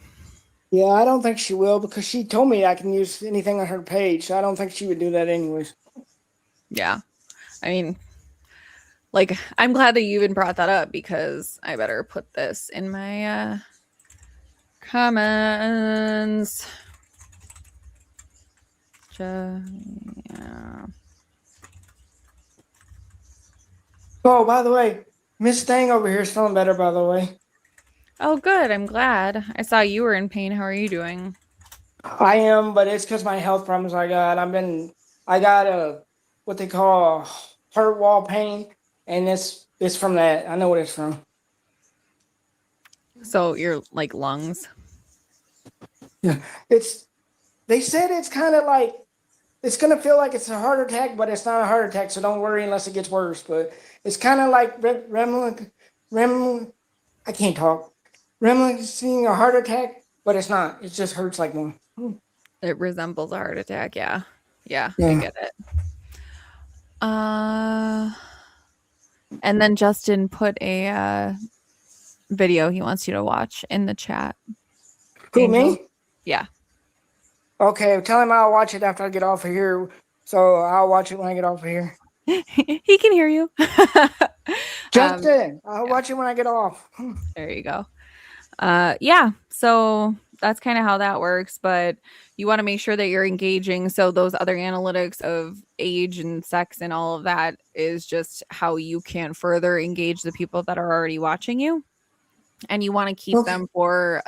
Yeah, I don't think she will, because she told me I can use anything on her page. So I don't think she would do that anyways. Yeah. I mean, like, I'm glad that you even brought that up, because I better put this in my comments. Yeah. Oh, by the way, Miss Stang over here is feeling better, by the way. Oh, good. I'm glad. I saw you were in pain. How are you doing? I am, but it's because my health problems I got. I got a, what they call a heart wall pain, and it's from that. I know what it's from. So your like lungs. Yeah, they said it's kind of like, it's going to feel like it's a heart attack, but it's not a heart attack, so don't worry unless it gets worse. But it's kind of like I can't talk. Reminiscing a heart attack, but it's not. It just hurts like one. It resembles a heart attack. Yeah. I Yeah. get it. And then Justin put a video he wants you to watch in the chat. Who, Angel? me? Yeah. Okay, tell him I'll watch it after I get off of here. So I'll watch it when I get off of here. He can hear you. Justin, I'll watch it when I get off. There you go. Yeah, so that's kind of how that works, but you want to make sure that you're engaging. So those other analytics of age and sex and all of that is just how you can further engage the people that are already watching you. And you want to keep them for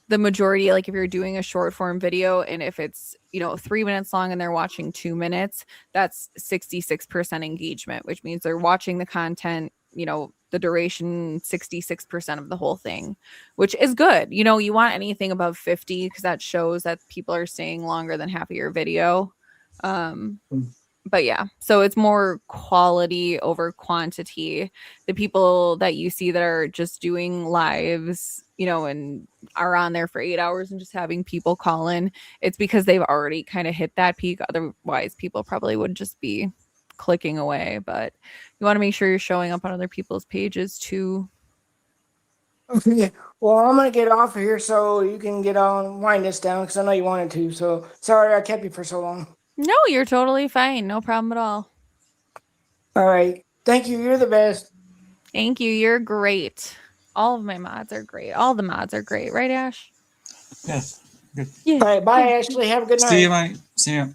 the majority, like if you're doing a short form video and if it's, 3 minutes long and they're watching 2 minutes, that's 66% engagement, which means they're watching the content, the duration 66% of the whole thing, which is good. You want anything above 50 because that shows that people are staying longer than half of your video. But yeah, so it's more quality over quantity. The people that you see that are just doing lives, and are on there for 8 hours and just having people call in, it's because they've already kind of hit that peak. Otherwise, people probably would just be clicking away. But you want to make sure you're showing up on other people's pages too. Okay. Well, I'm gonna get off of here so you can get on wind this down because I know you wanted to. So sorry I kept you for so long. No, you're totally fine. No problem at all. All right. Thank you. You're the best. Thank you. You're great. All of my mods are great. All the mods are great. Right, Ash? Yes. Good. Yeah. All right. Bye, Ashley. Have a good night. See you, mate. See you.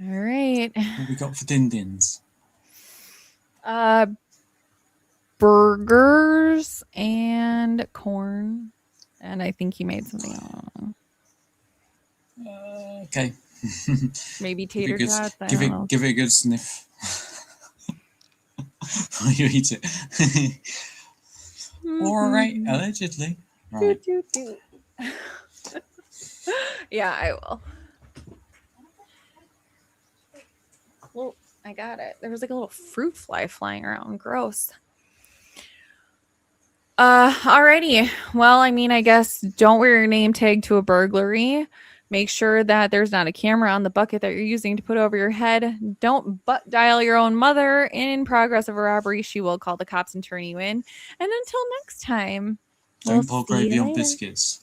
All right. What we got for din-dins? Burgers and corn. And I think he made something else. Okay. Maybe tater tots. Give it a good sniff. While you eat it. All right, allegedly. Right. Yeah, I will. Well, I got it. There was like a little fruit fly flying around. Gross. Alrighty. Well, I guess don't wear your name tag to a burglary. Make sure that there's not a camera on the bucket that you're using to put over your head. Don't butt dial your own mother. In progress of a robbery, she will call the cops and turn you in. And until next time, Don't pour gravy on biscuits.